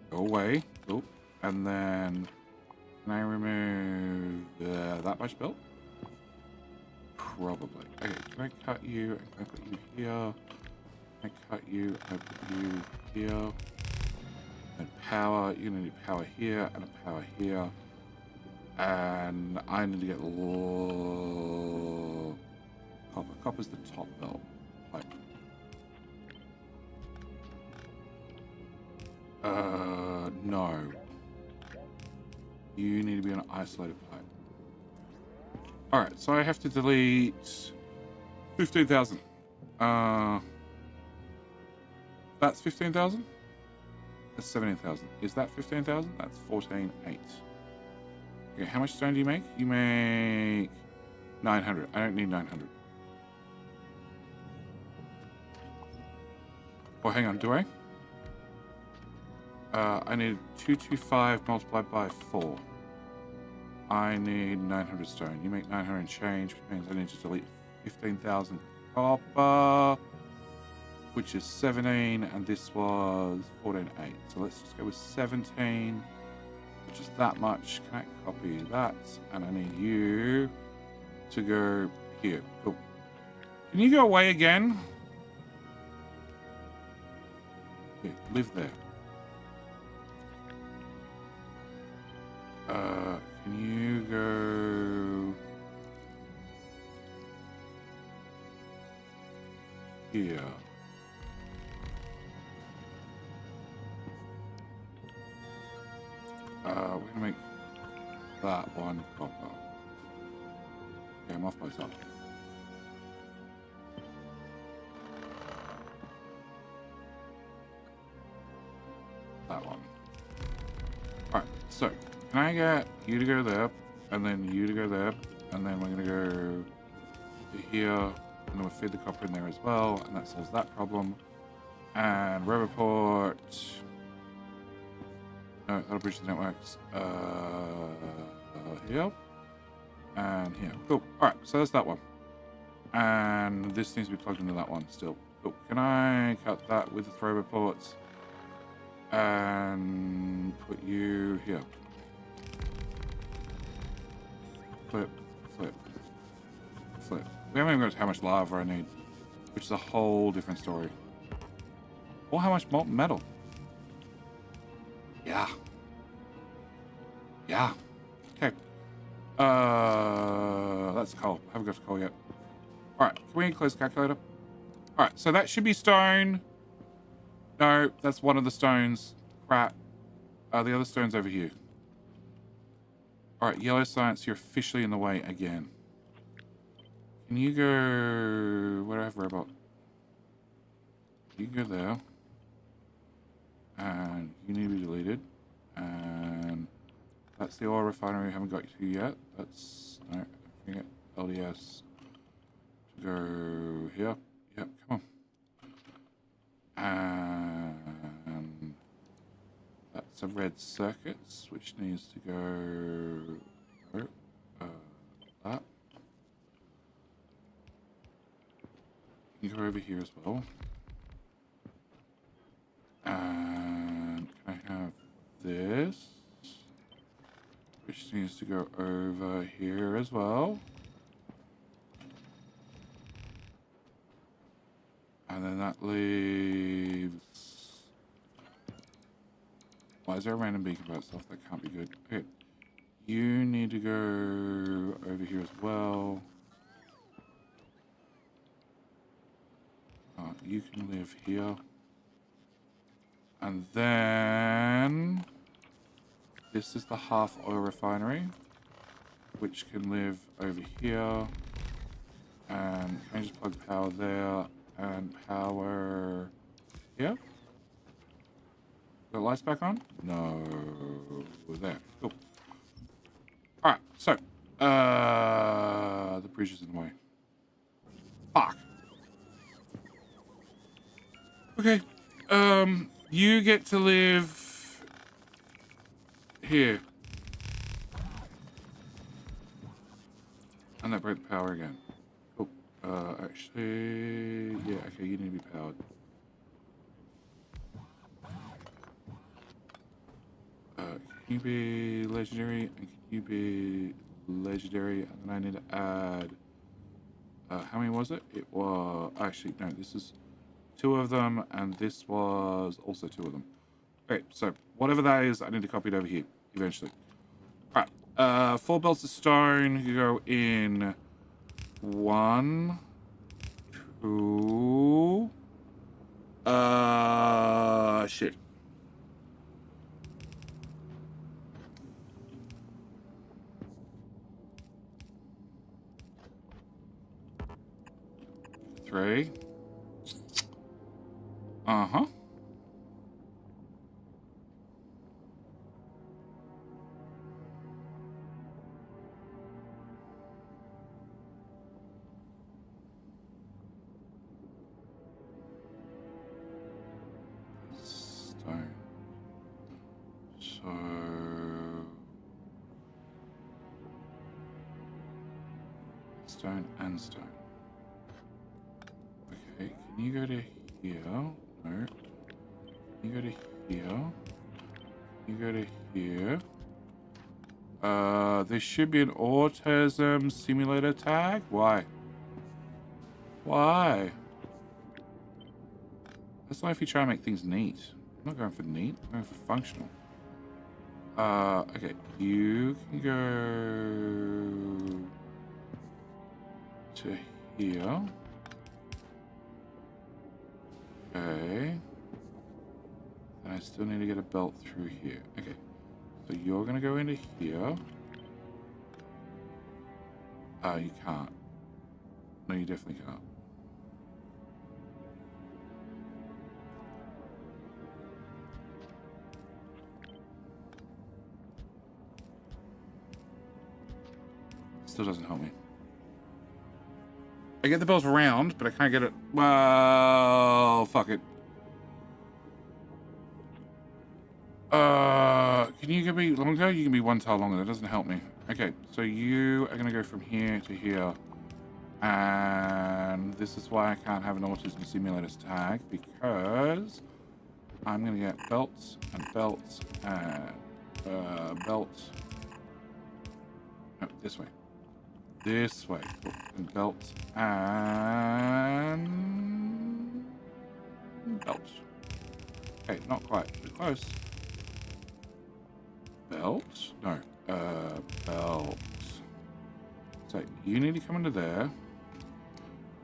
Go away. Oh, and then can I remove that much belt? Probably. Okay, can I cut you? And can I put you here? Can I cut you? And put you here. And power. You're gonna need power here and a power here. And I need to get copper. Copper's the top belt. Pipe. No. You need to be on an isolated pipe. Alright, so I have to delete 15,000. That's 15,000? That's 17,000. Is that 15,000? That's 14,800. Okay, how much stone do you make? You make 900. I don't need 900. Oh, hang on, do I? I need 225 multiplied by 4. I need 900 stone. You make 900 change, which means I need to delete 15,000 copper, which is 17, and this was 14.8. So let's just go with 17, which is that much. Can I copy that? And I need you to go here. Cool. Can you go away again? Here, live there. Can you go here? We're gonna make that one copper. Okay, I'm off myself. Alright, so can I get you to go there, and then you to go there, and then we're gonna go to here, and then we'll feed the copper in there as well, and that solves that problem. And Roboport. No, that'll bridge the networks. Here. And here. Cool. Alright, so that's that one. And this needs to be plugged into that one still. Cool. Can I cut that with the throw ports? And put you here. Flip, flip, flip. We haven't even got how much lava I need, which is a whole different story. Or how much molten metal. Yeah. Yeah. Okay. That's coal. Haven't got to coal yet. Alright, can we close the calculator? Alright, so that should be stone. No, that's one of the stones. Crap. The other stone's over here. Alright, yellow science, you're officially in the way again. Can you go... Where do I have robot? You can go there. And you need to be deleted. And that's the oil refinery we haven't got to yet. That's... No, I can get LDS to go here. Yep, come on. And that's a red circuits, which needs to go... that. You can go over here as well. And can I have this, which needs to go over here as well. And then that leaves... Why is there a random beacon by itself? That can't be good. Okay. You need to go over here as well. You can live here. And then this is the half oil refinery, which can live over here. And can I just plug power there and power here? The lights back on? No. There. Cool. Alright, so the bridge is in the way. Fuck. Okay. You get to live here. And that broke the power again. Cool. Actually, yeah, okay, you need to be powered. Can you be legendary? And can you be legendary? And then I need to add... how many was it? It was... Actually, no, this is... 2 of them, and this was also 2 of them. Okay, so whatever that is, I need to copy it over here eventually. All right, 4 belts of stone. You go in 1, 2. Shit. Three. Uh-huh. Stone. So... Stone and stone. Okay, can you go to here? No. You go to here. You go to here. There should be an autism simulator tag. Why? Why? That's not if you try to make things neat. I'm not going for neat. I'm going for functional. Okay. You can go to here. Okay. And I still need to get a belt through here. Okay. So you're going to go into here. You can't. No, you definitely can't. Still doesn't help me. I get the belts round, but I can't get it. Well, fuck it. Can you give me longer? You can be one tile longer. That doesn't help me. Okay, so you are going to go from here to here. And this is why I can't have an autism simulators tag, because I'm going to get belts and belts and belts. No, this way. This way. And belts and belts. Okay, not quite. Too close. Belts? No. Belts. So you need to come into there.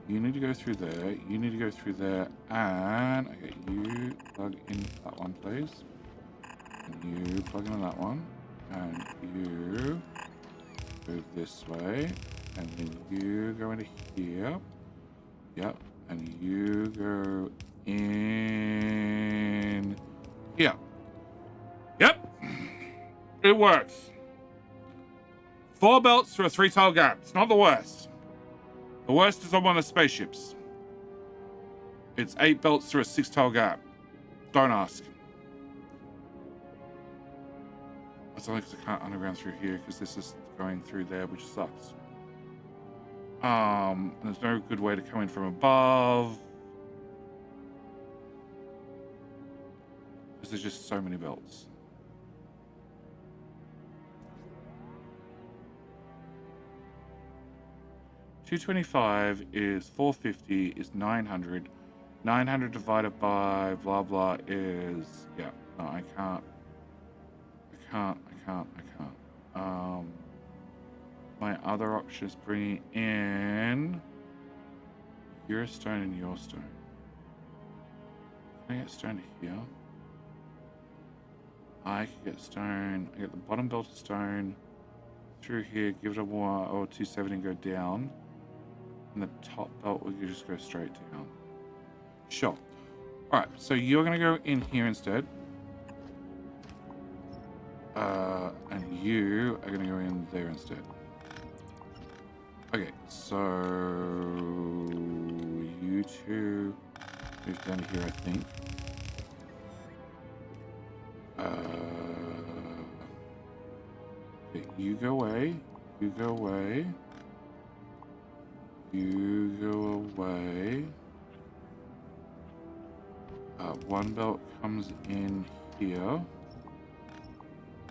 You need to go through there. You need to go through there. And okay, you plug in that one, please. And you plug into that one. And you go this way. And then you go into here. Yep. And you go in here. Yep. It works. 4 belts through a 3-tile gap. It's not the worst. The worst is on one of the spaceships. It's 8 belts through a 6-tile gap. Don't ask. That's only because I can't underground through here because this is going through there, which sucks. There's no good way to come in from above. Because there's just so many belts. $225 is 450 is 900. 900 divided by blah blah is yeah. No, I can't. My other option is bringing in your stone and your stone. Can I get stone here? I can get stone. I get the bottom belt of stone through here. Give it a 1 or 270 and go down. And the top belt will just go straight down. Sure. Alright, so you're going to go in here instead. And you are going to go in there instead. Okay, so you two move down to here, I think. Okay, you go away. You go away. You go away. One belt comes in here.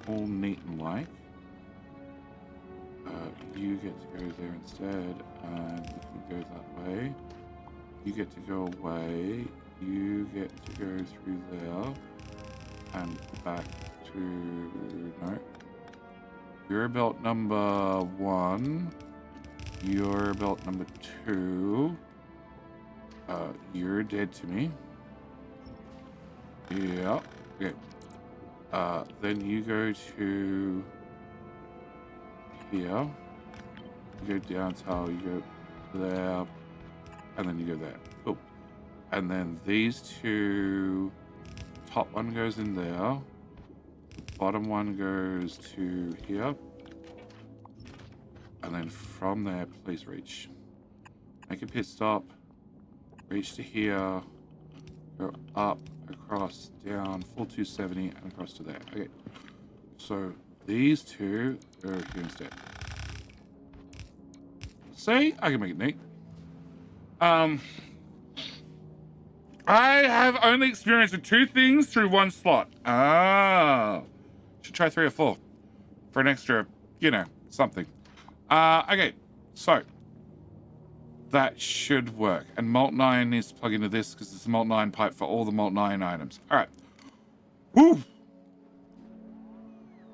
All neat and like. You get to go there instead, and you can go that way. You get to go away. You get to go through there, and back to no. You're belt number 1. You're belt number 2. You're dead to me. Yeah. Okay. Then you go to here. You go down till you go there, and then you go there. Cool. And then these two, top one goes in there. The bottom one goes to here. And then from there, please reach. Make a pit stop. Reach to here. Go up, across, down, full 270, and across to there. Okay. So these two are here instead. See? I can make it neat. I have only experienced with 2 things through 1 slot. Should try 3 or 4 for an extra, you know, something. Okay, so that should work. And Molten Iron needs to plug into this because it's a Molten Iron pipe for all the Molten Iron items. All right. Woo! Here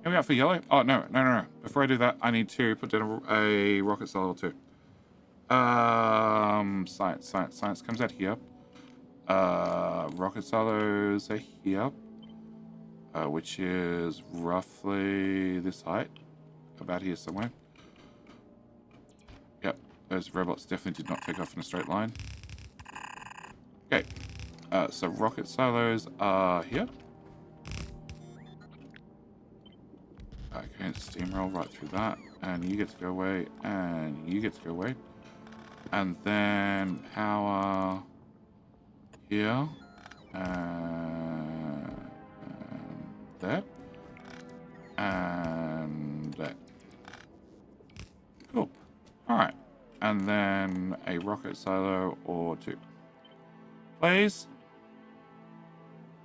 we go for yellow. Oh, no. Before I do that, I need to put down a rocket cell or 2. Science comes out here. Rocket silos are here. Which is roughly this height. About here somewhere. Yep, those robots definitely did not take off in a straight line. Okay, so rocket silos are here. Okay, steamroll right through that. And you get to go away. And you get to go away. And then power here. And there. And there. Cool. Alright. And then a rocket silo or two. Please.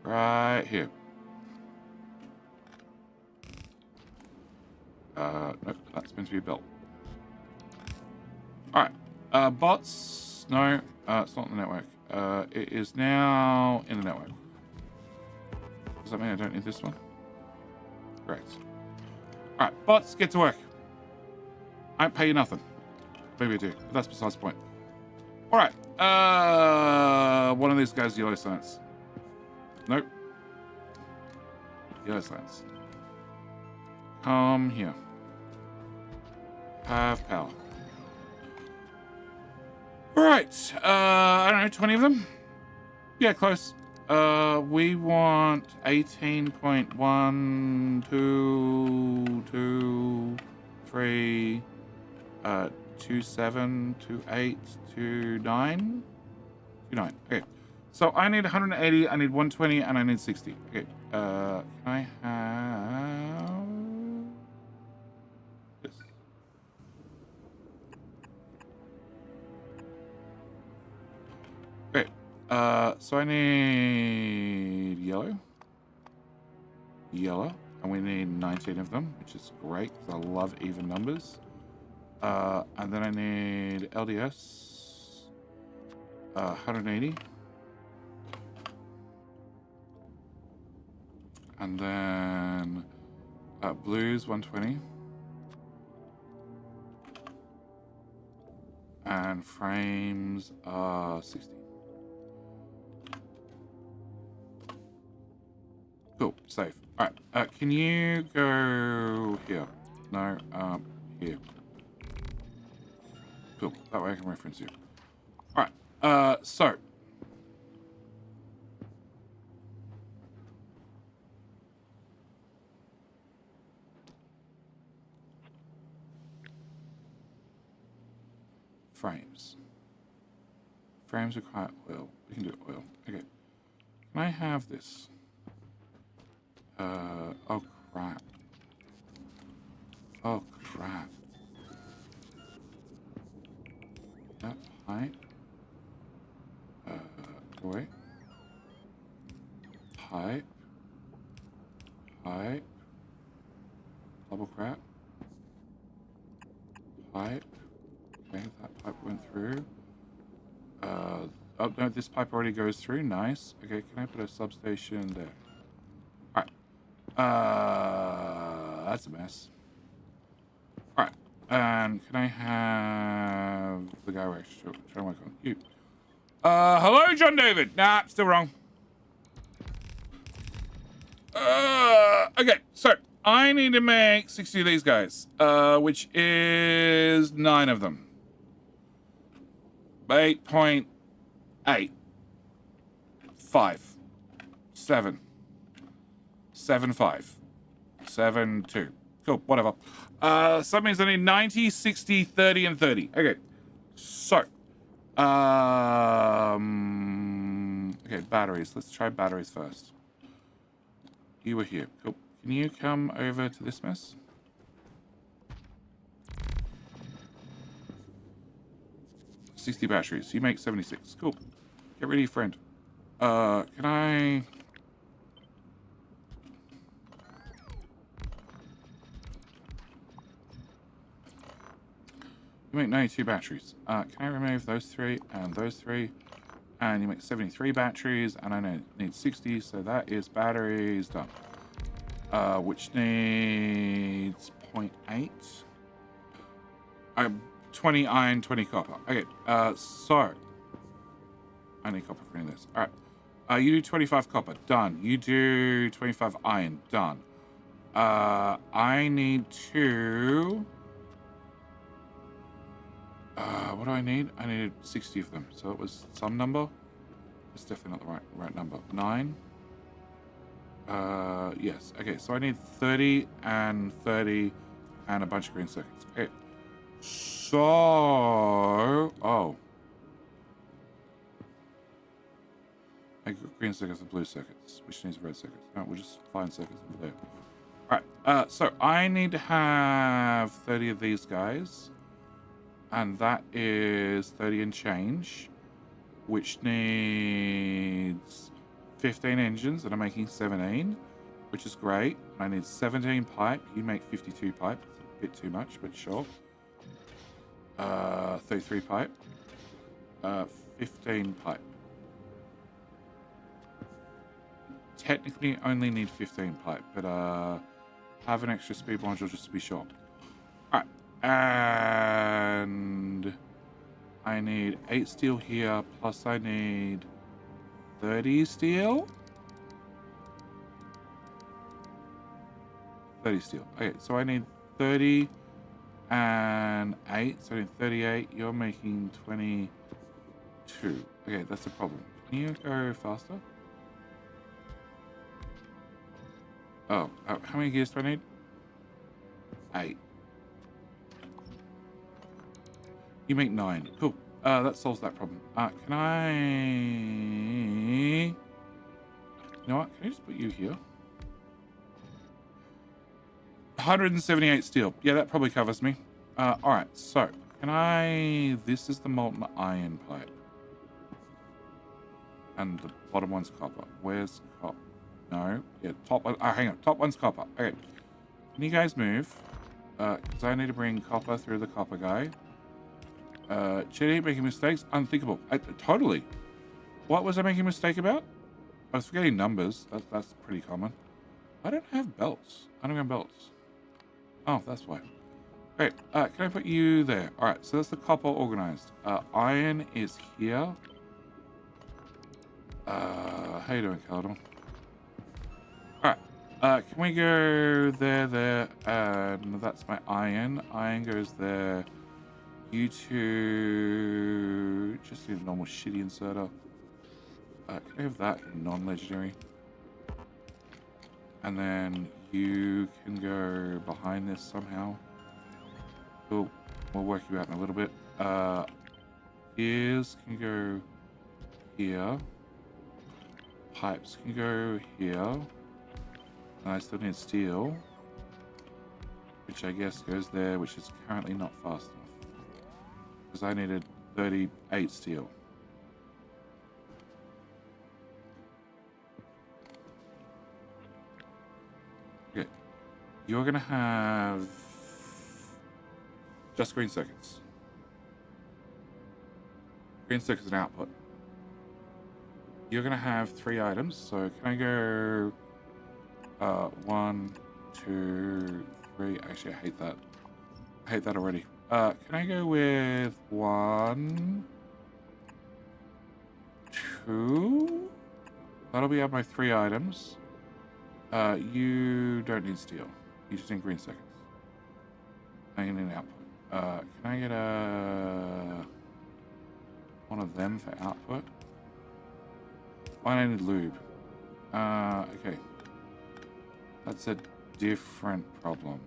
Right here. Nope, that's meant to be built. Alright. Bots. No, it's not in the network. It is now in the network. Does that mean I don't need this one? Correct. Alright, bots, get to work. I don't pay you nothing. Maybe I do, but that's besides the point. Alright. One of these guys, yellow science. Nope. Yellow science. Come here. Have power. Alright. I don't know, 20 of them? Yeah, close. We want 18.1, 2, 2, 3, 27, 28, 29? 29. Okay. So I need 180, I need 120, and I need 60. Okay. Can I have this? Okay. So I need yellow. Yellow. And we need 19 of them, which is great, because I love even numbers. And then I need LDS. 180. And then blues 120. And frames 60. Cool, safe. Alright, can you go here? No, here. Cool, that way I can reference you. Alright, so. Frames. Frames require oil. We can do oil. Okay. Can I have this? Oh crap. Oh crap. That height. Wait. Pipe. Pipe. Double crap. Pipe. Okay, that pipe went through. Oh no, this pipe already goes through. Nice. Okay, can I put a substation there? Alright. That's a mess. Alright. And can I have the guy we're actually trying to work on? You. Hello, John David. Nah, still wrong. Okay, so I need to make 60 of these guys, which is 9 of them. 8.8. 5. 7. 7, 5. 7, 2. Cool, whatever. So that means I need 90, 60, 30, and 30. Okay, so. Okay, batteries. Let's try batteries first. You were here. Cool. Can you come over to this mess? $60 batteries. You make 76. Cool. Get rid of your friend. Can I... You make 92 batteries. Can I remove those 3 and those 3? And you make 73 batteries, and I need 60, so that is batteries done. Which needs 0.8. 20 iron, 20 copper. Okay, so I need copper for any of this. All right, you do 25 copper, done. You do 25 iron, done. I need to. What do I need? I needed 60 of them, so it was some number. It's definitely not the right number. 9. Yes. Okay, so I need 30 and 30 and a bunch of green circuits. Okay. So, oh. I got green circuits and blue circuits, which needs red circuits. No, we'll just find circuits over there. Alright, so I need to have 30 of these guys. And that is 30 and change, which needs 15 engines, and I'm making 17, which is great. I need 17 pipe. You make 52 pipe. It's a bit too much, but sure. 33 pipe. 15 pipe. Technically only need 15 pipe, but have an extra speed module just to be sure. Alright, and I need 8 steel here, plus I need 30 steel? 30 steel. Okay, so I need 30 and 8, so I need 38. You're making 22. Okay, that's a problem. Can you go faster? Oh, how many gears do I need? 8. You make 9. Cool. That solves that problem. Can I... You know what? Can I just put you here? 178 steel. Yeah, that probably covers me. Alright, so can I... This is the molten iron pipe. And the bottom one's copper. Where's copper? No. Yeah, top one. Hang on. Top one's copper. Okay. Can you guys move? Because I need to bring copper through the copper guy. Chitty, making mistakes? Unthinkable. Totally. What was I making a mistake about? I was forgetting numbers. That's pretty common. I don't have belts. I don't have belts. Oh, that's why. Great. Can I put you there? Alright, so that's the copper organized. Iron is here. How you doing, Caldon? Alright. Can we go there, and that's my iron. Iron goes there. You two just need a normal shitty inserter. Can I have that non-legendary? And then you can go behind this somehow. Cool. We'll work you out in a little bit. Gears can go here. Pipes can go here. And I still need steel, which I guess goes there, which is currently not fast enough. Because I needed 38 steel. Okay. You're going to have just green circuits. Green circuits and output. You're going to have 3 items. So can I go 1, 2, 3? Actually, I hate that. I hate that already. Can I go with 1, 2? That'll be out my 3 items. You don't need steel. You just need green circuits. I need an output. Can I get one of them for output? I need lube. Okay. That's a different problem.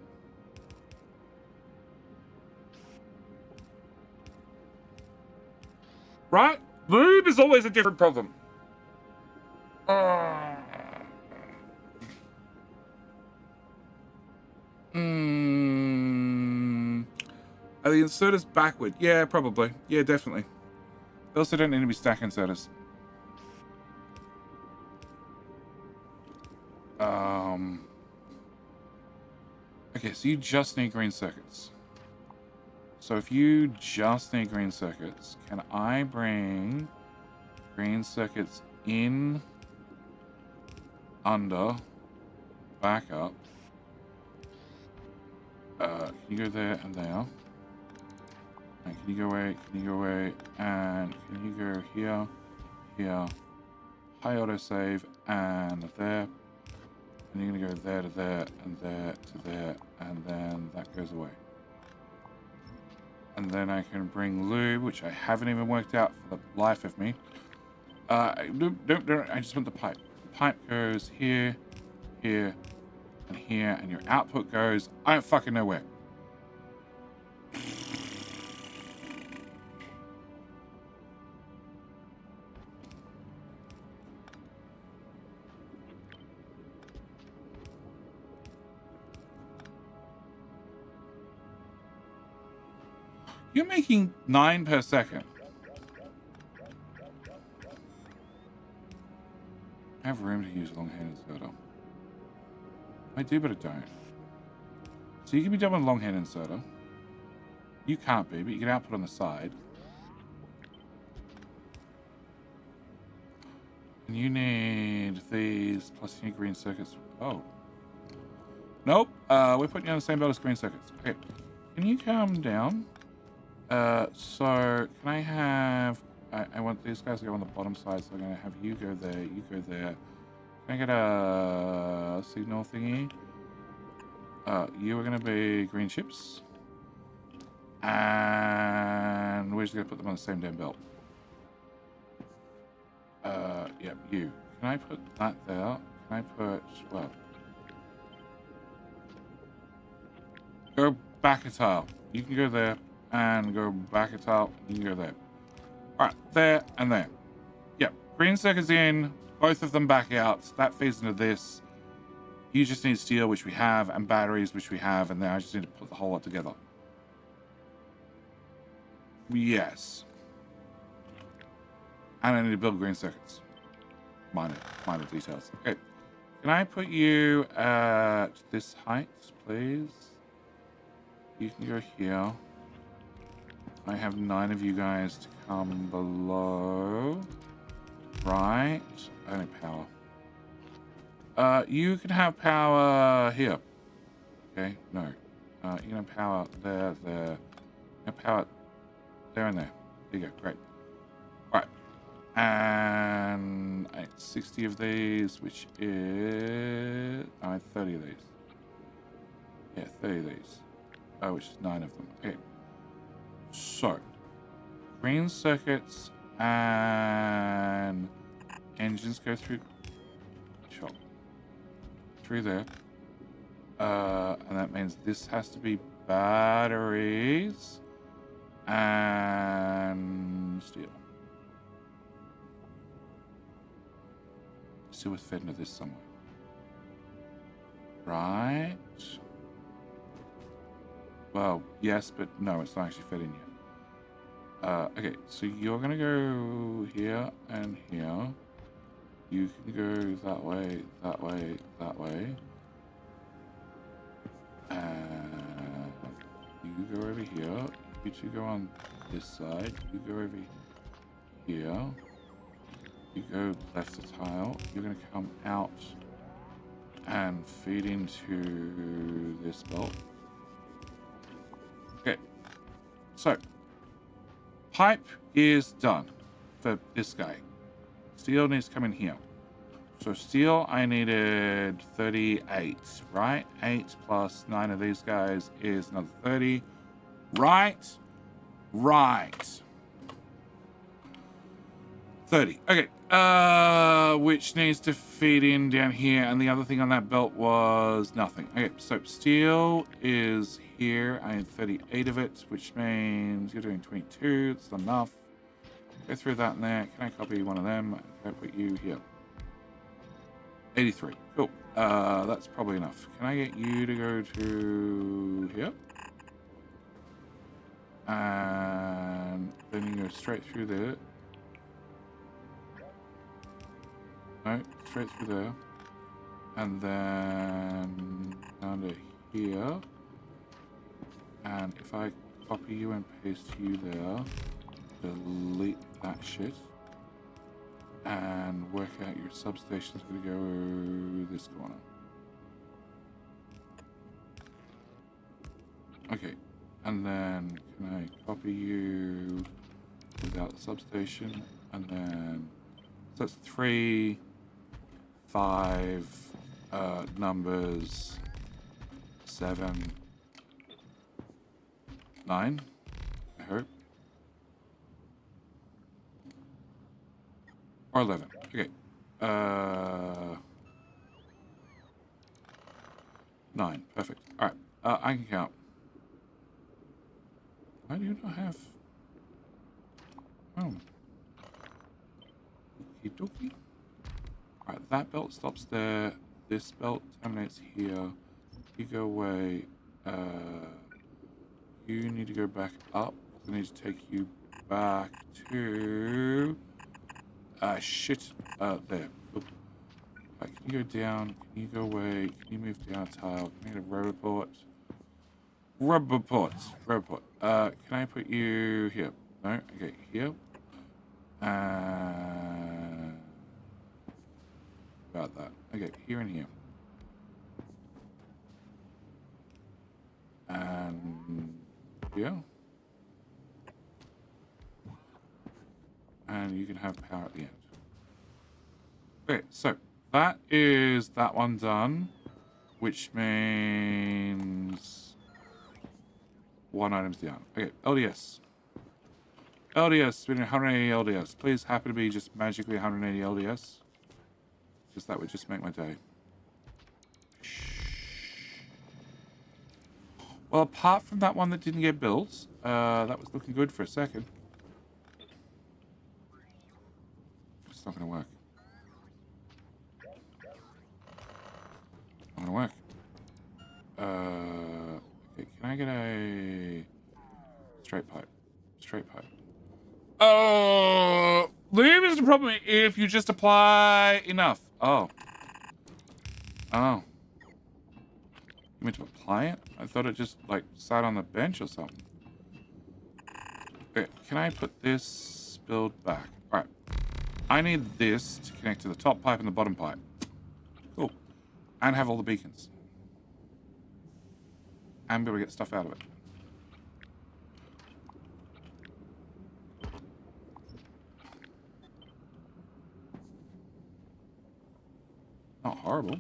Right? Lube is always a different problem. Are the inserters backward? Yeah, probably. Yeah, definitely. They also don't need to be stack inserters. Okay, so you just need green circuits. So if you just need green circuits, can I bring green circuits in, under, back up? Can you go there and there? And can you go away? Can you go away? And can you go here, here, high autosave, and there? And you're gonna go there to there, and there to there, and then that goes away. And then I can bring lube, which I haven't even worked out for the life of me. Nope, I just want the pipe. The pipe goes here, here, and here, and your output goes, I don't fucking know where. You're making 9 per second. I have room to use a long-handed inserter. I do, but I don't. So you can be done with a long-handed inserter. You can't be, but you can output on the side. And you need these, plus you need green circuits. Oh. Nope. We're putting you on the same belt as green circuits. Okay. Can you come down? So can I have... I want these guys to go on the bottom side, so I'm going to have you go there, you go there. Can I get a signal thingy? You are going to be green chips. And we're just going to put them on the same damn belt. Yep, you. Can I put that there? Can I put... well... go back a tile. You can go there, and go back a tile. You can go there. Alright, there and there. Yep, green circuits in, both of them back out. That feeds into this. You just need steel, which we have, and batteries, which we have, and then I just need to put the whole lot together. Yes. And I need to build green circuits. Minor details. Okay. Can I put you at this height, please? You can go here. I have 9 of you guys to come below. Right. I need power. You can have power here. Okay, no. You can have power there, there. You have power there and there. There you go, great. Right. And I need 60 of these, which is... I need 30 of these. Yeah, 30 of these. Which is 9 of them. Okay. So, green circuits and engines go through there. And that means this has to be batteries and steel. Steel was fed into this somewhere. Right. Well, yes, but no, it's not actually fed in yet. Okay, so you're gonna go here and here. You can go that way, that way, that way. And you go over here. You two go on this side. You go over here. You go left a tile. You're gonna come out and feed into this belt. Okay, so pipe is done for this guy. Steel needs to come in here. So steel, I needed 38, right? 8 plus 9 of these guys is another 30. Right. 30. Okay. Which needs to feed in down here, and the other thing on that belt was nothing. Okay, so steel is here. I need 38 of it, which means you're doing 22. That's enough. Go through that and there. Can I copy one of them? Can I put you here? 83. Cool. That's probably enough. Can I get you to go to here? And then you go straight through there. No, straight through there. And then down to here. And if I copy you and paste you there, delete that shit. And work out your substation's gonna go this corner. Okay, and then can I copy you without the substation? And then so that's 3, 5 numbers, 7, 9. I hope. Or 11. Okay. 9. Perfect. All right. I can count. Why do you not have... Oh. Okie dokie. Alright, that belt stops there. This belt terminates here. You go away. You need to go back up. I need to take you back to... shit. There. Oop. Right, can you go down? Can you go away? Can you move down a tile? Can I get a rubber port? Rubber port. Rubber port. Can I put you here? No? Okay, here. About that. Okay, here and here. And here. And you can have power at the end. Okay, so that is that one done, which means one item's down. Okay, LDS. LDS, we need 180 LDS. Please happen to be just magically 180 LDS. Because that would just make my day. Well, apart from that one that didn't get built, that was looking good for a second. It's not going to work. Not going to work. Okay, can I get a straight pipe? Straight pipe. Oh, there is the problem if you just apply enough. Oh. Oh. You meant to apply it? I thought it just, like, sat on the bench or something. Okay, can I put this build back? Alright. I need this to connect to the top pipe and the bottom pipe. Cool. And have all the beacons. And be able to get stuff out of it. Not horrible.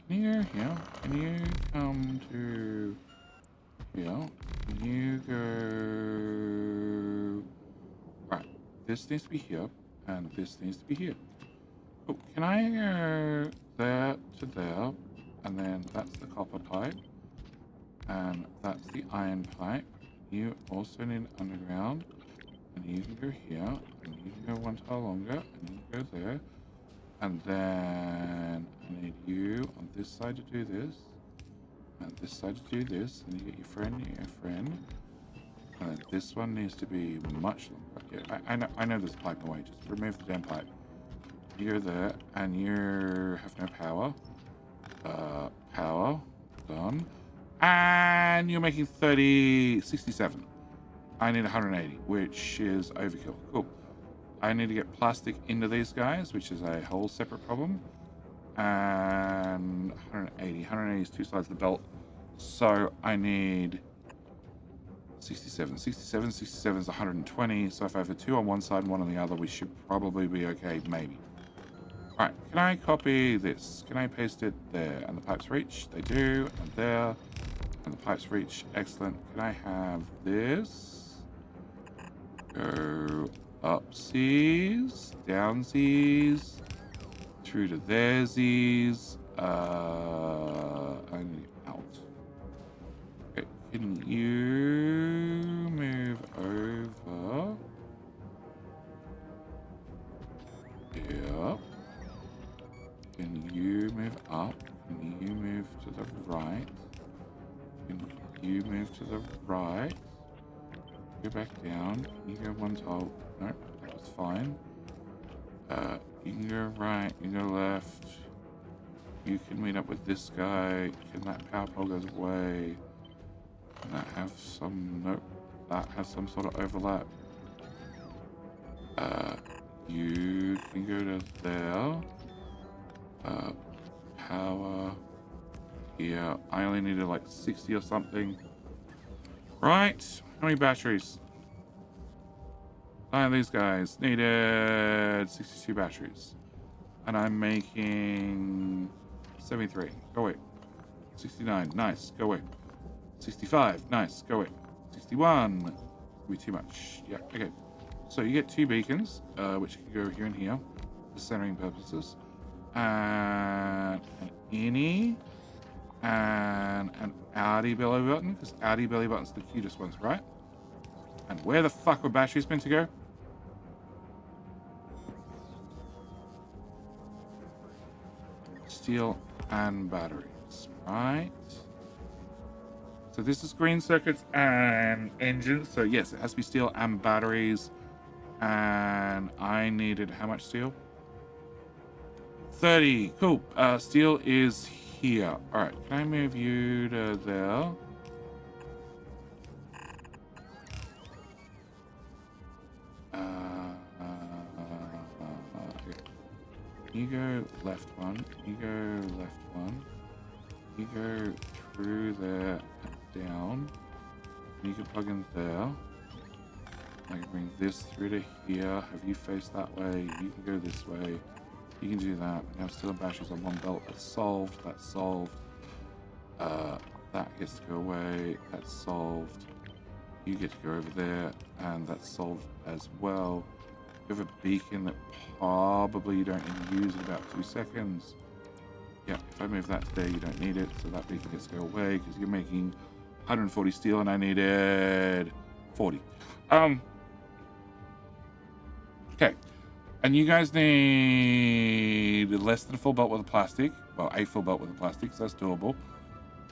Can you go here? Can you come to here? Can you go... Right. This needs to be here. And this needs to be here. Oh, can I go there to there? And then that's the copper pipe. And that's the iron pipe. You also need underground. And you can go here. And you can go one tile longer. And you can go there. And then I need you on this side to do this. And this side to do this. And you get your friend, And then this one needs to be much longer. Yeah, I know there's a pipe in the way. Just remove the damn pipe. You go there. And you have no power. Power. Done. And you're making 67. I need 180, which is overkill. Cool. I need to get plastic into these guys, which is a whole separate problem. And 180. 180 is two sides of the belt. So I need 67. 67 is 120. So if I have 2 on one side and 1 on the other, we should probably be okay, maybe. Alright, can I copy this? Can I paste it there? And the pipes reach? They do. And there. And the pipes reach. Excellent. Can I have this? Go upsies, downsies, through to there'sies, and out. Okay, can you move over? Yep. Can you move up? Can you move to the right? Can you move to the right? Go back down. Can you go one tile? No, that was fine. You can go right, you can go left. You can meet up with this guy. Can that power pole goes away? Can that have some... Nope. That has some sort of overlap. You can go to there. Power. Yeah, I only needed like 60 or something. Right. How many batteries? These guys needed 62 batteries. And I'm making 73. Go away. 69. Nice. Go away. 65. Nice. Go away. 61. Will be too much. Yeah. Okay. So you get 2 beacons, which can go here and here for centering purposes. And an innie. and an outie belly button, because outie belly button's the cutest ones, right? And where the fuck were batteries meant to go? Steel and batteries, right? So this is green circuits and engines. So yes, it has to be steel and batteries. And I needed how much steel? 30. Cool. Steel is here. All right. Can I move you to there? Okay. You go left one. You go left one. You go through there and down. You can plug in there. I can bring this through to here. Have you face that way? You can go this way. You can do that. Now still batteries on one belt. That's solved. That's solved. That gets to go away. That's solved. You get to go over there, and that's solved as well. You have a beacon that probably you don't need to use in about 2 seconds. Yeah, if I move that to there, you don't need it, so that beacon gets to go away because you're making 140 steel, and I needed 40. Okay, and you guys need less than a full belt with a plastic. Well, a full belt with a plastic, so that's doable.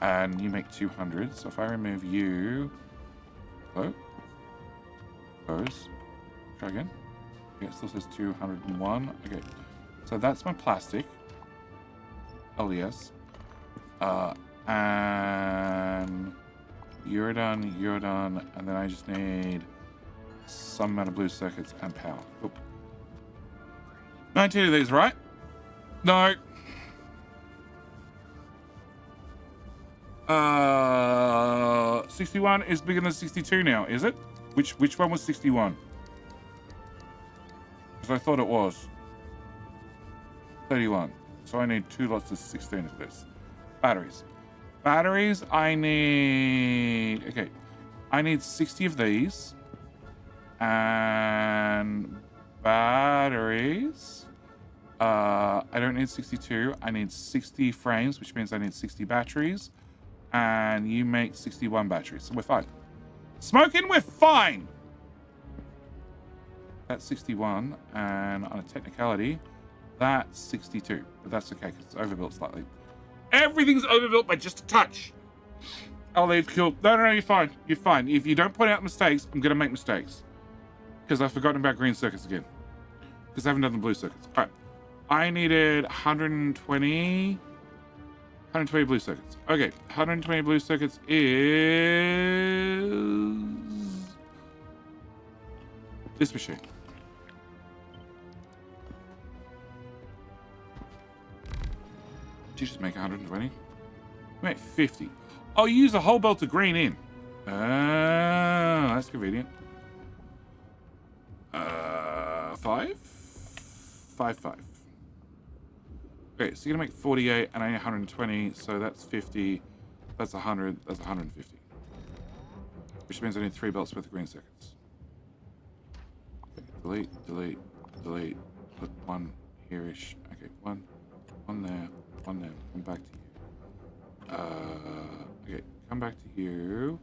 And you make 200. So if I remove you, close. Try again. Okay, it still says 201. Okay, so that's my plastic. LES. And you're done, and then I just need some amount of blue circuits and power. Cool. 19 of these, right? No. 61 is bigger than 62 now, is it? Which one was 61? Because I thought it was 31. So I need 2 lots of 16 of this. Batteries, I need... Okay. I need 60 of these. And batteries... I don't need 62. I need 60 frames, which means I need 60 batteries. And you make 61 batteries, so we're fine. Smoking, we're fine! That's 61, and on a technicality, that's 62. But that's okay, because it's overbuilt slightly. Everything's overbuilt by just a touch. I'll leave, cool. No, you're fine. You're fine. If you don't point out mistakes, I'm going to make mistakes. Because I've forgotten about green circuits again. Because I haven't done the blue circuits. All right. I needed 120 blue circuits. Okay, 120 blue circuits is this machine. Did you just make 120? Make 50. Oh, you use a whole belt of green in. That's convenient. 5. Okay, so you're gonna make 48, and I need 120, so that's 50. That's 100. That's 150. Which means I need 3 belts worth of green circuits. Okay, delete. Put 1 here-ish. Okay, one there. Come back to you. Okay, come back to you.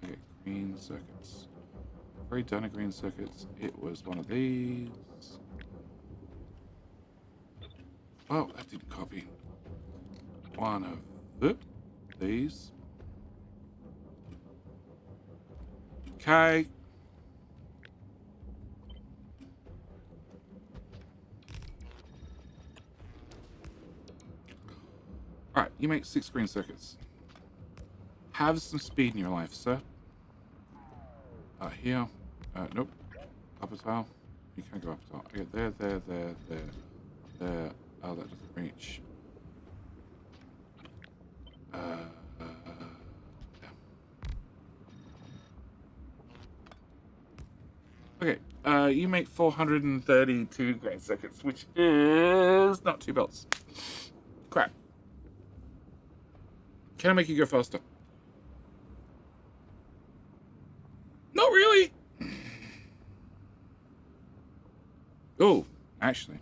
Okay, green circuits. I've already done a green circuits. It was one of these. Oh, that didn't copy. One of these. Okay. Alright, you make 6 green circuits. Have some speed in your life, sir. Here. Nope. Up as well. You can't go up as well. Okay, there. Oh, that doesn't reach. Yeah. Okay, you make 432 green circuits, which is not 2 belts. Crap. Can I make you go faster? Not really. Oh, actually.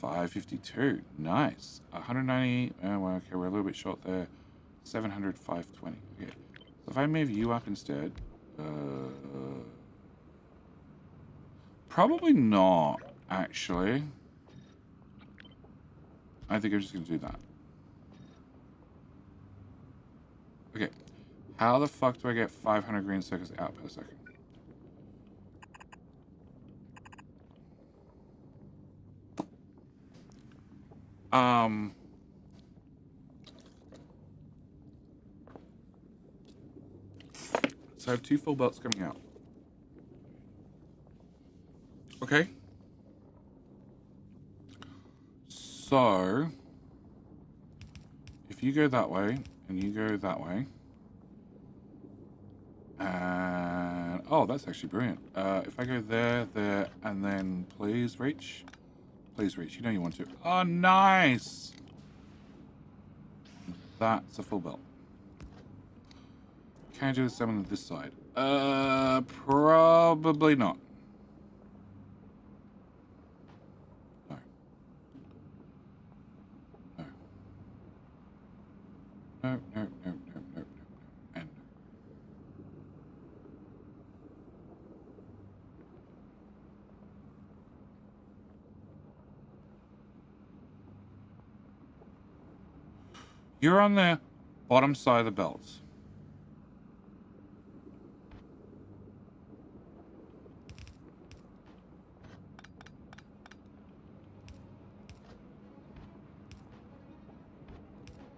552. Nice. 190. Oh, well, okay, we're a little bit short there. 700, 520. Okay. So if I move you up instead. Probably not, actually. I think I'm just going to do that. Okay. How the fuck do I get 500 green circuits out per second? So I have 2 full belts coming out. Okay. So if you go that way and you go that way, and oh, that's actually brilliant. If I go there, there, and then please reach. Please reach. You know you want to. Oh, nice. That's a full belt. Can I do the same on this side? Probably not. No. No. No, no, no, no, no, no, and no. You're on the bottom side of the belt.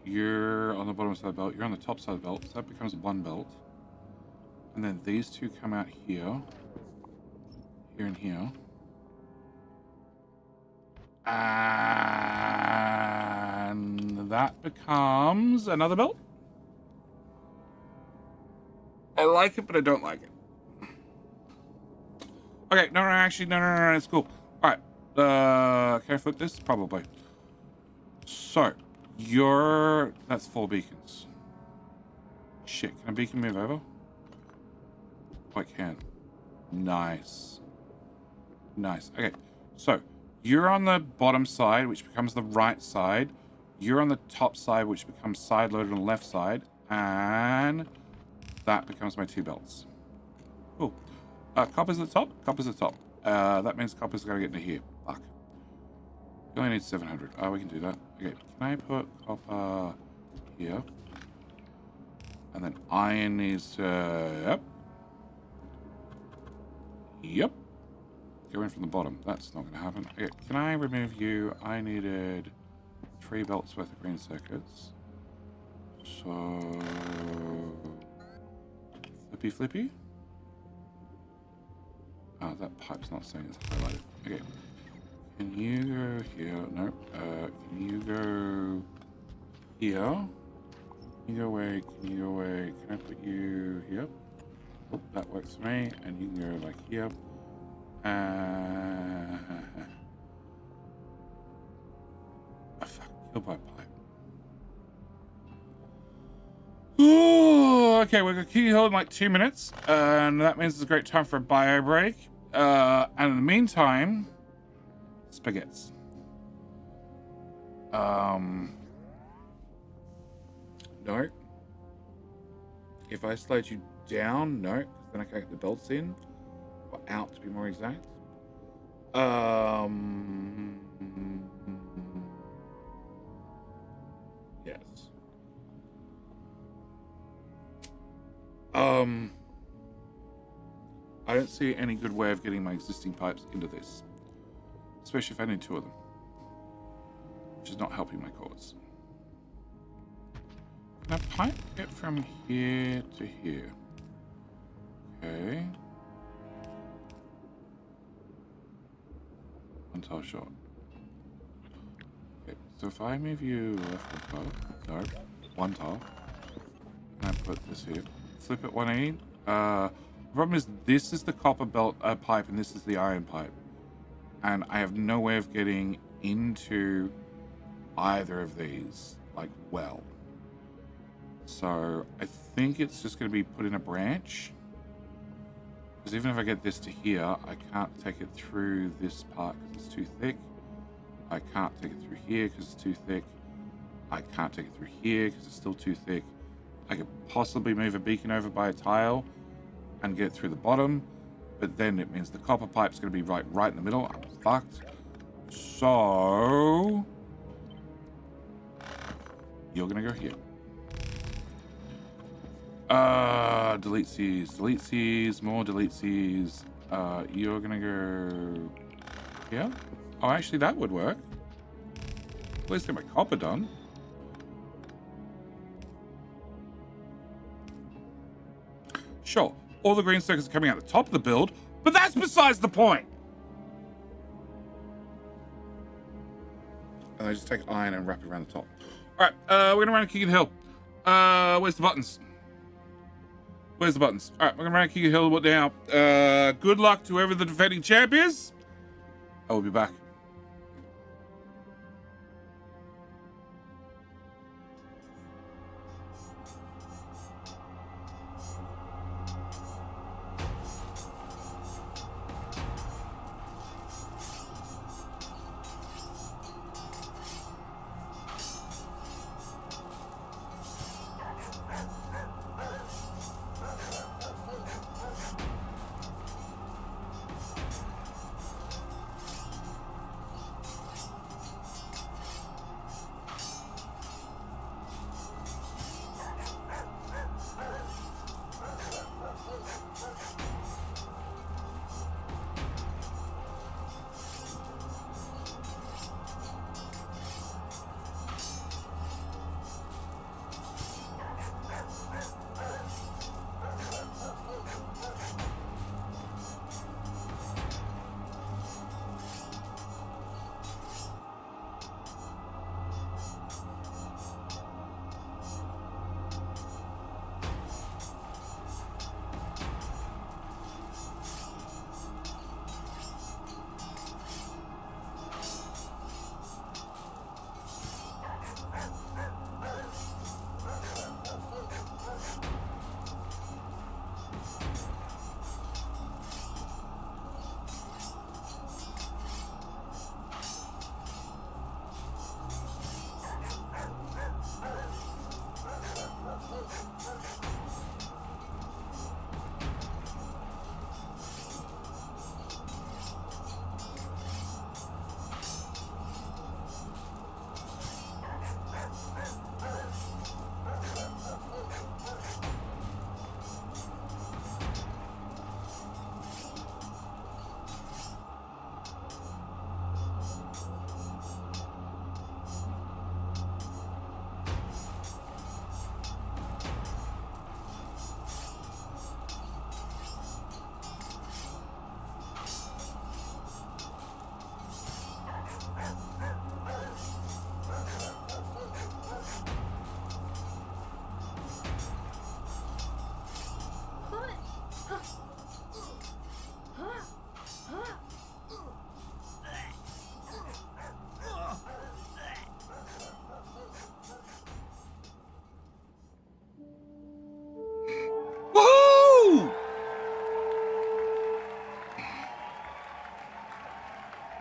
You're on the bottom side of the belt. You're on the top side of the belt. So that becomes 1 belt. And then these 2 come out here. Here and here. And that becomes another belt. I like it, but I don't like it. Okay, no, actually, no, it's cool. All right, can I flip this? Probably. So, that's 4 beacons. Shit, can a beacon move over? Oh, I can. Nice. Nice. Okay, so you're on the bottom side, which becomes the right side. You're on the top side, which becomes side loaded on the left side. And that becomes my 2 belts. Cool. Copper's at the top. Copper's at the top. That means copper's got to get into here. Fuck. You only need 700. Oh, we can do that. Okay, can I put copper here? And then iron needs to... Yep. Yep. Go in from the bottom. That's not going to happen. Okay, can I remove you? I needed 3 belts worth of green circuits. So... Flippy. Oh, that pipe's not saying it's highlighted. Okay. Can you go here? No. Can you go here? Can you go away? Can you go away? Can I put you here? Oh, that works for me. And you can go like here. Oh, fuck. Killed by pipe. Ooh, okay, we're going to keep holding like 2 minutes. And that means it's a great time for a bio break. And in the meantime... Spaghettis. No. If I slide you down, no, because then I can't get the belts in. Or out, to be more exact. Yes. I don't see any good way of getting my existing pipes into this. Especially if I need 2 of them. Which is not helping my cause. Can I pipe it from here to here? Okay. 1 tile short. Okay, so if I move you left 1 tile, no, 1 tile. And I put this here. Flip it 180. The problem is this is the copper belt pipe and this is the iron pipe. And I have no way of getting into either of these, like, well. So I think it's just going to be put in a branch. Because even if I get this to here, I can't take it through this part because it's too thick. I can't take it through here because it's too thick. I can't take it through here because it's still too thick. I could possibly move a beacon over by a tile and get it through the bottom, but then it means the copper pipe's going to be right in the middle. I'm fucked. So you're going to go here. Delete Cs, more delete Cs. You're going to go here. Oh, actually, that would work. At least get my copper done. Sure, all the green circuits are coming out the top of the build, but that's besides the point. And I just take iron and wrap it around the top. All right, we're gonna run King of the Hill. Where's the buttons? Where's the buttons? All right, we're gonna run King of the Hill now. Good luck to whoever the defending champ is. I will be back.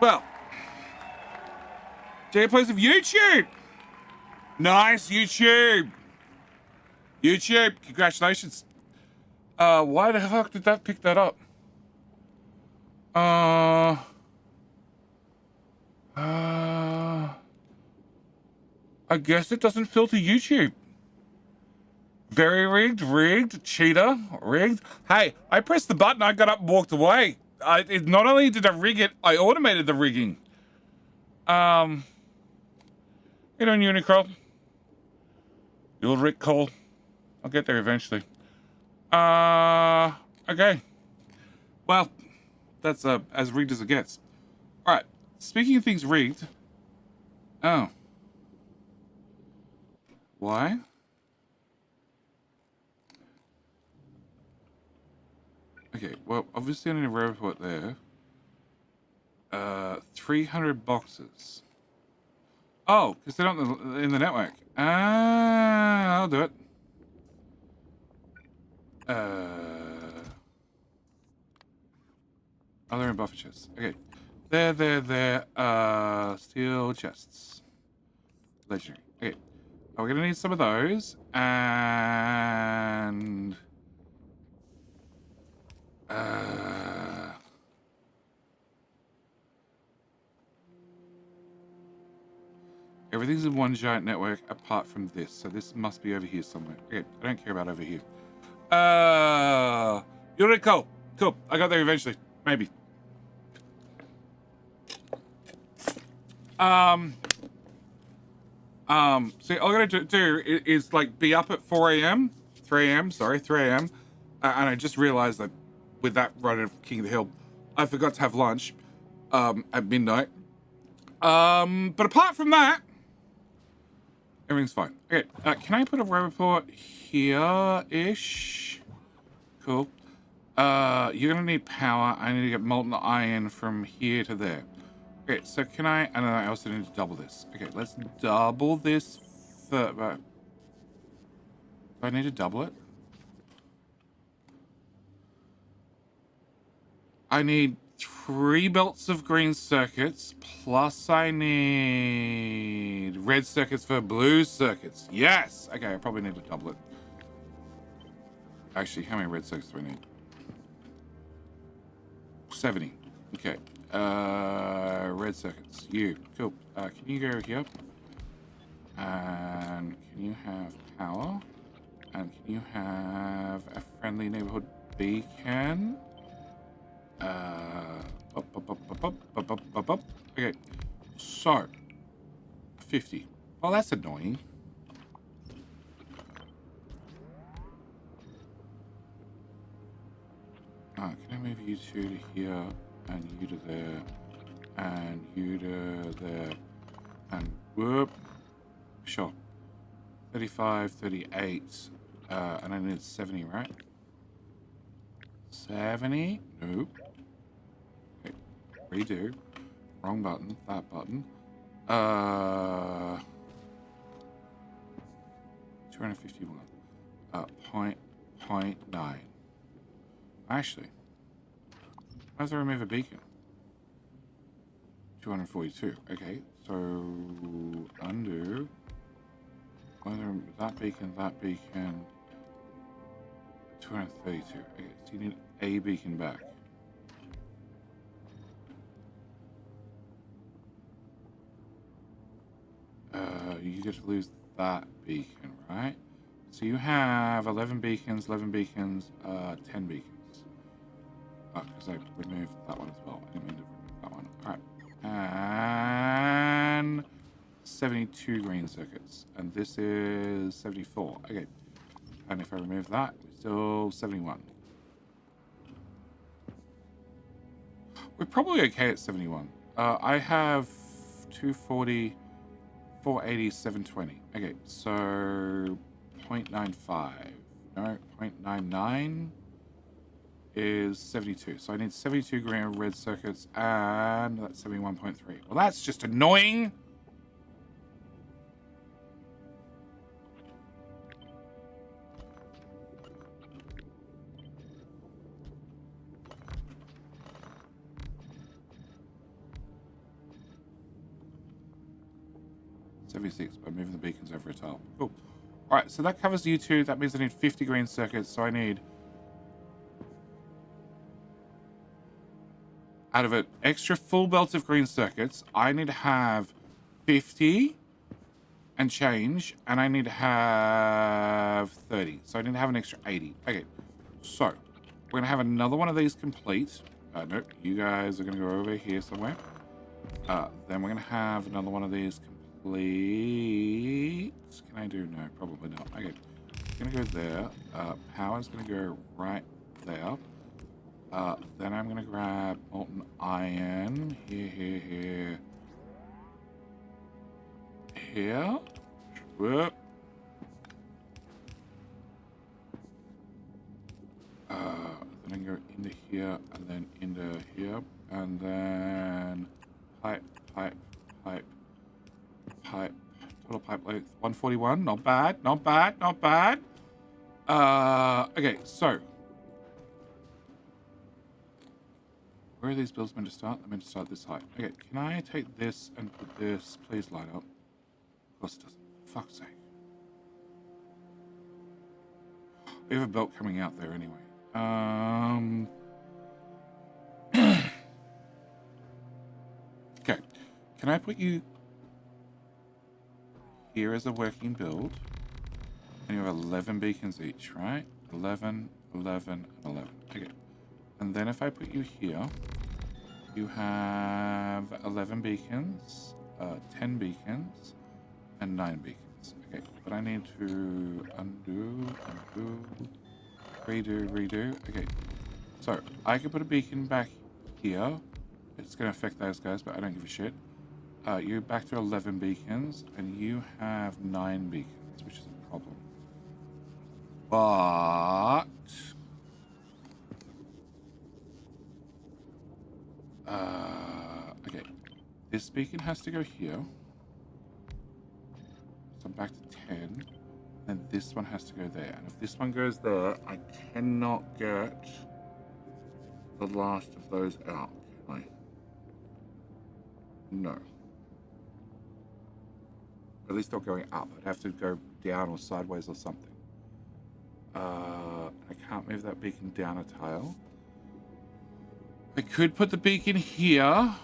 Well, plays of YouTube. Nice, YouTube. YouTube, congratulations. Why the fuck did that pick that up? I guess it doesn't filter YouTube. Very rigged, cheater, rigged. Hey, I pressed the button, I got up and walked away. Not only did I rig it, I automated the rigging. You know, Unicron. You'll Rick Cole. I'll get there eventually. Okay. Well, that's as rigged as it gets. Alright, speaking of things rigged. Oh. Why? Okay, well, obviously I need a report there. 300 boxes. Oh, because they're not in the network. I'll do it. Oh, they're in buffer chests. Okay. There. Steel chests. Legendary. Okay. We're gonna need some of those. And everything's in one giant network apart from this. So this must be over here somewhere. Okay, I don't care about over here. Eureka! Cool. I got there eventually. Maybe. See, all I gotta do is like be up at 4 a.m. 3 a.m. Sorry, 3 a.m. And I just realized that with that run of King of the Hill, I forgot to have lunch at midnight. But apart from that, everything's fine. Okay, can I put a row report here-ish? Cool. You're gonna need power. I need to get molten iron from here to there. Okay, so can I also need to double this. Okay, let's double this further. Do I need to double it? I need 3 belts of green circuits, plus I need red circuits for blue circuits. Yes! Okay, I probably need to double it. Actually, how many red circuits do I need? 70. Okay. Red circuits. You. Cool. Can you go here? And can you have power? And can you have a friendly neighborhood beacon? Okay. So. 50. Well, that's annoying. Can I move you two to here? And you to there, and you to there, and whoop, sure, 35, 38, and I need 70, right? 70, nope, okay, redo, wrong button, that button, 251, point 9, actually, how does I remove a beacon? 242. Okay, so undo. That beacon. 232. Okay, so you need a beacon back. You get to lose that beacon, right? So you have 11 beacons, 10 beacons. Because I removed that one as well. I didn't mean to remove that one. Alright. And 72 green circuits. And this is 74. Okay. And if I remove that, we're still 71. We're probably okay at 71. I have 240, 480, 720. Okay, so 0.95. No, 0.99. Is 72. So I need 72 green red circuits, and that's 71.3. Well, that's just annoying. $76 by moving the beacons over a tile. Cool. All right, so that covers you two. That means I need 50 green circuits. So I need, out of an extra full belt of green circuits, I need to have 50 and change, and I need to have 30. So I need to have an extra 80. Okay, so we're going to have another one of these complete. Nope, you guys are going to go over here somewhere. Then we're going to have another one of these complete. Can I do? No, probably not. Okay, it's going to go there. Power's going to go right there. Then I'm gonna grab molten iron here. Whoop. Then I can go into here and then into here and then pipe. Total pipe length 141. Not bad. Okay, so Where are these builds meant to start? They're meant to start this height. Okay, can I take this and put this? Please light up. Of course it doesn't. For fuck's sake. We have a belt coming out there anyway. Okay. Can I put you here as a working build? And you have 11 beacons each, right? 11, 11, and 11. Okay. And then if I put you here, you have 11 beacons, 10 beacons, and 9 beacons. Okay, but I need to undo, redo. Okay, so I can put a beacon back here. It's going to affect those guys, but I don't give a shit. You're back to 11 beacons, and you have 9 beacons, which is a problem. But okay, this beacon has to go here. So I'm back to 10, and this one has to go there. And if this one goes there, I cannot get the last of those out, can I? No. At least not going up. I'd have to go down or sideways or something. I can't move that beacon down a tile. I could put the beacon here.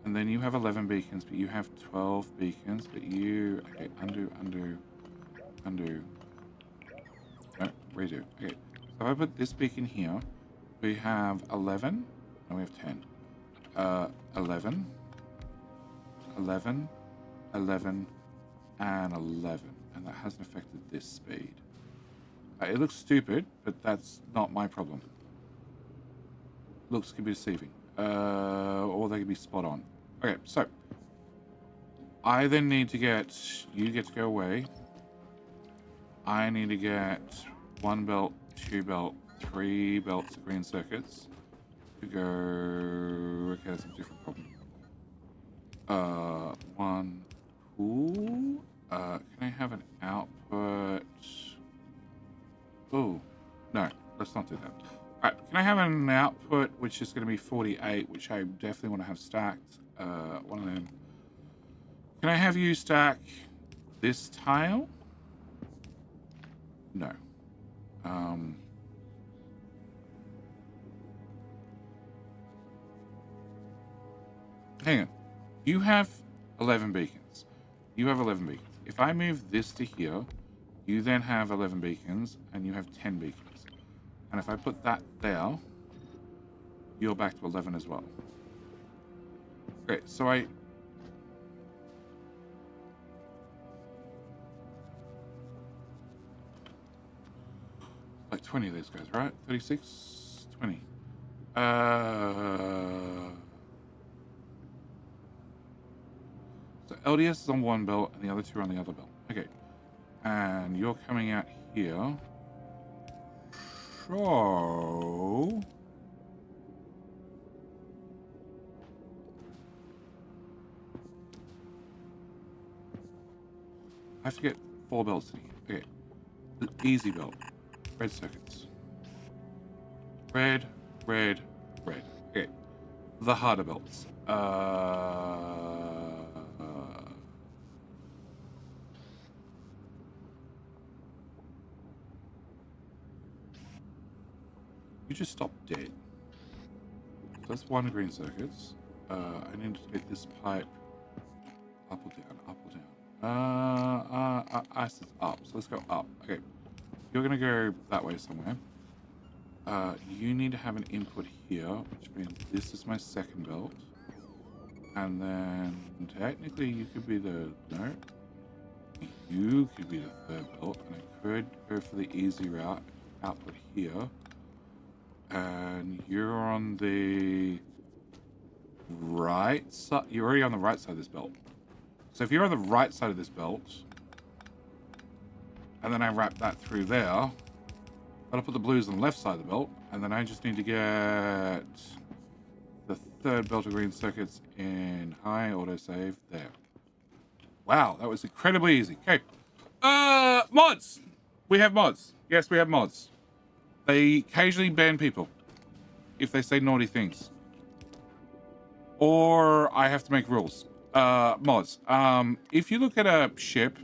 And then you have 11 beacons, but you have 12 beacons. But you... Okay, undo. No, redo. Okay, so if I put this beacon here, we have 11. No, we have 10. 11, 11, 11, and 11. And that hasn't affected this speed. It looks stupid, but that's not my problem. Looks can be deceiving. Or they can be spot on. Okay, so I then need to get... You get to go away. I need to get 1 belt, 2 belt, 3 belts of green circuits to go... Okay, that's a different problem. 1, 2... can I have an output? Oh, no, let's not do that. Alright, can I have an output which is going to be 48, which I definitely want to have stacked? One of them. Can I have you stack this tile? No. Hang on. You have 11 beacons. You have 11 beacons. If I move this to here, you then have 11 beacons, and you have 10 beacons. And if I put that there, you're back to 11 as well. Okay, so like 20 of these guys, right? 36, 20. So LDS is on one belt, and the other two are on the other belt. Okay. And you're coming out here. So... I have to get 4 belts in here. Okay. The easy belt. Red circuits. Red. Okay. The harder belts. You just stop dead. That's 1 green circuits. I need to get this pipe up or down, up or down. Ice is up, so let's go up. Okay, you're gonna go that way somewhere. You need to have an input here, which means this is my second belt. And then technically you could be the, no, you could be the third belt, and I could go for the easy route, output here. And you're on the right side. You're already on the right side of this belt. So if you're on the right side of this belt, and then I wrap that through there, I'll put the blues on the left side of the belt, and then I just need to get the third belt of green circuits in high autosave there. Wow, that was incredibly easy. Okay. Mods. We have mods. Yes, we have mods. They occasionally ban people. if they say naughty things. Or I have to make rules. Mods. If you look at a ship,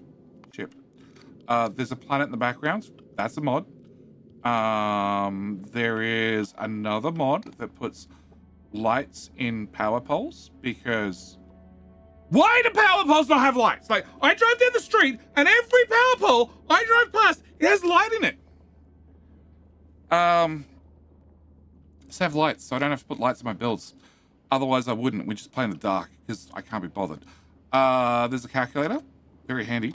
there's a planet in the background. That's a mod. There is another mod that puts lights in power poles because why do power poles not have lights? Like, I drive down the street and every power pole I drive past, it has light in it. Let's have lights so I don't have to put lights in my builds. Otherwise I wouldn't. We just play in the dark because I can't be bothered. There's a calculator. Very handy.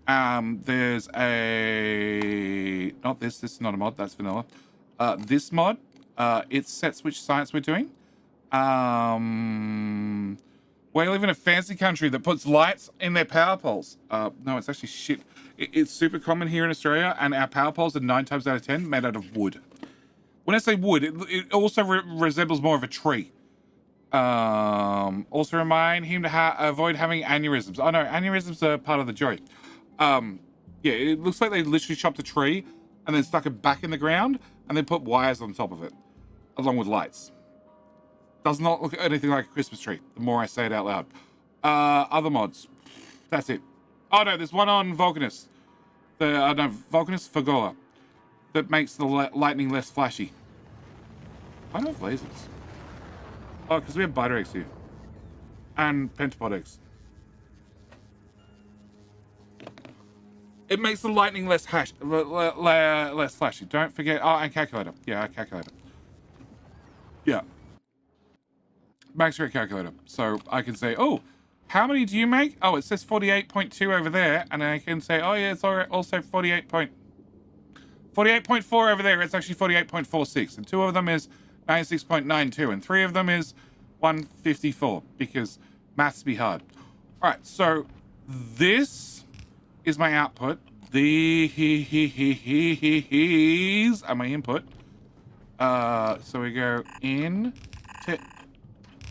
There's a... Not this. This is not a mod. That's vanilla. This mod, it sets which science we're doing. We live in a fancy country that puts lights in their power poles. No, it's actually shit. It's super common here in Australia, and our power poles are 9 times out of 10 made out of wood. When I say wood, it also resembles more of a tree. Also remind him to avoid having aneurysms. Oh no, aneurysms are part of the joy. Yeah, it looks like they literally chopped a tree and then stuck it back in the ground and then put wires on top of it, along with lights. Does not look anything like a Christmas tree, the more I say it out loud. Other mods. That's it. Oh no, there's one on Vulcanus. No, Vulcanus Fagola. That makes the lightning less flashy. I don't have lasers. Oh, because we have biter eggs here. And pentapod eggs. It makes the lightning less flashy. Don't forget. Oh, and calculator. Yeah, calculator. Yeah. Max rate calculator. So I can say, oh, how many do you make? Oh, it says 48.2 over there. And I can say, oh yeah, it's also 48.4 over there. It's actually 48.46. And 2 of them is 96.92. And 3 of them is 154. Because maths be hard. All right, so this is my output. These are my input. So we go in to...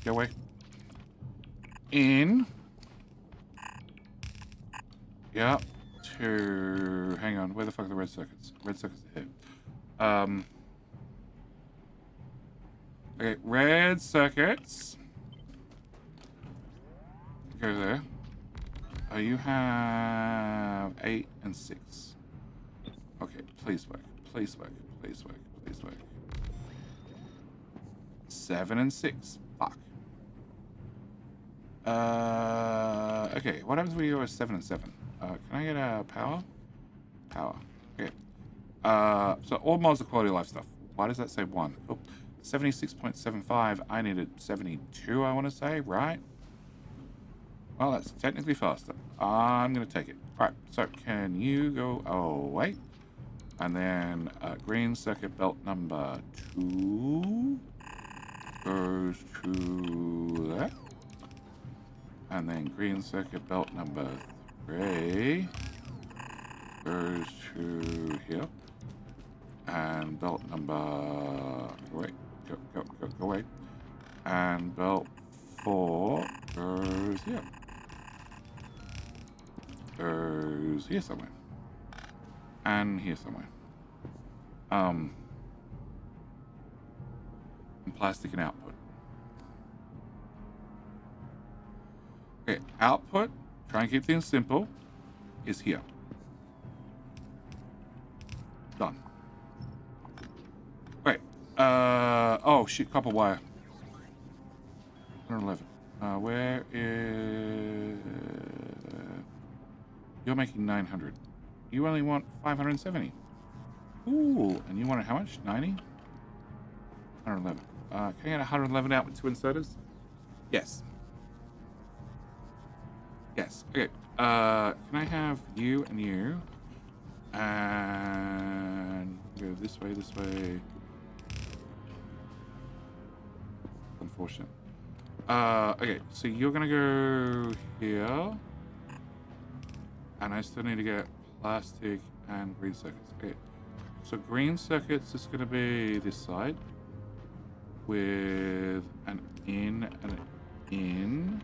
Go away. In. Yep. To... Hang on. Where the fuck are the red circuits? Red circuits are here. Okay, red circuits. Go there. Oh, you have 8 and 6. Okay, please work. Please work. Please work. Please work. 7 and 6. Fuck. Okay, what happens when you go 7 and 7? Can I get a power? Power. Okay. So all mods are quality of life stuff. Why does that say 1? Oh, 76.75. I needed 72, I want to say, right? Well, that's technically faster. I'm going to take it. All right, so can you go away? And then green circuit belt number 2 goes to there. And then green circuit belt number 3 goes to here. And belt number... Wait, go away. And belt 4 goes here. Goes here somewhere. And here somewhere. And plastic and output. Okay, output, try and keep things simple, is here. Done. Wait, oh shit, copper wire. 111. Where is... You're making 900. You only want 570. Ooh, and you want how much? 90? 111. Can I get 111 out with 2 inserters? Yes. Yes. Okay. Can I have you and you? And go this way, this way. Unfortunate. Okay, so you're gonna go here. And I still need to get plastic and green circuits. Okay. So green circuits is gonna be this side. With an in and an in.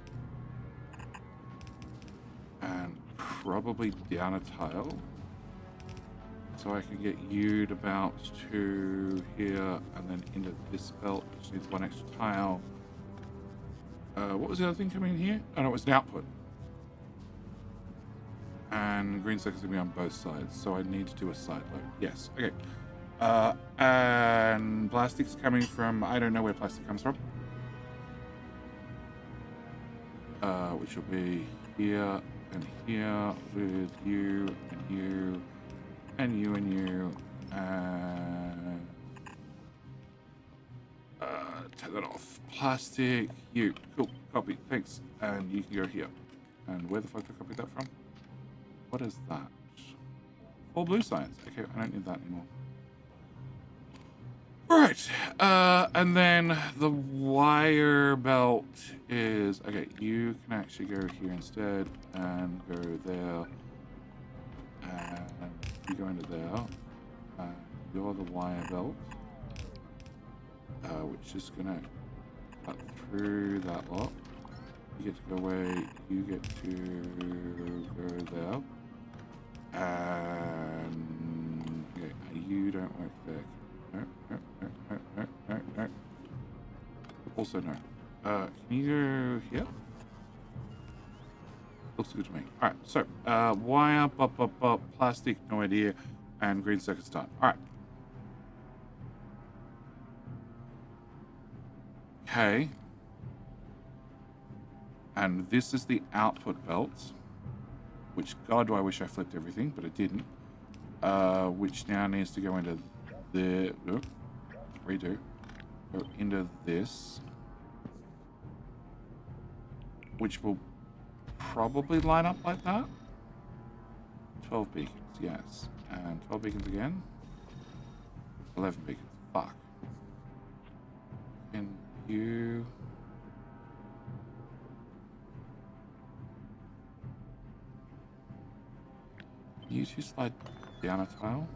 And probably down a tile. So I can get you to bounce to here and then into this belt, which needs one extra tile. What was the other thing coming in here? Oh no, it was an output. And green circuit's gonna be on both sides, so I need to do a side load. Yes, okay. And plastic's coming from, I don't know where plastic comes from. Which will be here and here with you and you and you and you. And take that off. Plastic, you. Cool, copy, thanks. And you can go here. And where the fuck did I copy that from? What is that? All blue science. Okay, I don't need that anymore. Alright, and then the wire belt is, okay, you can actually go here instead and go there, and you go into there, you're the wire belt, which is gonna cut through that lot. You get to go away, you get to go there, and okay, you don't work there. No. Also no. Can you go here? Looks good to me. Alright, so, wire, plastic, no idea, and green circuit's done. Alright. Okay. And this is the output belt, which, God, do I wish I flipped everything, but I didn't. Which now needs to go into the, redo, go into this, which will probably line up like that. 12 beacons, yes, and 12 beacons again. 11 beacons, fuck. Can you... You two slide down a tile.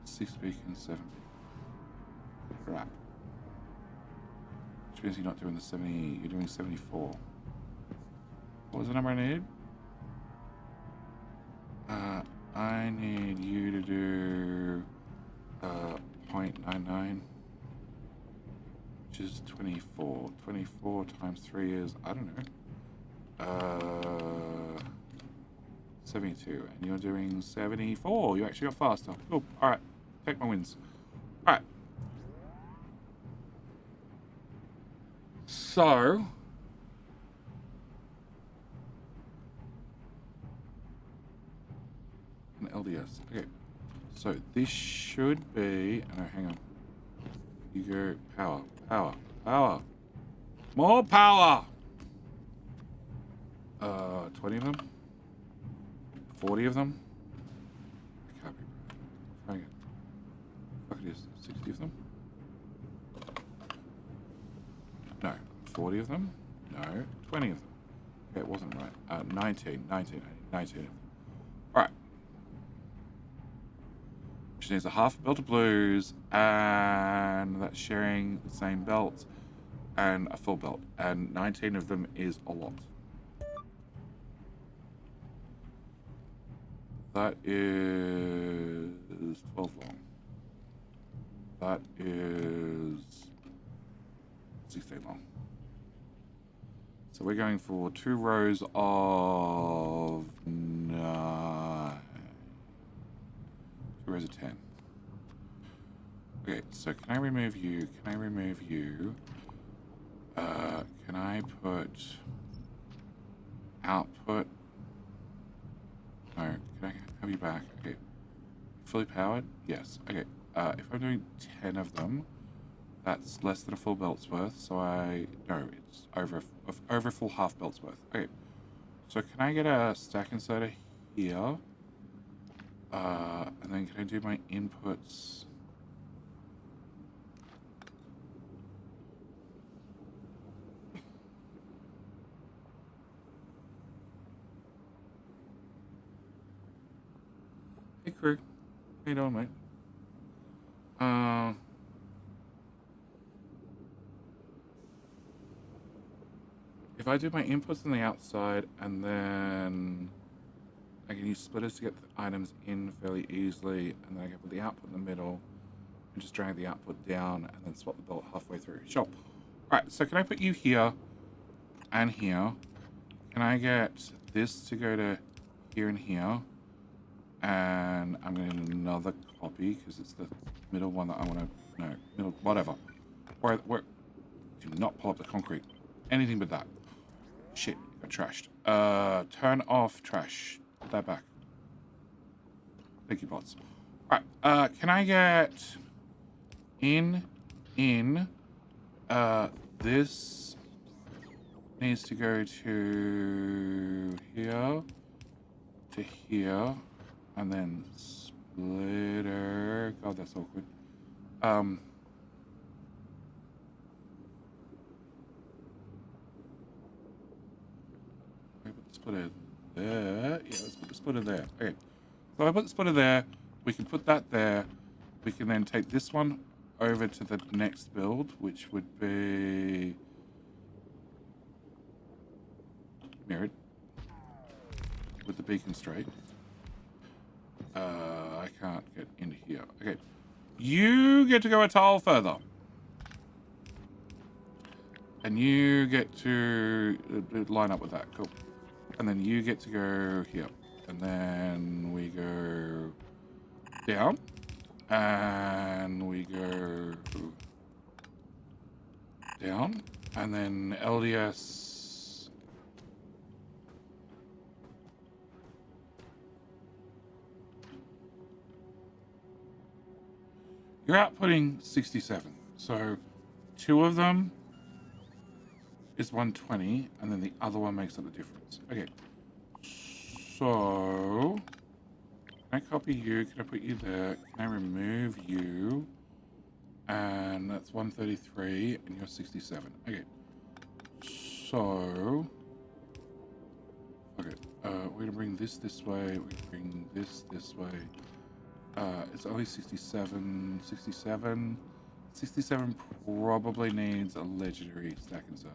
Six beacons, 7 beacons. Crap. Which means you're not doing the 70, you're doing 74. What was the number I needed? I need you to do 0.99, which is 24. 24 times 3 is, I don't know. 72, and you're doing 74. You actually got faster. Cool. All right, take my wins. All right. So, an LDS. Okay. So this should be. No, hang on. You go power. More power. 20 of them? 40 of them? I can't be right. Try again. Fuck it is. 60 of them? No. 40 of them? No. 20 of them. Okay, it wasn't right. 19 of them. Alright. Which needs a half belt of blues, and that's sharing the same belt, and a full belt. And 19 of them is a lot. That is 12 long. That is 16 long. So we're going for 2 rows of 9. 2 rows of 10. Okay, so can I remove you? Can I remove you? Can I put output? No, can I have you back? Okay. Fully powered? Yes. Okay. If I'm doing 10 of them, that's less than a full belt's worth, so no, it's over a full half belt's worth. Okay. So can I get a stack inserter here? And then can I do my inputs? Hey, Craig. How you doing, mate? If if I do my inputs on the outside and then I can use splitters to get the items in fairly easily, and then I can put the output in the middle and just drag the output down and then swap the belt halfway through. Sure. Alright, so can I put you here and here? Can I get this to go to here and here? And I'm going to need another copy because it's the middle one that I want to... No, middle... Whatever. Where... Do not pull up the concrete. Anything but that. Shit, got trashed. Turn off trash. Put that back. Thank you, bots. Alright, can I get... this needs to go to here, to here, and then splitter. God, that's awkward. We put the splitter there. Yeah, let's put the splitter there. Okay. So I put the splitter there. We can put that there. We can then take this one over to the next build, which would be mirrored with the beacon straight. I can't get into here. Okay, you get to go a tile further, and you get to line up with that. Cool. And then you get to go here, and then we go down. And we go down, and then LDS. You're outputting 67. So 2 of them is 120, and then the other one makes up the difference. Okay. So... Can I copy you? Can I put you there? Can I remove you? And that's 133, and you're 67. Okay. So... Okay. We're going to bring this way. We're going to bring this way. It's only 67. 67. 67 probably needs a legendary stack inserter.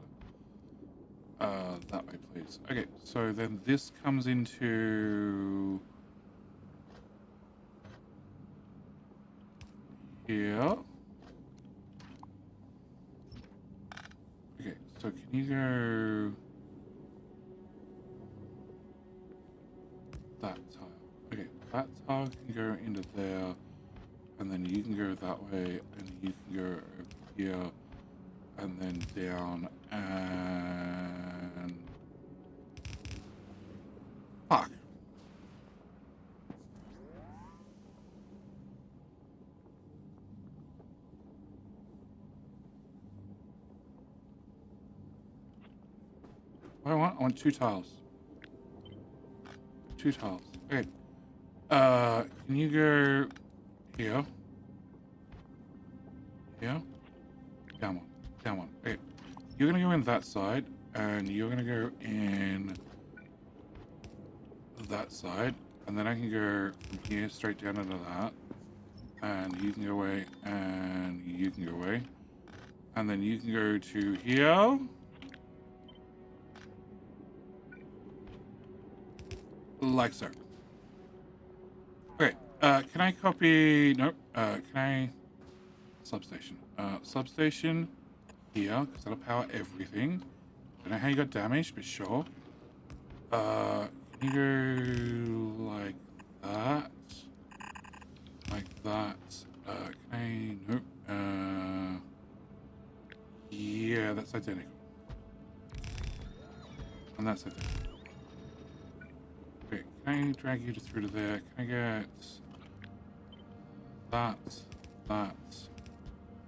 That way, please. Okay, so then this comes into... here. Okay, so can you go that tile? Okay, that tile can go into there, and then you can go that way, and you can go over here, and then down, and... Fuck. What do I want? I want 2 tiles. 2 tiles. Okay. Can you go here? Here? Down one. Down one. Okay. You're gonna go in that side, and you're gonna go in that side, and then I can go from here straight down into that, and you can go away, and you can go away, and then you can go to here. Like so. Okay, can I copy... Nope. Can I... Substation. Substation here, because that'll power everything. Don't know how you got damaged, but sure. Can you go like that? Like that. Can I... Nope. Yeah, that's identical. And that's identical. Okay, can I drag you through to there? Can I get that, that,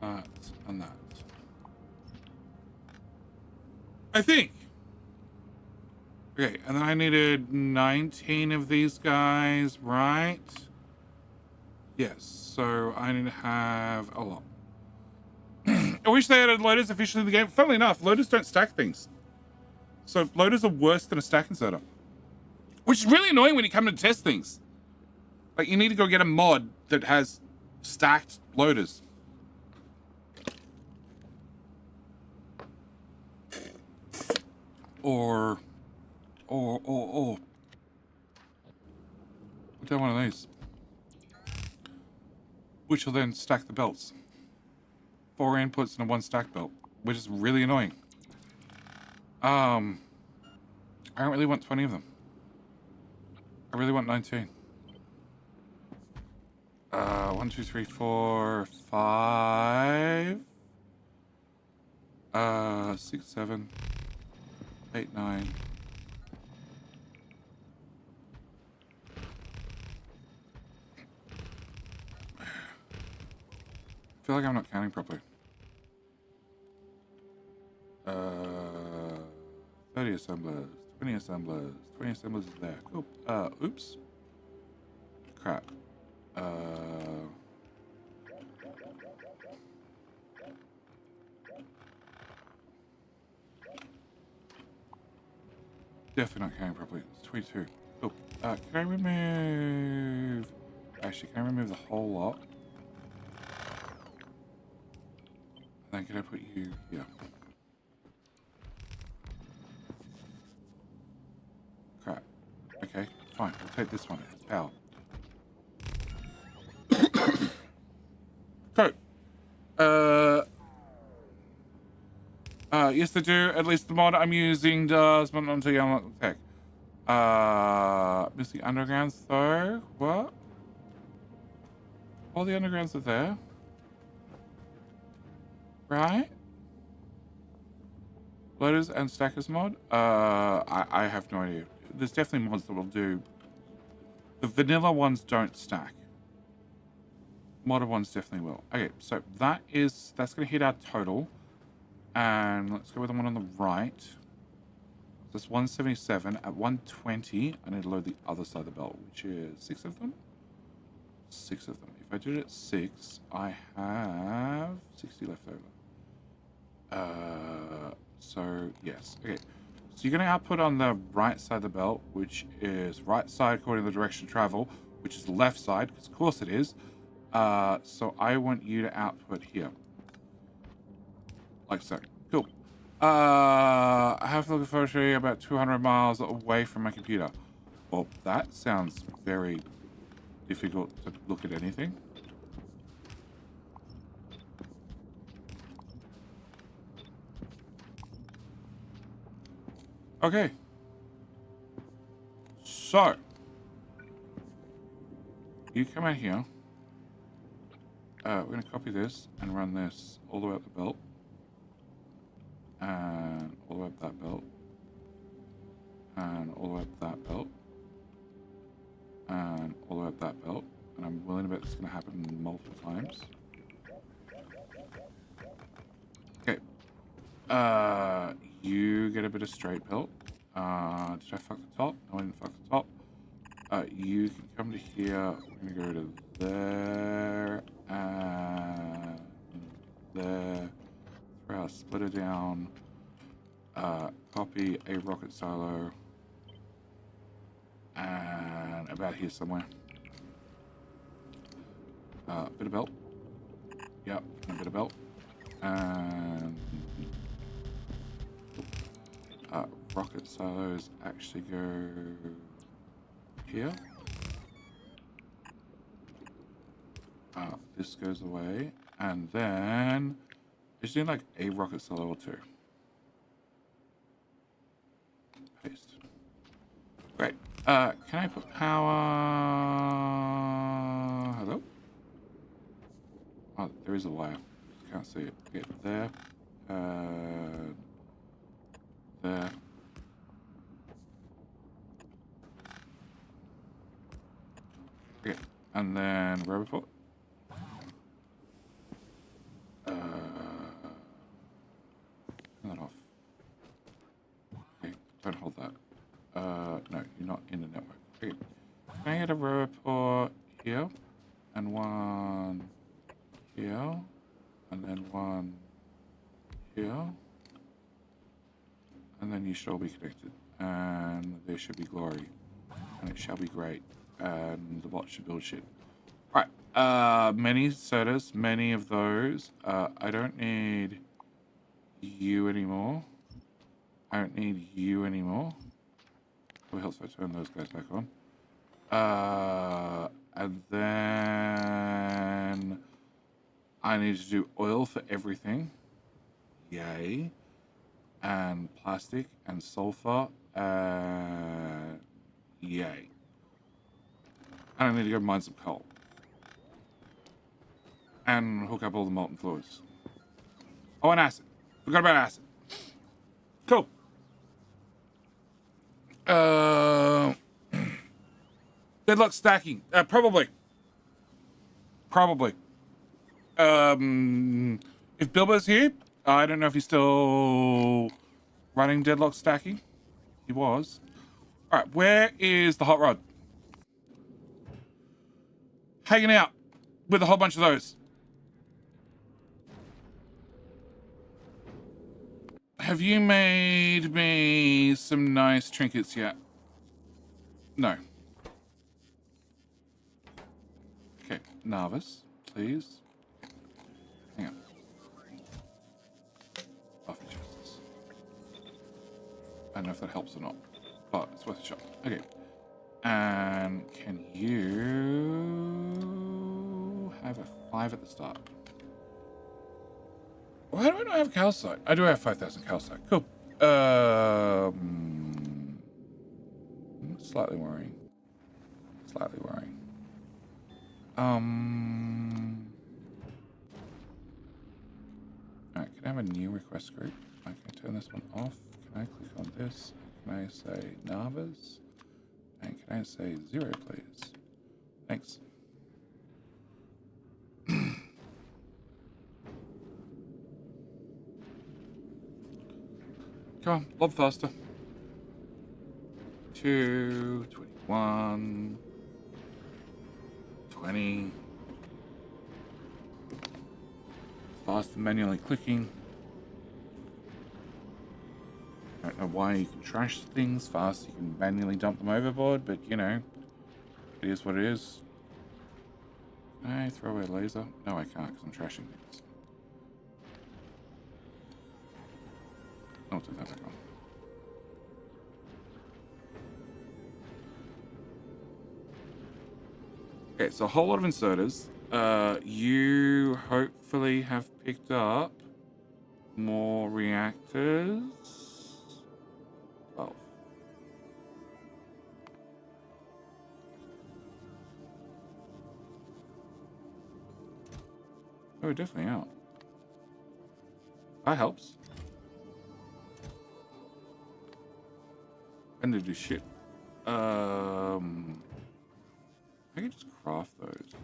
that, and that? I think. Okay, and then I needed 19 of these guys, right? Yes, so I need to have a lot. I wish they added loaders officially in the game. Funnily enough, loaders don't stack things. So loaders are worse than a stack inserter. Which is really annoying when you come to test things. Like, you need to go get a mod that has stacked loaders. Or put down one of these, which will then stack the belts. 4 inputs in a 1 stack belt, which is really annoying. I don't really want 20 of them. I really want 19. 1, 2, 3, 4, 5. 6, 7, 8, 9. I feel like I'm not counting properly. 30 assemblers, 20 assemblers, 20 assemblers is there. Cool. Oops. Crap. Definitely not counting properly. It's 22. Cool. Can I remove... Actually, can I remove the whole lot? Then can I put you here? Crap. Okay, fine. We'll take this one. It's power. So, yes they do. At least the mod I'm using does, but not until you unlock the tech. Missing undergrounds though? What? All the undergrounds are there. Right? Loaders and stackers mod? I have no idea. There's definitely mods that will do. The vanilla ones don't stack. Modern ones definitely will. Okay, so that's gonna hit our total. And let's go with the one on the right. That's 177. At 120, I need to load the other side of the belt, which is 6 of them. 6 of them. If I do it at 6, I have 60 left over. So yes. Okay. So you're gonna output on the right side of the belt, which is right side according to the direction of travel, which is the left side, because of course it is. So I want you to output here. Like so. Cool. I have to look at photo about 200 miles away from my computer. Well, that sounds very difficult to look at anything. Okay. So, you come out here. We're going to copy this and run this all the way up the belt. And all the way up that belt. And all the way up that belt. And all the way up that belt. And I'm willing to bet this is going to happen multiple times. Okay. You get a bit of straight belt. Did I fuck the top? No, I didn't fuck the top. You can come to here. We're going to go to there. And there. Throw our splitter down. Copy a rocket silo. And about here somewhere. Bit of belt. Yep, a bit of belt. And rocket silos actually go here. This goes away. And then just need like a rocket silo or 2. Paste. Great. Can I put power? Hello? Oh, there is a wire. Can't see it. Okay, there. There. Okay, and then Roboport. Turn that off. Okay, don't hold that. No, you're not in the network. Okay. Can I get a Roboport here? And one here? And then one here? And then you should all be connected. And there should be glory. And it shall be great. And the bot should build shit. Alright. Many sodas, many of those. I don't need you anymore. I don't need you anymore. What else if I turn those guys back on? And then I need to do oil for everything. Yay. And plastic and sulfur. Yay. And I need to go mine some coal. And hook up all the molten fluids. Oh, and acid. Forgot about acid. Cool. Deadlock stacking. Probably. If Bilbo's here, I don't know if he's still running deadlock stacking. He was. All right, where is the hot rod? Hanging out with a whole bunch of those. Have you made me some nice trinkets yet? No. Okay, Narvis, please. Hang on. Off your chests. I don't know if that helps or not, but it's worth a shot. Okay. And can you have a 5 at the start? Why do I not have calcite? I do have 5,000 calcite. Cool. Slightly worrying. Slightly worrying. Alright, can I have a new request group? I can turn this one off. Can I click on this? Can I say Narvis? And can I say 0, please? Thanks. Come on, lob faster. 2, 21, 20. Faster manually clicking. I don't know why you can trash things fast. You can manually dump them overboard, but you know, it is what it is. Can I throw away a laser? No, I can't because I'm trashing things. I'll turn that back on. Okay, so a whole lot of inserters. You hopefully have picked up more reactors. 12. Oh, we're definitely out. That helps. And to do shit. I can just craft those.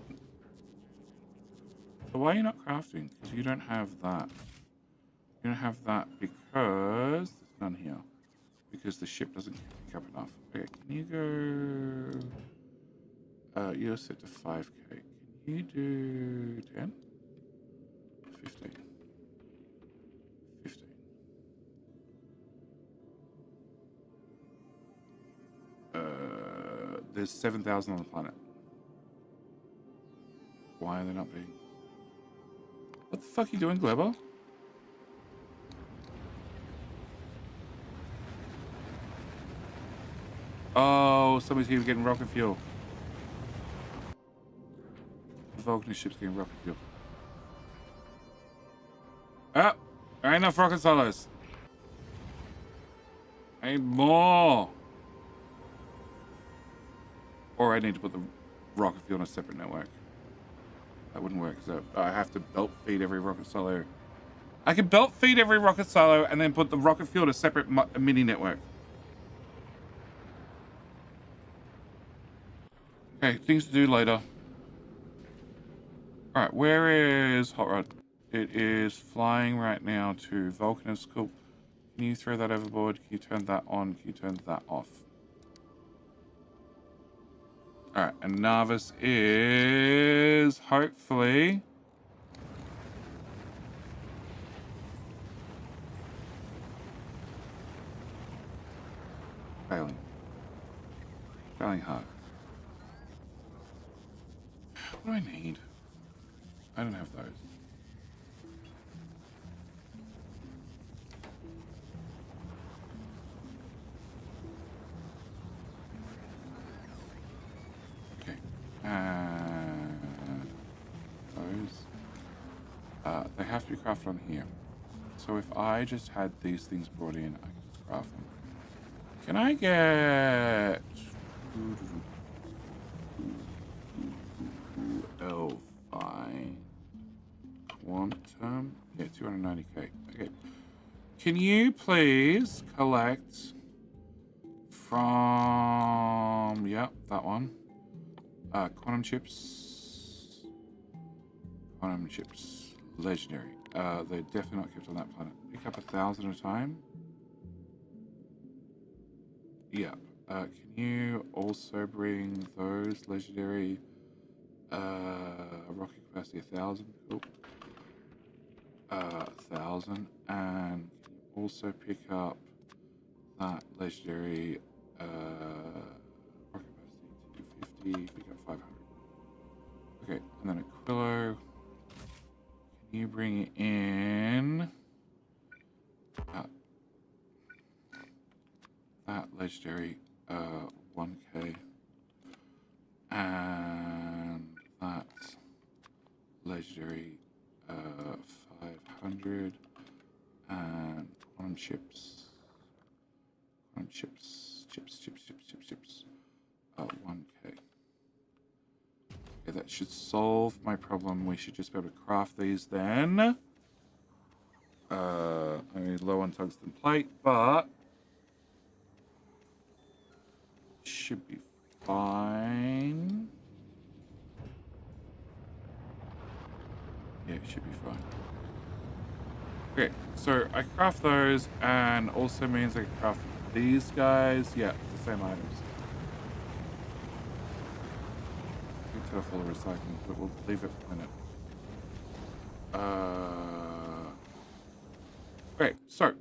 So why are you not crafting? Because you don't have that. You don't have that because there's none here. Because the ship doesn't pick up enough. Okay, can you go? You're set to 5k. Can you do 10? 15. 15. There's 7,000 on the planet. Why are they not being? What the fuck are you doing, Glebo? Oh, somebody's here getting rocket fuel. The Vulcanus ship's getting rocket fuel. Ah, there ain't enough rocket silos. I need more. Or I need to put the rocket fuel on a separate network. That wouldn't work, so I have to belt feed every rocket silo. I can belt feed every rocket silo and then put the rocket fuel to a separate mini network. Okay, things to do later. Alright, where is Hot Rod? It is flying right now to Vulcanus. Cool. Can you throw that overboard? Can you turn that on? Can you turn that off? Alright, and Narvis is hopefully failing. Failing hard. What do I need? I don't have those. They have to be crafted on here. So if I just had these things brought in, I could just craft them. Can I get... Oh, fine. Quantum? Yeah, 290k. Okay. Can you please collect from... Yep, that one. Quantum chips. Quantum chips. Legendary. They're definitely not kept on that planet. Pick up 1,000 at a time. Yeah. Can you also bring those legendary rocket capacity 1,000? Cool. 1,000. And also pick up that legendary rocket capacity 250. Pick up 500. Okay, and then Aquilo. Can you bring in that legendary 1k and that legendary 500 and quantum chips 1k. Okay, that should solve my problem. We should just be able to craft these then. I'm low on tungsten plate, but should be fine. Yeah, it should be fine. Okay, so I craft those, and also means I can craft these guys. Yeah, the same items. We can turn off all the recycling, but we'll leave it for a minute. Okay, so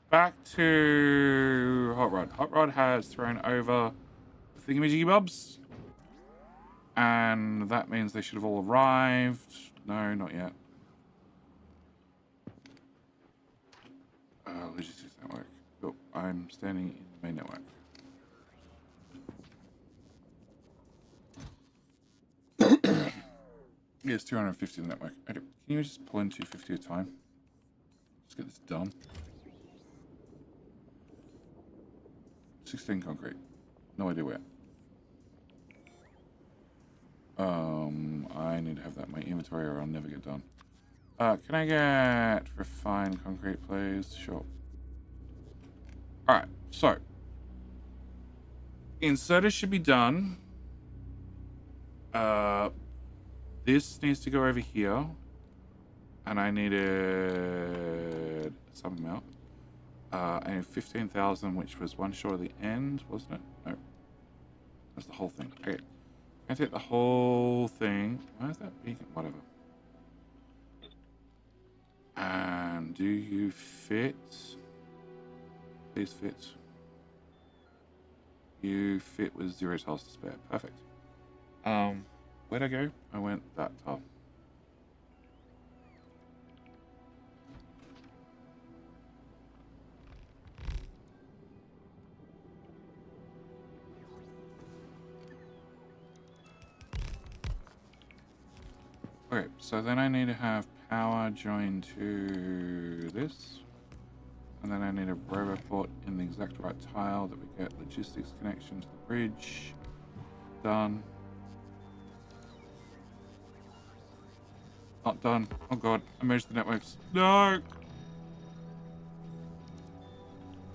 back to Hot Rod. Hot Rod has thrown over the thingamajiggy bobs, and that means they should have all arrived. No, not yet. Logistics network. Cool. I'm standing in the main network. Yes, 250 in the network. Okay. Can you just pull in 250 at a time? Let's get this done. 16 concrete. No idea where. I need to have that in my inventory or I'll never get done. Can I get refined concrete, please? Sure. Alright, so. Inserters should be done. This needs to go over here. And I needed some amount. I need 15,000, which was one short of the end, wasn't it? No. That's the whole thing. Okay. I take the whole thing. Why is that beacon? Whatever. And do you fit? Please fit. You fit with 0 tiles to spare. Perfect. Where'd I go? I went that tile. Okay, so then I need to have power joined to this. And then I need a roboport in the exact right tile that we get logistics connection to the bridge. Done. Not done. Oh god, I merged the networks. No!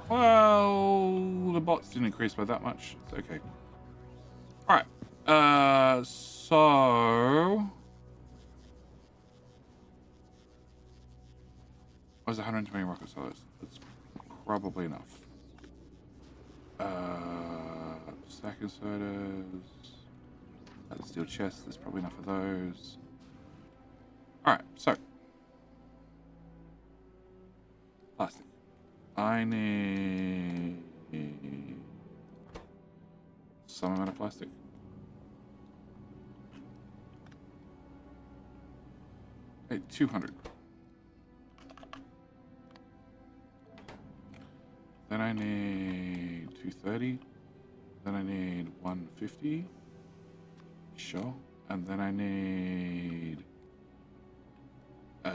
Well, the bots didn't increase by that much. It's okay. Alright. So... was 120 rocket silos. That's probably enough. Stack inserters. That's steel chest. There's probably enough of those. Alright, so. Plastic. I need some amount of plastic. Hey, 200. Then I need 230. Then I need 150. Sure. And then I need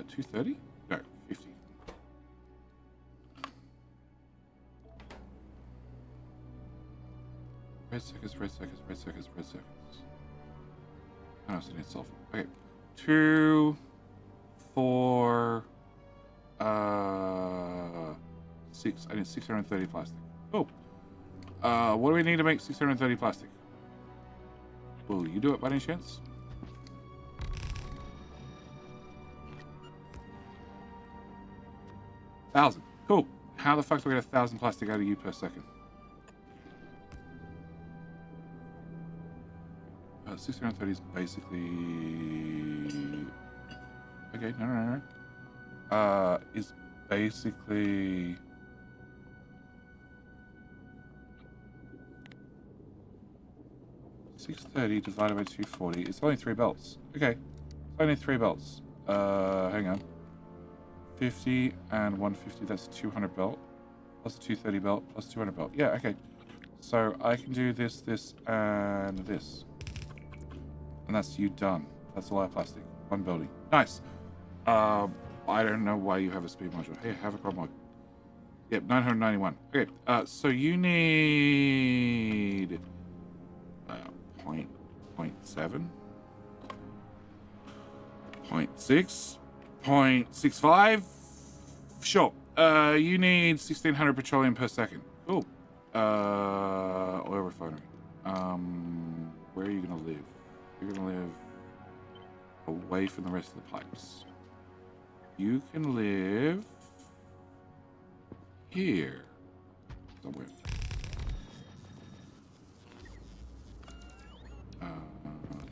230? No, 50. Red circuits, red circuits, red circuits, red circuits. I also need sulfur. Okay. 2, 4, 6. I need 630 plastic. Oh. What do we need to make 630 plastic? Will you do it by any chance? Thousand. Cool. How the fuck do we get 1,000 plastic out of you per second? 630 is basically... Okay, no. Is basically... $630 divided by 240. It's only 3 belts. Okay. It's only 3 belts. Hang on. 50 and 150, that's 200 belt. Plus 230 belt, plus 200 belt. Yeah, okay. So I can do this, this, and this. And that's you done. That's a lot of plastic. 1 building. Nice. I don't know why you have a speed module. Hey, have a quad mod. Yep, 991. Okay, so you need... 0.7, 0.6, 0.65. Sure. You need 1,600 petroleum per second. Cool. Oil refinery. Where are you gonna live? You're gonna live away from the rest of the pipes. You can live here somewhere.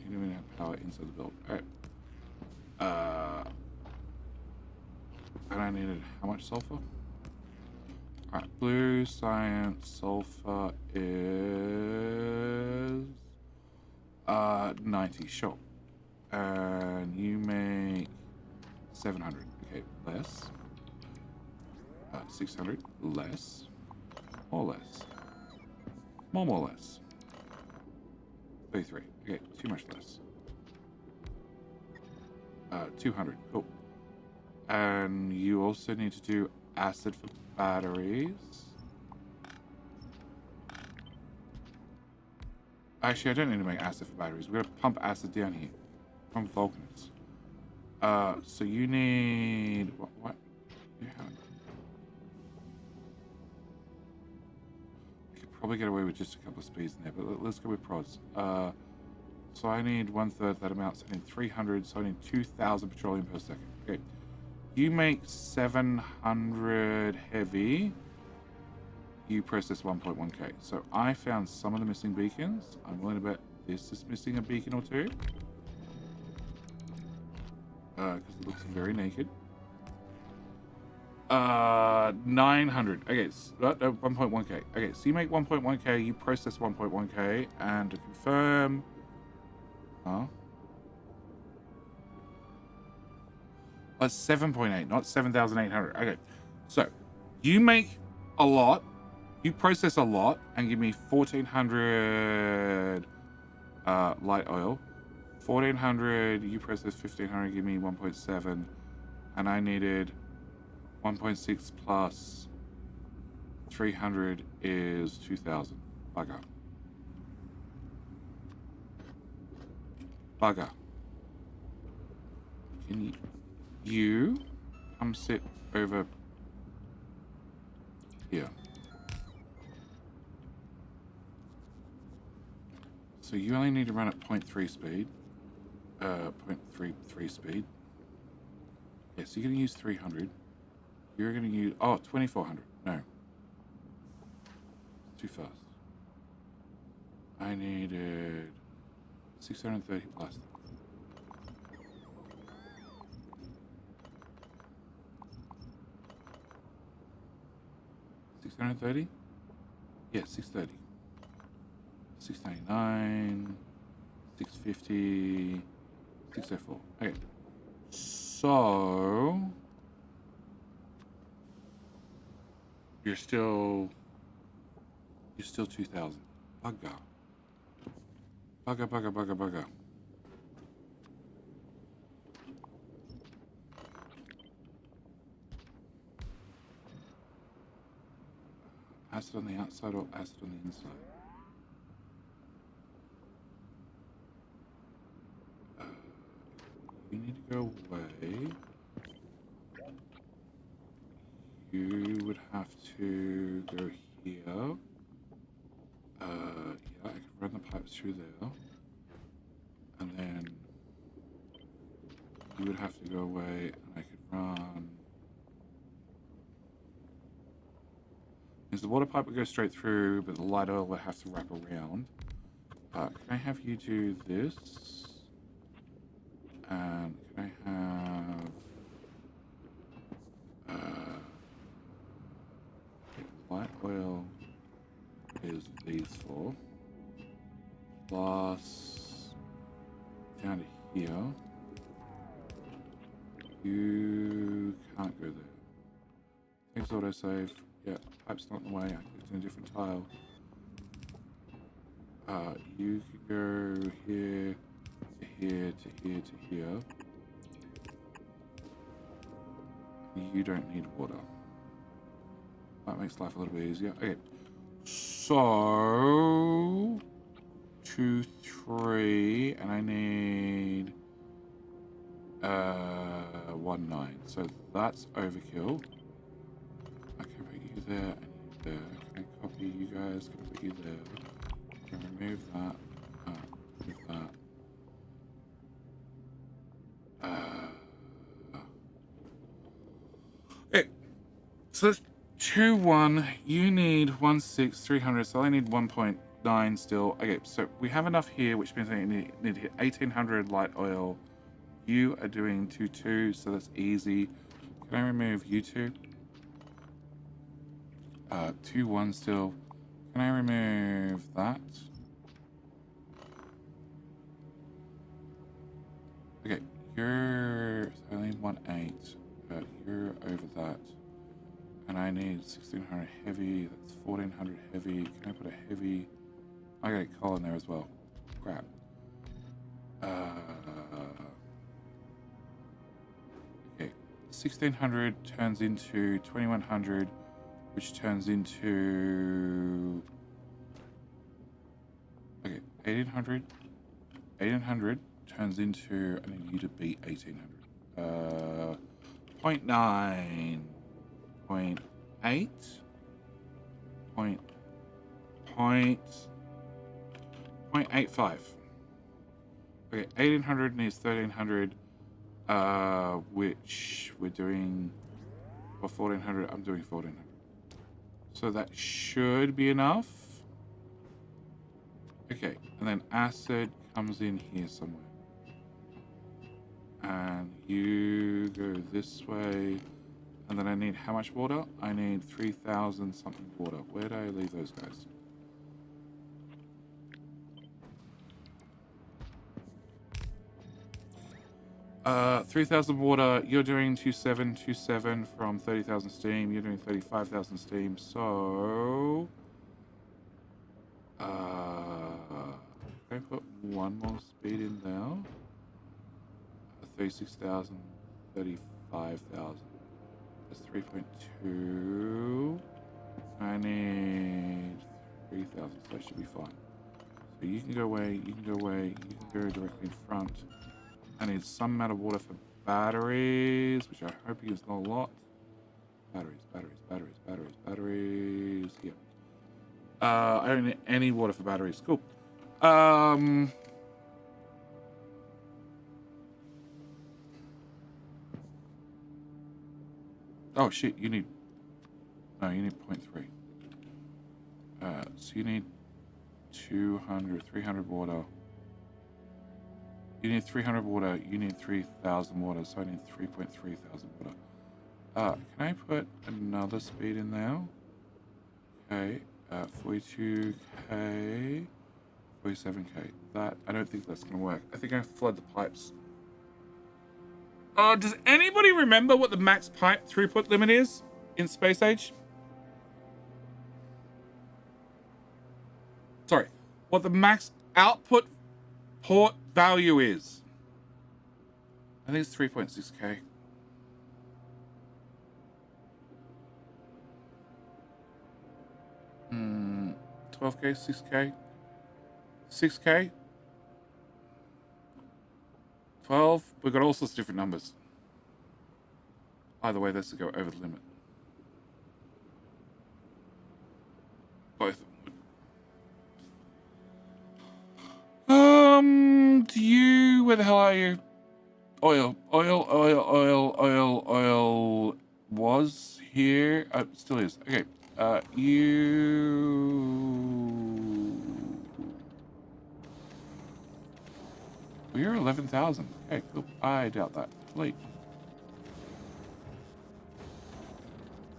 You don't even have power inside the build. Alright. And I needed how much sulfur? Alright, blue, science, sulfur is 90, sure. And you make 700. Okay, less. 600, less. More less. More less. 33. Okay, too much less. 200. Cool. And you also need to do acid for batteries. Actually, I don't need to make acid for batteries. We're gonna pump acid down here from Vulcanus. So you need what? Yeah. I could probably get away with just a couple of speeds in there, but let's go with pros. So I need 1/3 that amount. So I need 300. So I need 2,000 petroleum per second. Okay. You make 700 heavy. You process 1.1k. So I found some of the missing beacons. I'm willing to bet this is missing a beacon or two. Because it looks very naked. 900. Okay, so, 1.1k. Okay, so you make 1.1k. You process 1.1k. And to confirm... Huh? That's 7.8, not 7,800. Okay, so you make a lot, you process a lot, and give me 1,400 light oil. 1,400, you process 1,500, give me 1.7, and I needed 1.6 plus 300 is 2,000. Bugger. Bugger. Can you come sit over here? So you only need to run at 0.3 speed. 0.33 speed. Yeah, so you're going to use 300. You're going to use... Oh, 2,400. No. Too fast. I needed 630 plastic. $630? Yeah, 630. 699, 650, 604. Okay. So you're still 2,000. Bugger. acid on the outside or acid on the inside? You need to go away. You would have to go here. Yeah, I could run the pipes through there. And then you would have to go away and I could run. Because the water pipe would go straight through, but the light oil would have to wrap around. Can I have you do this? And can I have... light oil is these four. Plus... down to here. You can't go there. Thanks, autosave. Yeah, pipe's not in the way. I clicked in a different tile. You could go here, to here, to here, to here. You don't need water. That makes life a little bit easier. Okay. So 2, 3, and I need 1, 9. So that's overkill. I can put you there and you there. Can I copy you guys? Can I put you there? Can I remove that? Remove that. Okay. So that's 2, 1. You need 1, 6, 300. So I need 1.9 still. Okay, so we have enough here, which means I need to hit 1800 light oil. You are doing 2, 2, so that's easy. Can I remove you two? 2, 1 still. Can I remove that? Okay, you're... So I need 1, 8. You're over that. And I need 1600 heavy. That's 1400 heavy. Can I put a heavy... I got a coal in there as well. Crap. Okay. 1600 turns into 2100, which turns into... Okay, 1800. 1800 turns into... I need you to beat 1800. 0.9. 0.8. Point 0.85. Okay, 1800 needs 1300, which we're doing for 1400. I'm doing 1400. So that should be enough. Okay, and then acid comes in here somewhere. And you go this way. And then I need how much water? I need 3,000 something water. Where did I leave those guys? 3,000 water. You're doing 2727 from 30,000 steam. You're doing 35,000 steam. So, can I put one more speed in now? 36,000, 35,000. That's 3.2. I need 3,000, so that should be fine. So you can go away, you can go away, you can go directly in front. I need some amount of water for batteries, which I'm hoping is not a lot. Batteries. Here. I don't need any water for batteries. Cool. Oh shit, you need 0.3. So you need 200, 300 water. You need 300 water, you need 3,000 water, so I need 3.3 thousand water. Can I put another speed in there? Okay, 42k, 47k. That, I don't think that's gonna work. I think I flood the pipes. Does anybody remember what the max pipe throughput limit is in Space Age? Sorry, what the max output port value is? I think it's 3.6k. 12K, 6K, 6K, 12. We've got all sorts of different numbers. Either way, that's to go over the limit. Both. Do you? Where the hell are you? Oil was here. Still is. Okay. We're 11,000. Okay, cool. I doubt that. Delete.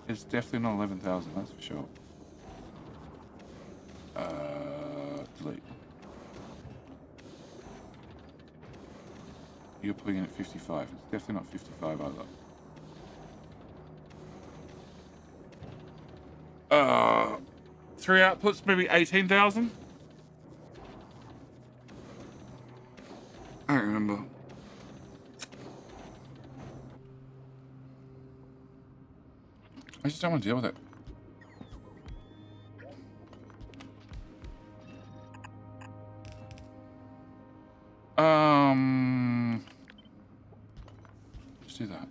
It's definitely not 11,000. That's for sure. Delete. You're putting in at 55. It's definitely not 55 either. 3 outputs, maybe 18,000? I don't remember. I just don't want to deal with it. Let's do that.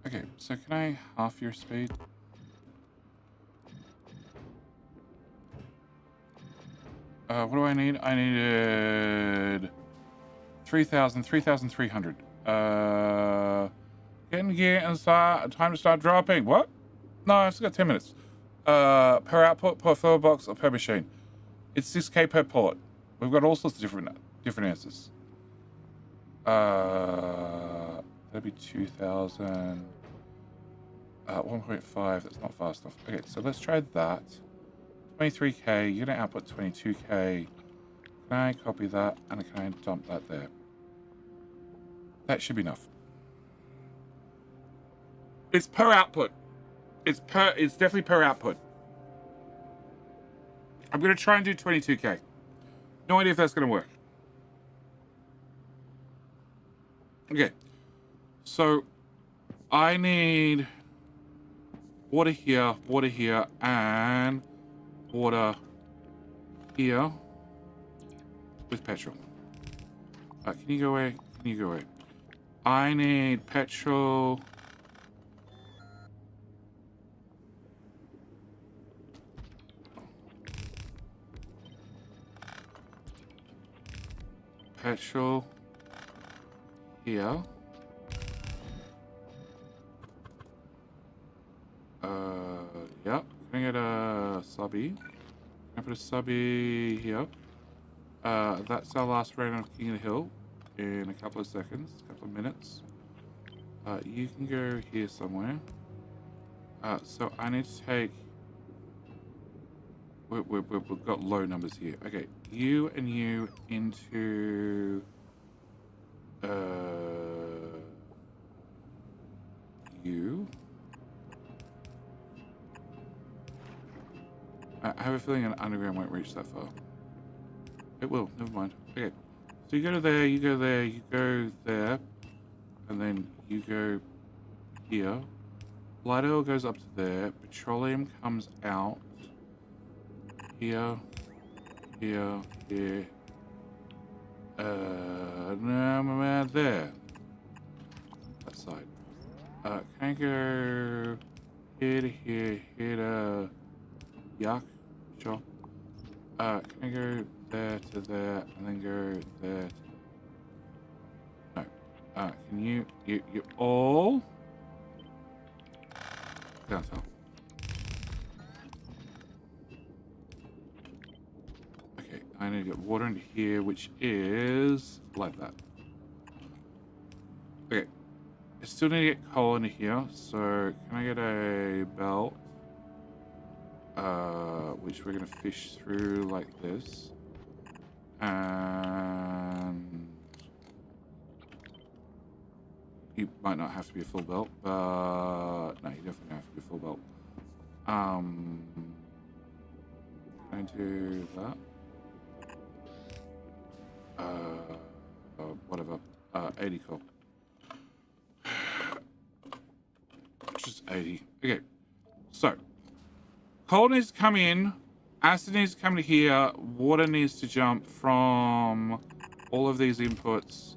Okay, so can I half your speed? What do I need? I needed 3,300. Getting gear and start. Time to start dropping. What? No, I've still got 10 minutes. Per output, per fill box, or per machine. It's 6K per port. We've got all sorts of different answers. That'd be 2,000. 1.5. That's not fast enough. Okay, so let's try that. 23K. You're gonna output 22K. Can I copy that and can I dump that there? That should be enough. It's per output. It's definitely per output. I'm gonna try and do 22K. No idea if that's gonna work. Okay. So I need water here, and water here with petrol. Can you go away? Can you go away? I need petrol. Petrol here. Yep. Can I get a subby? Can I put a subby here? That's our last round of King of the Hill in a couple of seconds, couple of minutes. You can go here somewhere. So I need to take. We've got low numbers here. Okay, you and you into. You. I have a feeling an underground won't reach that far. It will, never mind. Okay, so you go to there, you go there, you go there, and then you go here. Light oil goes up to there, petroleum comes out. Here, here, here. No, there. That side. Can I go here to here, here to yuck? Sure. Can I go there to there, and then go there to... No. Can you all... Down south. Okay, I need to get water into here, which is like that. Okay. I still need to get coal into here, so can I get a belt? Which we're gonna fish through like this. And you might not have to be a full belt, but no, you definitely have to be a full belt. Can I do that? Whatever. 80 coal. Just 80. Okay. So, Coal needs to come in. Acid needs to come to here. Water needs to jump from all of these inputs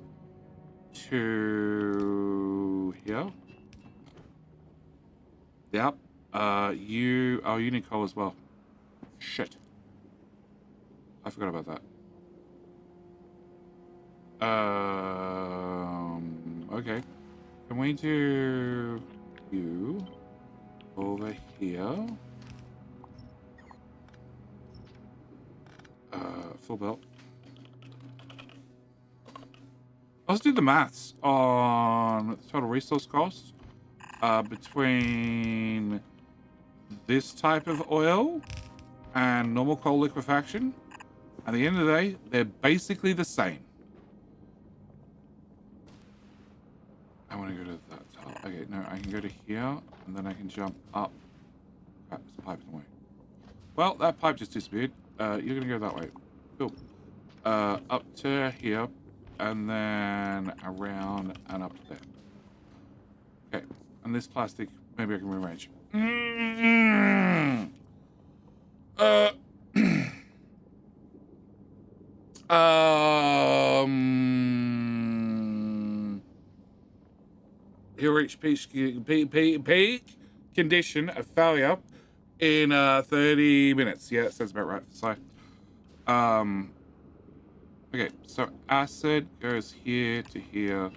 to here. Yep. You need coal as well. Shit. I forgot about that. Okay. Can we do you over here? Full belt. Let's do the maths on total resource cost between this type of oil and normal coal liquefaction. At the end of the day, they're basically the same. I want to go to that top. Okay, no, I can go to here, and then I can jump up. Crap, there's a pipe in the way. Well, that pipe just disappeared. You're going to go that way. Cool. Up to here, and then around and up to there. Okay, and this plastic, maybe I can rearrange. He'll reach peak condition of failure in 30 minutes. Yeah, that sounds about right. So, okay, so acid goes here to here.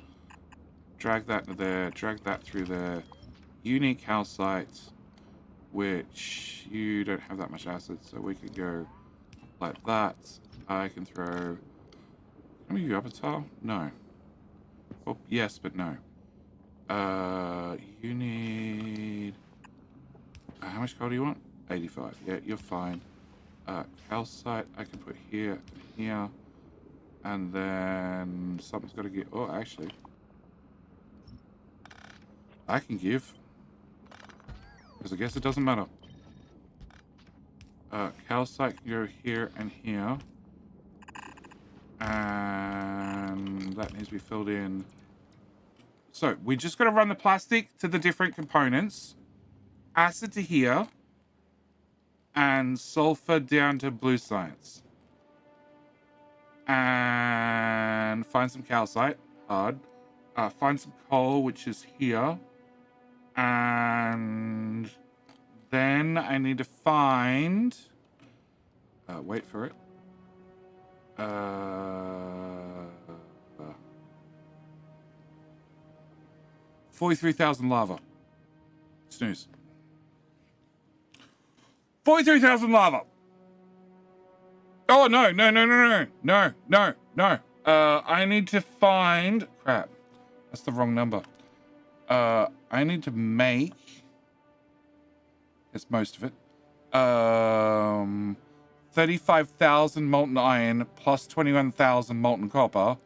Drag that to there. Drag that through there. Unique calcite, which you don't have that much acid, so we can go like that. I can throw. Can we go up a tile? No. Well, yes, but no. You need. How much coal do you want? 85. Yeah, you're fine. Calcite, I can put here and here. And then something's got to get. Oh, actually. I can give. Because I guess it doesn't matter. Calcite can go here and here. And that needs to be filled in. So, we just got to run the plastic to the different components. Acid to here. And sulfur down to blue science. And find some calcite. Hard. Find some coal, which is here. And then I need to find... wait for it. 43,000 lava. Snooze. 43,000 lava. Oh, no. I need to find... Crap. That's the wrong number. I need to make... It's most of it. 35,000 molten iron plus 21,000 molten copper.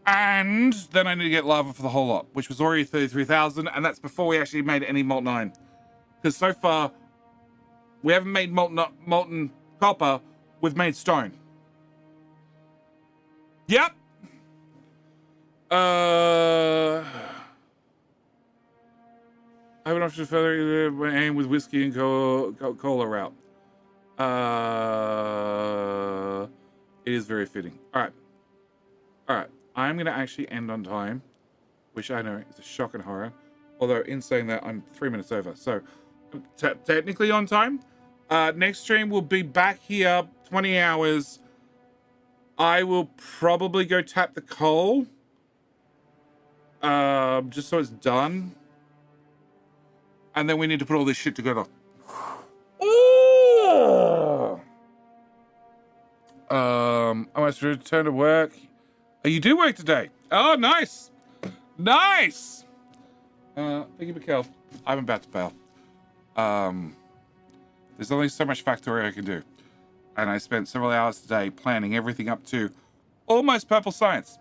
And then I need to get lava for the whole lot, which was already 33,000, and that's before we actually made any molten iron. Because so far, we haven't made molten copper, we've made stone. Yep. I have an option to further my aim with whiskey and cola route. It is very fitting. All right. I'm going to actually end on time, which I know is a shock and horror. Although in saying that, I'm 3 minutes over. So technically on time. Next stream will be back here, 20 hours. I will probably go tap the coal. Just so it's done. And then we need to put all this shit together. Ooh! I must return to work. Oh, you do work today? Oh, nice. Nice. Thank you, Mikkel. I'm about to bail. There's only so much Factorio I can do. And I spent several hours today planning everything up to almost purple science.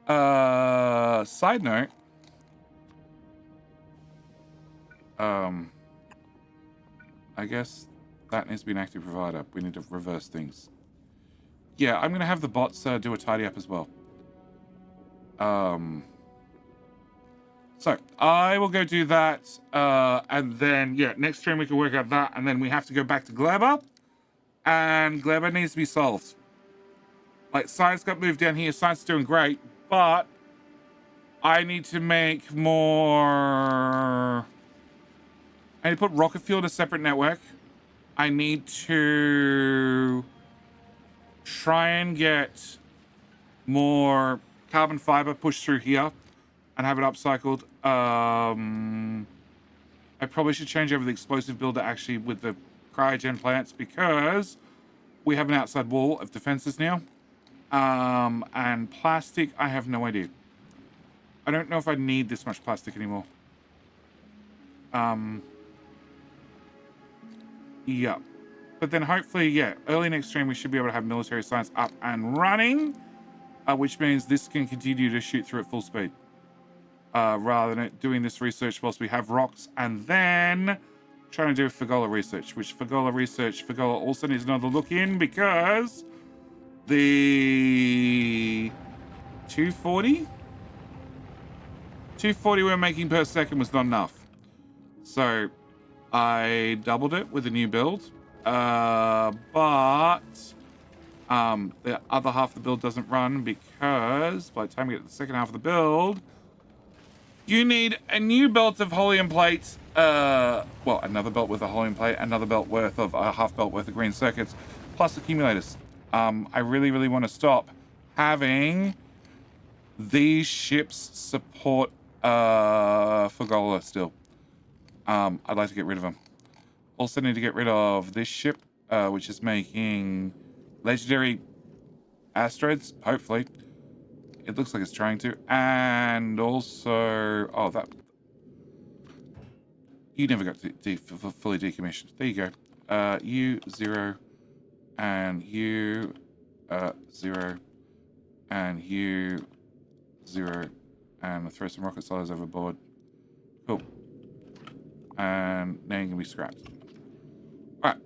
Side note. I guess that needs to be an active provider. We need to reverse things. Yeah, I'm going to have the bots do a tidy up as well. So I will go do that, and then yeah, next stream we can work out that, and then we have to go back to Gleba, and Gleba needs to be solved. Like, science got moved down here. Science is doing great, but I need to make more. I need to put rocket fuel in a separate network. I need to try and get more carbon fiber pushed through here and have it upcycled. I probably should change over the explosive builder actually with the cryogen plants because we have an outside wall of defenses now. And plastic, I have no idea. I don't know if I need this much plastic anymore. Yeah. But then hopefully, yeah, early next stream we should be able to have military science up and running, which means this can continue to shoot through at full speed. Rather than doing this research whilst we have rocks and then trying to do Fagola research, which Fagola also needs another look in because the 240 we're making per second was not enough. So I doubled it with a new build, but the other half of the build doesn't run because by the time we get to the second half of the build, you need a new belt of helium plates, well, another belt with a helium plate, another belt worth of a half belt worth of green circuits, plus accumulators. I really want to stop having these ships support Fagola still. I'd like to get rid of them. Also need to get rid of this ship, which is making legendary asteroids, hopefully. It looks like it's trying to. And also, oh, that, you never got fully decommissioned. There you go. You 0 and you 0 and you 0 and I'll throw some rocket silos overboard. Cool. And now you can be scrapped. All right.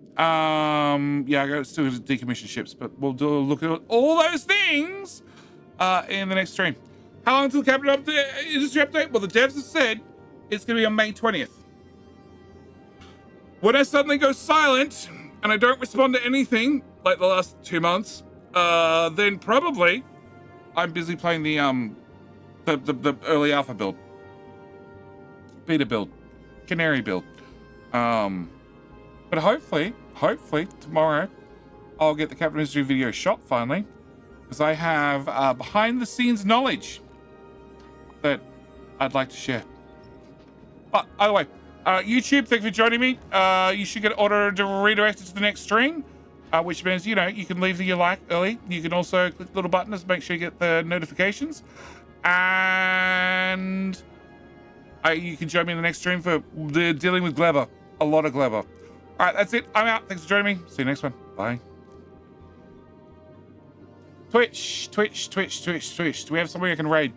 Yeah, I got still decommission ships, but we'll do a look at all those things in the next stream. How long until the capital industry update? Well, the devs have said it's going to be on May 20th. When I suddenly go silent and I don't respond to anything like the last 2 months, then probably I'm busy playing the early alpha build, beta build, canary build. But hopefully tomorrow I'll get the Capital Industry video shot finally, because I have behind the scenes knowledge that I'd like to share. But either way, YouTube, thank you for joining me. You should get redirected to the next stream, which means, you know, you can leave your like early. You can also click the little button to make sure you get the notifications. And you can join me in the next stream for dealing with Gleba. A lot of Gleba. All right, that's it. I'm out. Thanks for joining me. See you next one. Bye. Twitch. Do we have somebody I can raid?